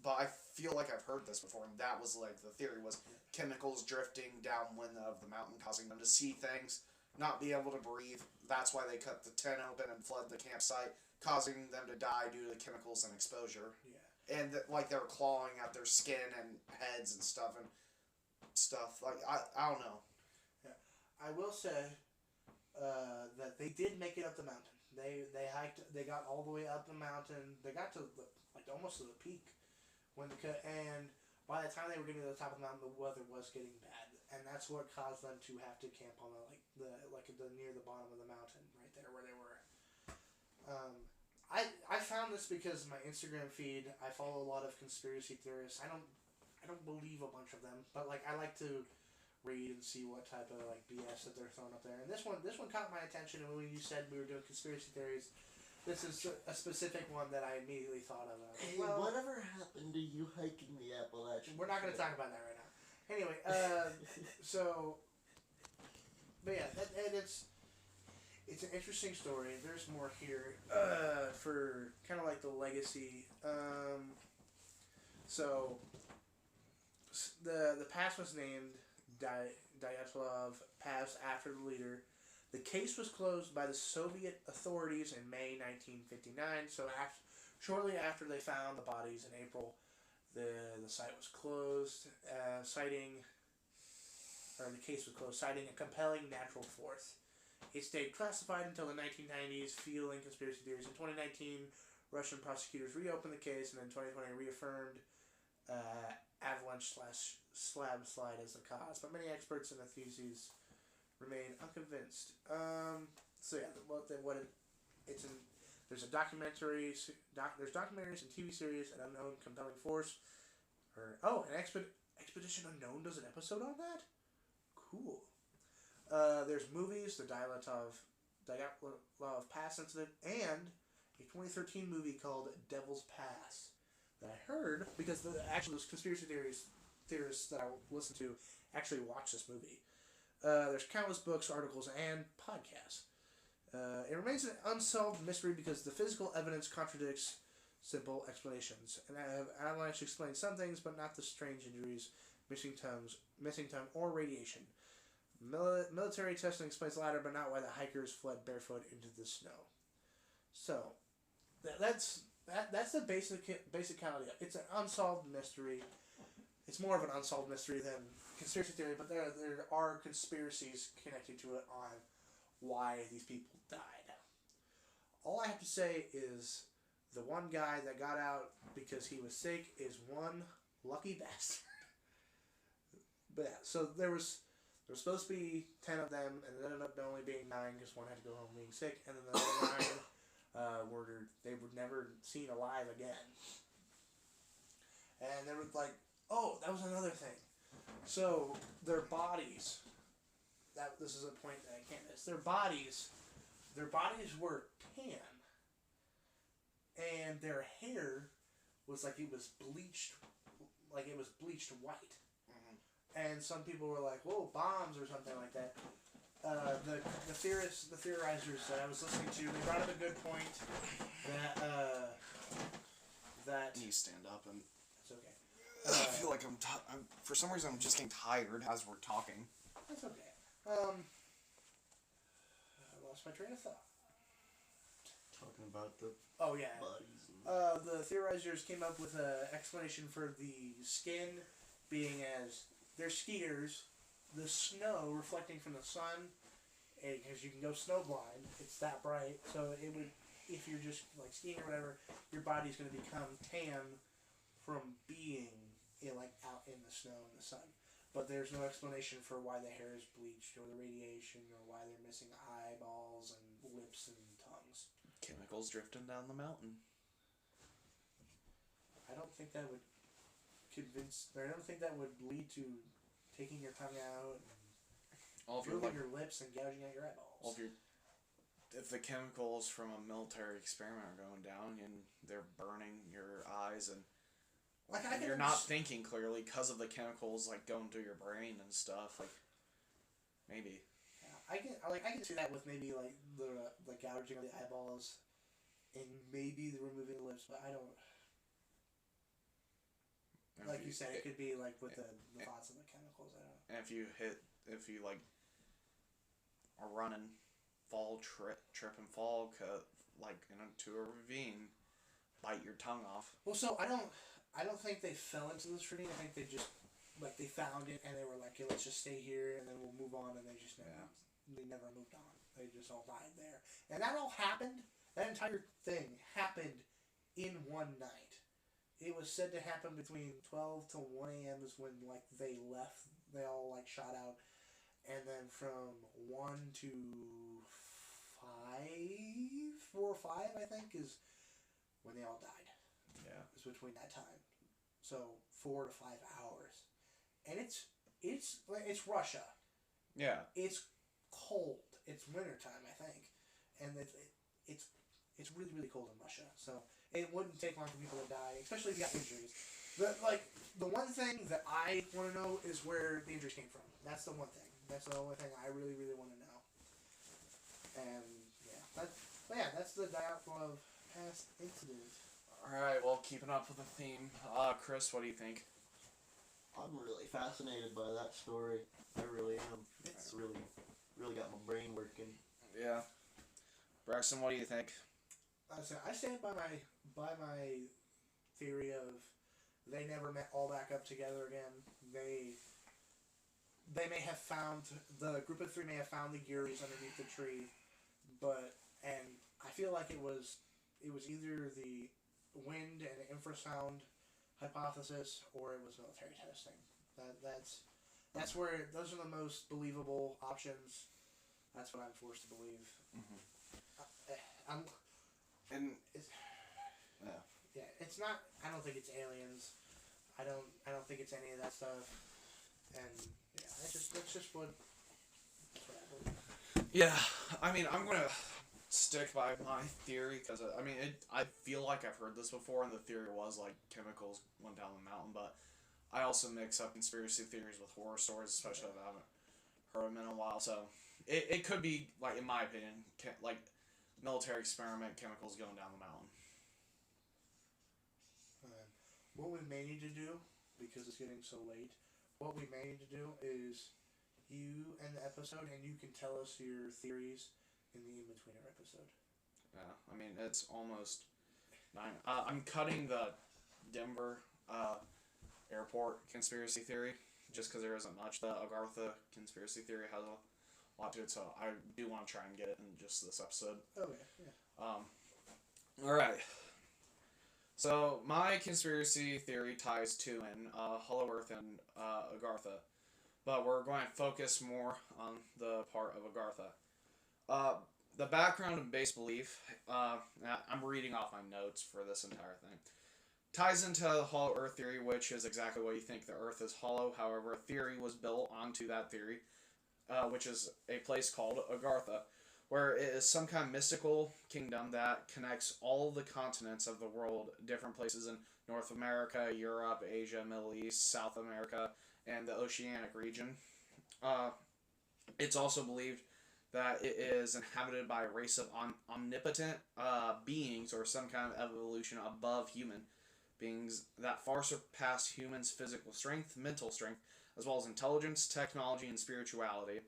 Speaker 2: but I feel like I've heard this before, and that was, like, the theory was chemicals drifting downwind of the mountain, causing them to see things, not be able to breathe. That's why they cut the tent open and flood the campsite, causing them to die due to the chemicals and exposure. Yeah. And, like, they were clawing at their skin and heads and stuff, like, I don't know.
Speaker 1: Yeah. I will say that they did make it up the mountain. They hiked. They got all the way up the mountain. They got to almost to the peak and by the time they were getting to the top of the mountain, the weather was getting bad, and that's what caused them to have to camp on the near the bottom of the mountain, right there where they were. I found this because my Instagram feed. I follow a lot of conspiracy theorists. I don't believe a bunch of them, but like I like to read and see what type of like BS that they're throwing up there. And this one caught my attention, and when you said we were doing conspiracy theories, this is a specific one that I immediately thought of.
Speaker 4: Hey, whatever happened to you hiking the Appalachian?
Speaker 1: We're not going to talk about that right now. Anyway, so But yeah, and it's an interesting story. There's more here for kind of like the legacy. So the pass was named Dyatlov Pass after the leader. The case was closed by the Soviet authorities in May 1959. So shortly after they found the bodies in April, the site was closed, the case was closed, citing a compelling natural force. It stayed classified until the 1990s, fueling conspiracy theories. In 2019, Russian prosecutors reopened the case, and in 2020 reaffirmed avalanche/slab slide as the cause. But many experts and enthusiasts remain unconvinced. There's a documentaries, there's documentaries and TV series, an unknown compelling force, an Expedition Unknown does an episode on that. Cool. There's movies, the Dyatlov Pass incident, and a 2013 movie called Devil's Pass that I heard because those conspiracy theorists that I listen to actually watch this movie. There's countless books, articles, and podcasts. It remains an unsolved mystery because the physical evidence contradicts simple explanations. And Avalanche explains some things, but not the strange injuries, missing tongue, or radiation. Military testing explains the latter, but not why the hikers fled barefoot into the snow. So, that's the basicality. It's an unsolved mystery. It's more of an unsolved mystery than conspiracy theory, but there are conspiracies connected to it on why these people died. All I have to say is the one guy that got out because he was sick is one lucky bastard. But yeah, so there was supposed to be 10 of them, and it ended up only being 9 because one had to go home being sick, and then the other 9 they were never seen alive again. And they were like, oh, that was another thing. So their bodies, this is a point that I can't miss. Their bodies were tan, and their hair was like it was bleached white. And some people were like, "Whoa, bombs" or something like that. The theorizers that I was listening to, they brought up a good point that
Speaker 2: You stand up and.
Speaker 1: it's okay.
Speaker 2: I feel like I'm for some reason I'm just getting tired as we're talking.
Speaker 1: That's okay. I lost my train of thought.
Speaker 4: Talking about the
Speaker 1: Oh yeah.
Speaker 4: bodies.
Speaker 1: The theorizers came up with an explanation for the skin being as they're skiers, the snow reflecting from the sun, because you can go snowblind. It's that bright, so it would, if you're just like skiing or whatever, your body's going to become tan from being out in the snow and the sun. But there's no explanation for why the hair is bleached or the radiation or why they're missing eyeballs and lips and tongues.
Speaker 2: Chemicals drifting down the mountain.
Speaker 1: I don't think that would lead to taking your tongue out and moving your lips and gouging out your eyeballs.
Speaker 2: If the chemicals from a military experiment are going down and they're burning your eyes and you're not thinking clearly because of the chemicals going through your brain and stuff, maybe.
Speaker 1: Yeah, I can see that with maybe the gouging of the eyeballs and maybe the removing the lips, but I don't. Like you said, it could be with the thoughts of the chemicals. I don't know.
Speaker 2: And if you are running, trip and fall, into a ravine, bite your tongue off.
Speaker 1: Well, so I don't think they fell into this ravine. I think they just they found it and they were like, "Okay, let's just stay here and then we'll move on." And they just never moved on. They just all died there, and that all happened. That entire thing happened in one night. It was said to happen between 12 to 1 a.m. is when they left. They all shot out, and then from 1 to 4 or 5, I think, is when they all died.
Speaker 2: Yeah,
Speaker 1: it's between that time, so 4 to 5 hours, and it's Russia.
Speaker 2: Yeah,
Speaker 1: it's cold. It's wintertime, I think, and it's really, really cold in Russia, so it wouldn't take long for people to die, especially if you got injuries. The one thing that I want to know is where the injuries came from. That's the one thing. That's the only thing I really, really want to know. And that's the Diaspora of Past Incident.
Speaker 2: Alright, well, keeping up with the theme. Chris, what do you think?
Speaker 4: I'm really fascinated by that story. I really am. It's really got my brain working.
Speaker 2: Yeah. Braxton, what do you think?
Speaker 1: I stand by my theory of they never met all back up together again. They may have found the group of three may have found the Guris underneath the tree, and I feel like it was either the wind and infrasound hypothesis or it was military testing. That's where those are the most believable options. That's what I'm forced to believe.
Speaker 2: Mm-hmm.
Speaker 1: It's not. I don't think it's aliens. I don't think it's any of that stuff. And yeah, that's just what I believe.
Speaker 2: Yeah, I mean, I'm gonna stick by my theory because I feel like I've heard this before, and the theory was like chemicals went down the mountain. But I also mix up conspiracy theories with horror stories, especially if I haven't heard them in a while. So it could be, like, in my opinion, like military experiment, chemicals going down the mountain.
Speaker 1: What we may need to do, because it's getting so late, what we may need to do is you end the episode and you can tell us your theories in the in-betweener episode.
Speaker 2: Yeah, I mean, it's almost 9. I'm cutting the Denver airport conspiracy theory just because there isn't much. The Agartha conspiracy theory has a lot to it, so I do want to try and get it in just this episode.
Speaker 1: Okay, yeah.
Speaker 2: Alright. So, my conspiracy theory ties two in Hollow Earth and Agartha. But we're going to focus more on the part of Agartha. The background and base belief, I'm reading off my notes for this entire thing, ties into the Hollow Earth theory, which is exactly what you think. The Earth is hollow. However, a theory was built onto that theory, which is a place called Agartha, where it is some kind of mystical kingdom that connects all of the continents of the world, different places in North America, Europe, Asia, Middle East, South America, and the Oceanic region. It's also believed that it is inhabited by a race of omnipotent beings, or some kind of evolution above human beings that far surpass humans' physical strength, mental strength, as well as intelligence, technology, and spirituality.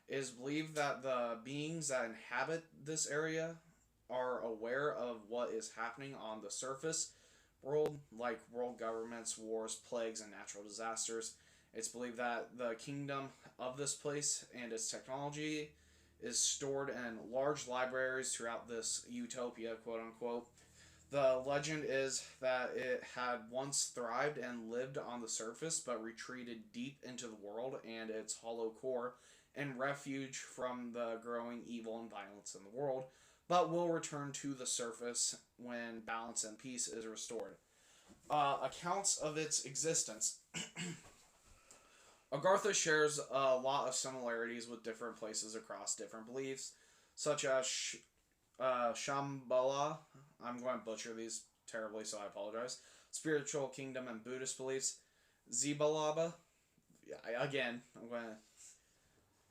Speaker 2: It is believed that the beings that inhabit this area are aware of what is happening on the surface world, like world governments, wars, plagues, and natural disasters. It's believed that the kingdom of this place and its technology is stored in large libraries throughout this utopia, quote-unquote. The legend is that it had once thrived and lived on the surface, but retreated deep into the world and its hollow core, and refuge from the growing evil and violence in the world, but will return to the surface when balance and peace is restored. Accounts of its existence. Agartha shares a lot of similarities with different places across different beliefs, such as Shambhala. I'm going to butcher these terribly, so I apologize. Spiritual kingdom and Buddhist beliefs. Zibalaba. Yeah, again,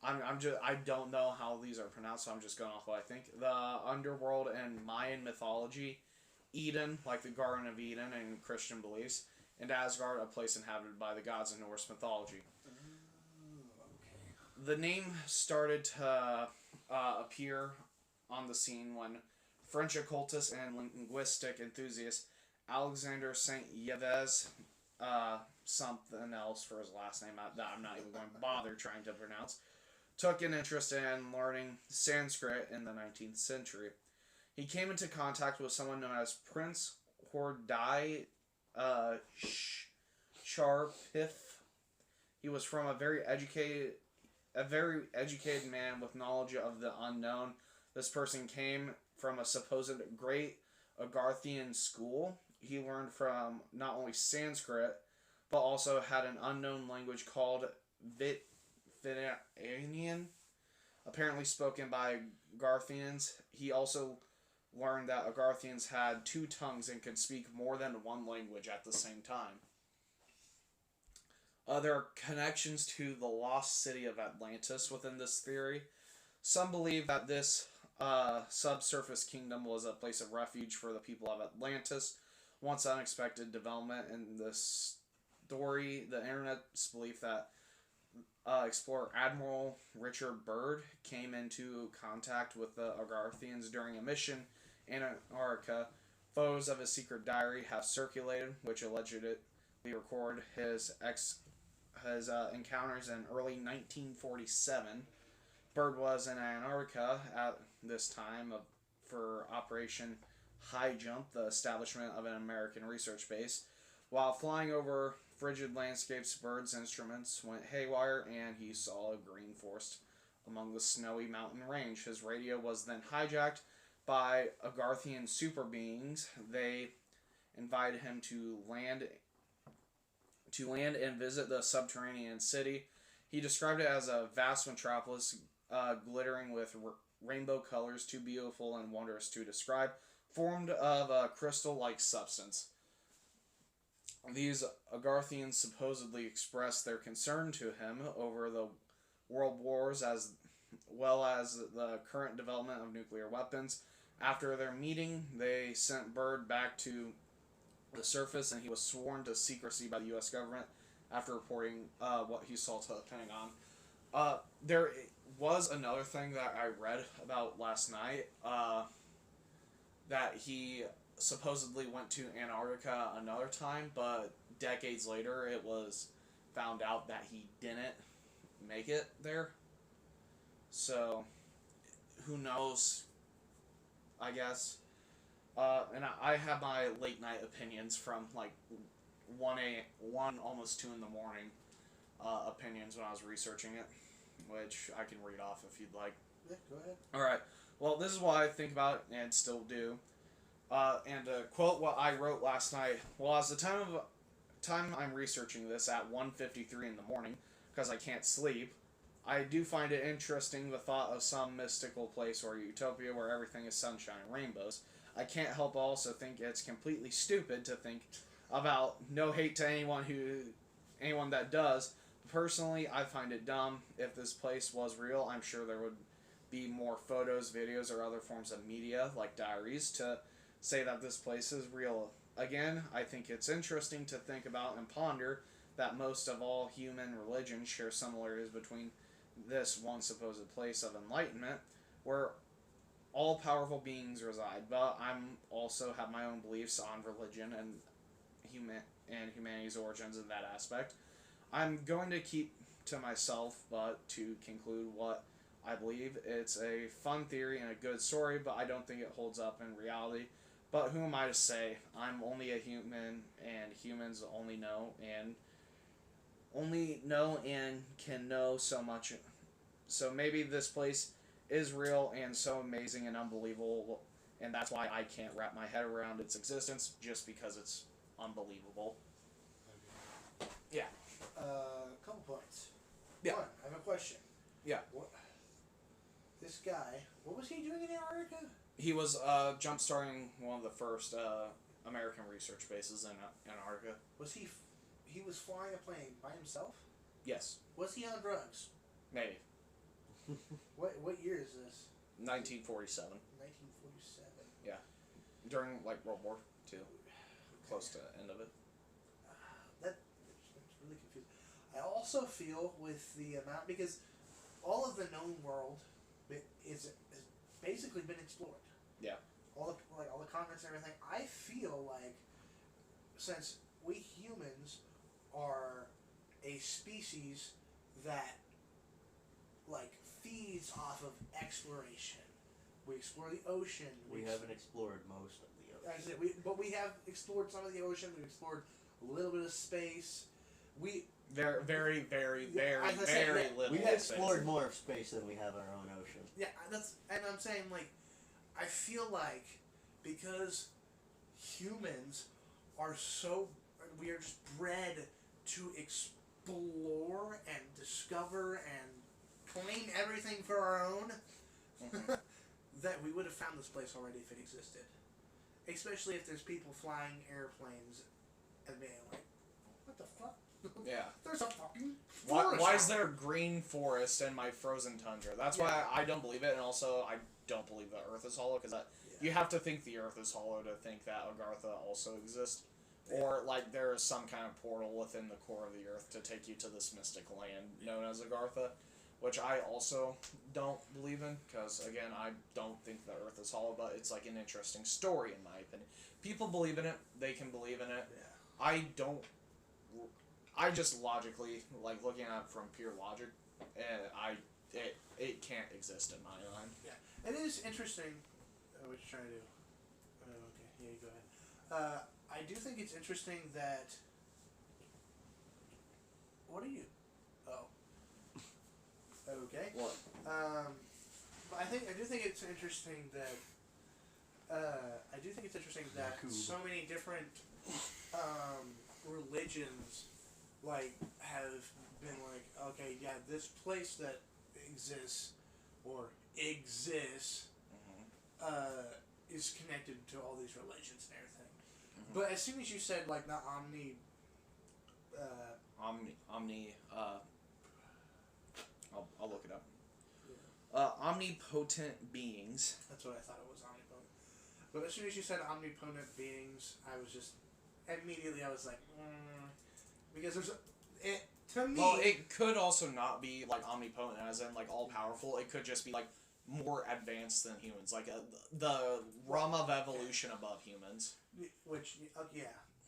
Speaker 2: I don't know how these are pronounced, so I'm just going off what I think. The underworld and Mayan mythology. Eden, like the Garden of Eden in Christian beliefs. And Asgard, a place inhabited by the gods in Norse mythology. The name started to appear on the scene when French occultist and linguistic enthusiast Alexander St. Yves, something else for his last name that I'm not even going to bother trying to pronounce, took an interest in learning Sanskrit in the 19th century. He came into contact with someone known as Prince Hordai Sharpif. He was from a very educated man with knowledge of the unknown. This person came from a supposed great Agarthian school. He learned from not only Sanskrit, but also had an unknown language called Vitanian, apparently spoken by Agarthians. He also learned that Agarthians had 2 tongues and could speak more than one language at the same time. There are connections to the lost city of Atlantis within this theory. Some believe that this subsurface kingdom was a place of refuge for the people of Atlantis. Once unexpected development in this story, the internet's belief that explorer Admiral Richard Byrd came into contact with the Agarthians during a mission in Antarctica. Photos of his secret diary have circulated, which allegedly record his encounters in early 1947. Byrd was in Antarctica at this time for Operation High Jump, the establishment of an American research base. While flying over frigid landscapes, Byrd's instruments went haywire and he saw a green forest among the snowy mountain range. His radio was then hijacked by Agarthian super beings. They invited him to land and visit the subterranean city. He described it as a vast metropolis glittering with rainbow colors, too beautiful and wondrous to describe, formed of a crystal-like substance. These Agarthians supposedly expressed their concern to him over the world wars as well as the current development of nuclear weapons. After their meeting, they sent Byrd back to the surface, and he was sworn to secrecy by the U.S. government after reporting what he saw to the Pentagon. There was another thing that I read about last night, that he supposedly went to Antarctica another time, but decades later it was found out that he didn't make it there. So, who knows, I guess. And I have my late night opinions from like 1 almost 2 in the morning opinions when I was researching it, which I can read off if you'd like.
Speaker 1: Yeah, go ahead.
Speaker 2: Alright, well, this is what I think about it and still do. And to quote what I wrote last night, well, as the time I'm researching this at 1:53 in the morning, because I can't sleep, I do find it interesting the thought of some mystical place or utopia where everything is sunshine and rainbows. I can't help but also think it's completely stupid to think about. No hate to anyone that does. Personally, I find it dumb. If this place was real, I'm sure there would be more photos, videos, or other forms of media, like diaries, to say that this place is real. Again, I think it's interesting to think about and ponder that most of all human religions share similarities between this one supposed place of enlightenment, where all-powerful beings reside. But I'm also have my own beliefs on religion and humanity's origins in that aspect. I'm going to keep to myself, but to conclude what I believe, it's a fun theory and a good story, but I don't think it holds up in reality. But who am I to say? I'm only a human, and humans only know and can know so much. So maybe this place is real and so amazing and unbelievable, and that's why I can't wrap my head around its existence, just because it's unbelievable. Yeah.
Speaker 1: Couple points.
Speaker 2: Yeah.
Speaker 1: One, I have a question.
Speaker 2: Yeah.
Speaker 1: This guy, what was he doing in Antarctica?
Speaker 2: He was jump-starting one of the first American research bases in Antarctica.
Speaker 1: Was he was flying a plane by himself?
Speaker 2: Yes.
Speaker 1: Was he on drugs?
Speaker 2: Maybe.
Speaker 1: What year is this?
Speaker 2: 1947.
Speaker 1: 1947.
Speaker 2: During, like, World War II. Close to the end of it.
Speaker 1: That's really confusing. I also feel with the amount, because all of the known world is basically been explored.
Speaker 2: Yeah.
Speaker 1: All the continents and everything. I feel like since we humans are a species that like feeds off of exploration. We explore the ocean.
Speaker 4: We haven't explored most of the ocean.
Speaker 1: But we have explored some of the ocean. We've explored a little bit of space.
Speaker 2: Very, very, very, very,
Speaker 1: as I said,
Speaker 2: very
Speaker 1: yeah,
Speaker 2: little.
Speaker 4: We've explored more of space than we have our own ocean.
Speaker 1: Yeah, and I'm saying, like, I feel like because humans are we are just bred to explore and discover and claim everything for our own, that we would have found this place already if it existed. Especially if there's people flying airplanes and being like, what the fuck?
Speaker 2: Yeah.
Speaker 1: There's a fucking
Speaker 2: Why
Speaker 1: forest
Speaker 2: is
Speaker 1: out
Speaker 2: there green forest in my frozen tundra? That's why I don't believe it, and also I don't believe the Earth is hollow, because you have to think the Earth is hollow to think that Agartha also exists. Or, like, there is some kind of portal within the core of the Earth to take you to this mystic land known as Agartha, which I also don't believe in, because, again, I don't think the Earth is hollow, but it's, like, an interesting story, in my opinion. People believe in it, they can believe in it.
Speaker 1: Yeah.
Speaker 2: I don't... I just logically, like, looking at it from pure logic, it can't exist in my mind.
Speaker 1: Yeah. It is interesting. What you trying to do? Okay. Yeah, you go ahead. I do think it's interesting that. What are you? Oh. Okay.
Speaker 2: What?
Speaker 1: But I do think it's interesting that. So many different religions, like, have been like, okay, yeah, this place that exists is connected to all these religions and everything.
Speaker 2: Mm-hmm.
Speaker 1: But as soon as you said, like, not
Speaker 2: I'll look it up. Omnipotent beings.
Speaker 1: that's what I thought it was, omnipotent. But as soon as you said omnipotent beings, I was just immediately because to me.
Speaker 2: Well, it could also not be like omnipotent, as in like all powerful. It could just be like more advanced than humans, like the realm of evolution above humans.
Speaker 1: Which yeah,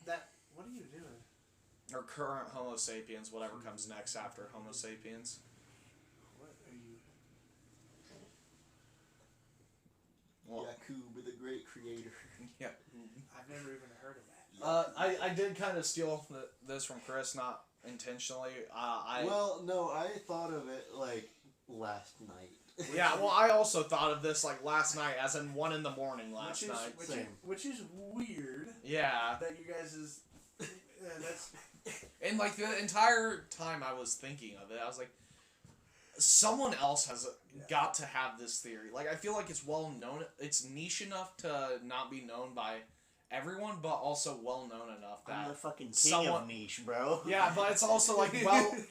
Speaker 1: that. What are you doing?
Speaker 2: Or current Homo sapiens, whatever comes next after Homo sapiens.
Speaker 1: What are you?
Speaker 2: Well,
Speaker 4: Yakub, the great creator.
Speaker 2: yeah.
Speaker 1: I've never even heard of that.
Speaker 2: I did kind of steal this from Chris, not intentionally.
Speaker 4: Well, no, I thought of it like last night.
Speaker 2: Yeah, well, I also thought of this like last night, as in 1 a.m. last night.
Speaker 1: Which is weird.
Speaker 2: Yeah.
Speaker 1: That you guys is. That's.
Speaker 2: And like the entire time I was thinking of it, I was like, someone else has got to have this theory. Like, I feel like it's well known. It's niche enough to not be known by everyone, but also well known enough that
Speaker 4: I'm the fucking king of niche, bro.
Speaker 2: Yeah, but it's also like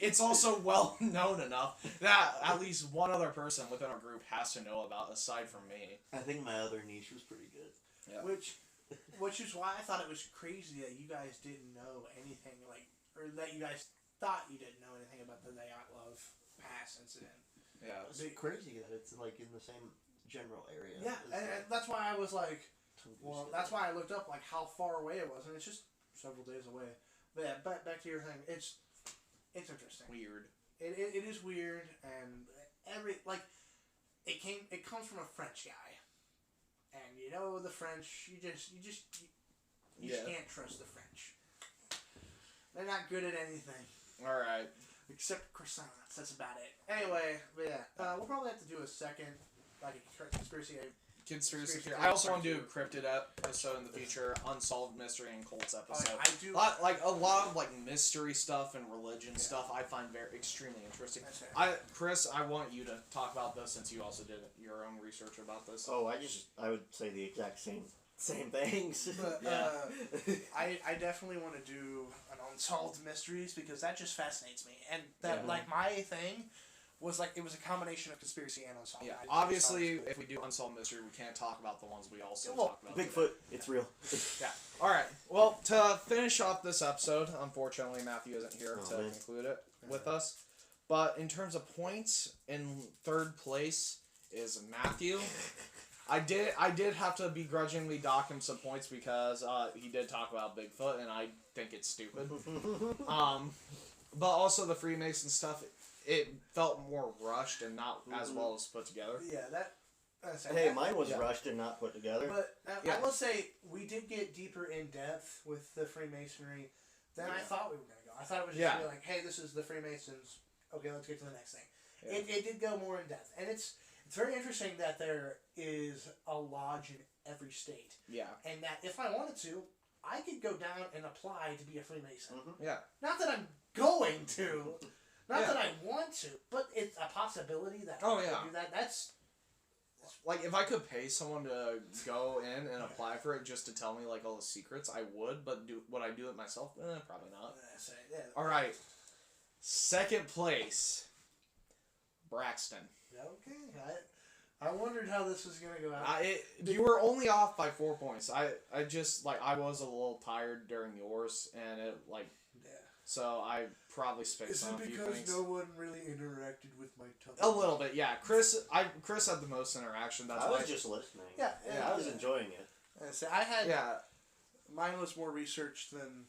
Speaker 2: it's also well known enough that at least one other person within our group has to know about, aside from me.
Speaker 4: I think my other niche was pretty good.
Speaker 2: Yeah.
Speaker 1: Which is why I thought it was crazy that you guys didn't know anything, like, or that you guys thought you didn't know anything about the Dyatlov Pass incident.
Speaker 2: Yeah.
Speaker 4: It's crazy that it's like in the same general area.
Speaker 1: Yeah, and that's why I was like, well, that's why I looked up like how far away it was, and it's just several days away. But yeah, back to your thing, it's interesting.
Speaker 2: Weird.
Speaker 1: It is weird, and it comes from a French guy. And you know the French, you just can't trust the French. They're not good at anything.
Speaker 2: Alright.
Speaker 1: Except croissants. That's about it. Anyway, but yeah, we'll probably have to do a second, like a conspiracy.
Speaker 2: Conspiracy theory. I also want to do a cryptid episode in the future, unsolved mystery and cults episode.
Speaker 1: I do.
Speaker 2: A lot of like mystery stuff and religion stuff I find extremely interesting. Chris, I want you to talk about this since you also did your own research about this.
Speaker 4: Oh, I would say the exact same things.
Speaker 1: But,
Speaker 2: yeah.
Speaker 1: I definitely want to do an unsolved mysteries because that just fascinates me, and that like my thing was like it was a combination of conspiracy and unsolved.
Speaker 2: Yeah, obviously, if we do unsolved mystery, we can't talk about the ones we also talk about.
Speaker 4: Bigfoot, it's real.
Speaker 2: Yeah. All right. Well, to finish off this episode, unfortunately, Matthew isn't here to conclude it with us. But in terms of points, in third place is Matthew. I did have to begrudgingly dock him some points because he did talk about Bigfoot, and I think it's stupid. But also the Freemason stuff. It felt more rushed and not as well as put together.
Speaker 4: Yeah, mine was rushed and not put together.
Speaker 1: But I will say we did get deeper in depth with the Freemasonry than I thought we were going to go. I thought it was just like, hey, this is the Freemasons. Okay, let's get to the next thing. Yeah. It did go more in depth, and it's very interesting that there is a lodge in every state.
Speaker 2: Yeah. And
Speaker 1: that if I wanted to, I could go down and apply to be a Freemason.
Speaker 4: Mm-hmm.
Speaker 2: Yeah.
Speaker 1: Not that I'm going to. Not that I want to, but it's a possibility that I could do that. That's
Speaker 2: like if I could pay someone to go in and apply for it just to tell me like all the secrets, I would. But would I do it myself? Probably not.
Speaker 1: Yeah.
Speaker 2: All right. Second place, Braxton.
Speaker 1: Okay. I wondered how this was gonna go out.
Speaker 2: You were only off by 4 points. I just like I was a little tired during yours, and it like so I probably spaced on a few things.
Speaker 1: no one really interacted with my topic?
Speaker 2: A little bit, yeah. Chris had the most interaction. That's
Speaker 4: I
Speaker 2: why
Speaker 4: was just listening.
Speaker 1: Yeah,
Speaker 4: I was enjoying it.
Speaker 1: So I had
Speaker 2: yeah.
Speaker 1: mine was more research than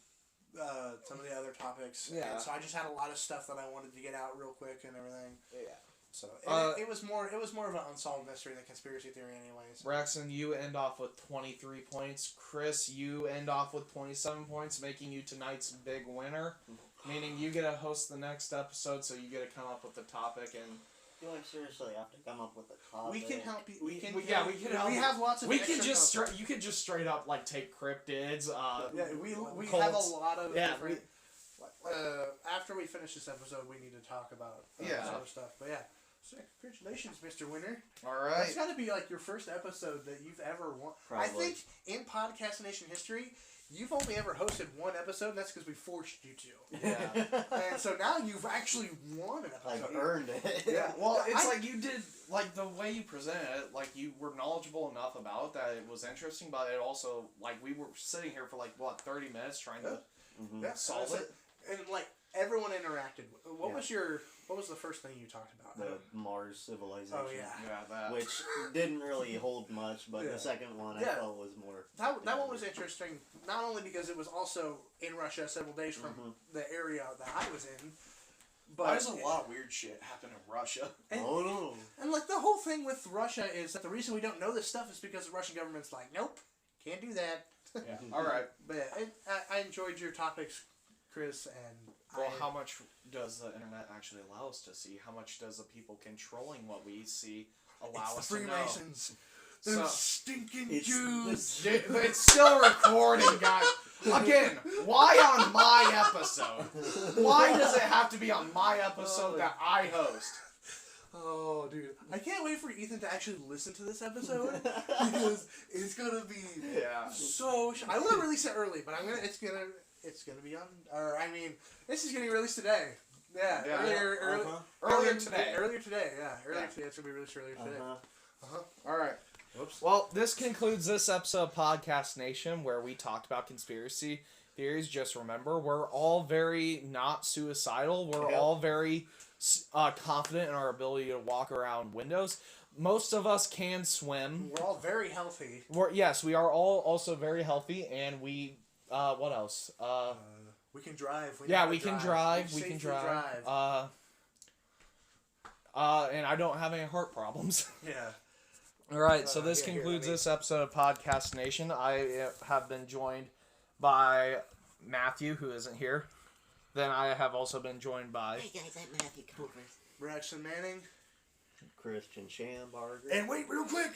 Speaker 1: some of the other topics.
Speaker 2: Yeah.
Speaker 1: And so I just had a lot of stuff that I wanted to get out real quick and everything.
Speaker 2: Yeah.
Speaker 1: So it was more of an unsolved mystery than conspiracy theory, anyways.
Speaker 2: Braxton, you end off with 23 points. Chris, you end off with 27 points, making you tonight's big winner. Meaning you get to host the next episode, so you get to come up with the topic and.
Speaker 4: Do I seriously have to come up with a topic?
Speaker 1: We can help you. We can
Speaker 2: help.
Speaker 1: We have lots of.
Speaker 2: We can just you could just straight up like take cryptids.
Speaker 1: We
Speaker 2: cults.
Speaker 1: have a lot of different. After we finish this episode, we need to talk about some other stuff. But yeah. So congratulations, Mr. Winner.
Speaker 2: All right.
Speaker 1: That's got to be like your first episode that you've ever won.
Speaker 4: Probably.
Speaker 1: I think in Podcast Nation history, you've only ever hosted one episode, and that's because we forced you to.
Speaker 2: Yeah.
Speaker 1: And so now you've actually won an episode.
Speaker 4: I've earned it.
Speaker 2: Yeah. Well, it's like you did, like the way you presented it, like you were knowledgeable enough about it that it was interesting, but it also, like we were sitting here for like, 30 minutes trying to solve it.
Speaker 1: And like everyone interacted. What was the first thing you talked about?
Speaker 4: The Mars civilization.
Speaker 1: Oh yeah.
Speaker 2: Yeah, that.
Speaker 4: Which didn't really hold much, but the second one I felt was more.
Speaker 1: That one was interesting, not only because it was also in Russia several days from the area that I was in, but
Speaker 2: there's a lot of weird shit happen in Russia.
Speaker 1: And,
Speaker 4: oh no!
Speaker 1: And like the whole thing with Russia is that the reason we don't know this stuff is because the Russian government's like, nope, can't do that.
Speaker 2: Yeah. All right.
Speaker 1: But I enjoyed your topics, Chris, and.
Speaker 2: Well, how much does the internet actually allow us to see? How much does the people controlling what we see allow us to know?
Speaker 1: Freemasons. Those stinking Jews.
Speaker 2: It's still recording, guys. Again, why on my episode? Why does it have to be on my episode that I host?
Speaker 1: Oh, dude. I can't wait for Ethan to actually listen to this episode because it's going to be so... I want to release it early, but it's gonna be on, or I mean, this is getting released today. Yeah, earlier today. Earlier today, it's gonna be released earlier today.
Speaker 2: All right.
Speaker 1: Whoops.
Speaker 2: Well, this concludes this episode of Podcast Nation, where we talked about conspiracy theories. Just remember, we're all very not suicidal. We're all very confident in our ability to walk around windows. Most of us can swim.
Speaker 1: We're all very healthy.
Speaker 2: Yes, we are all also very healthy, and we. What else?
Speaker 1: We can drive.
Speaker 2: We can drive. We can drive. And I don't have any heart problems.
Speaker 1: Yeah.
Speaker 2: All right, so this concludes this episode of Podcast Nation. I have been joined by Matthew, who isn't here. Then I have also been joined by...
Speaker 3: Hey guys, I'm Matthew Covers.
Speaker 1: Braxton Manning.
Speaker 4: Christian Schambarger.
Speaker 1: And wait, real quick,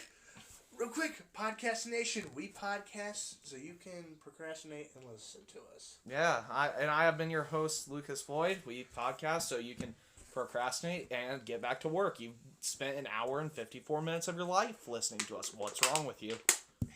Speaker 1: Podcast Nation, we podcast so you can procrastinate and listen to us.
Speaker 2: Yeah, I have been your host, Lucas Floyd. We podcast so you can procrastinate and get back to work. You spent an hour and 54 minutes of your life listening to us. What's wrong with you?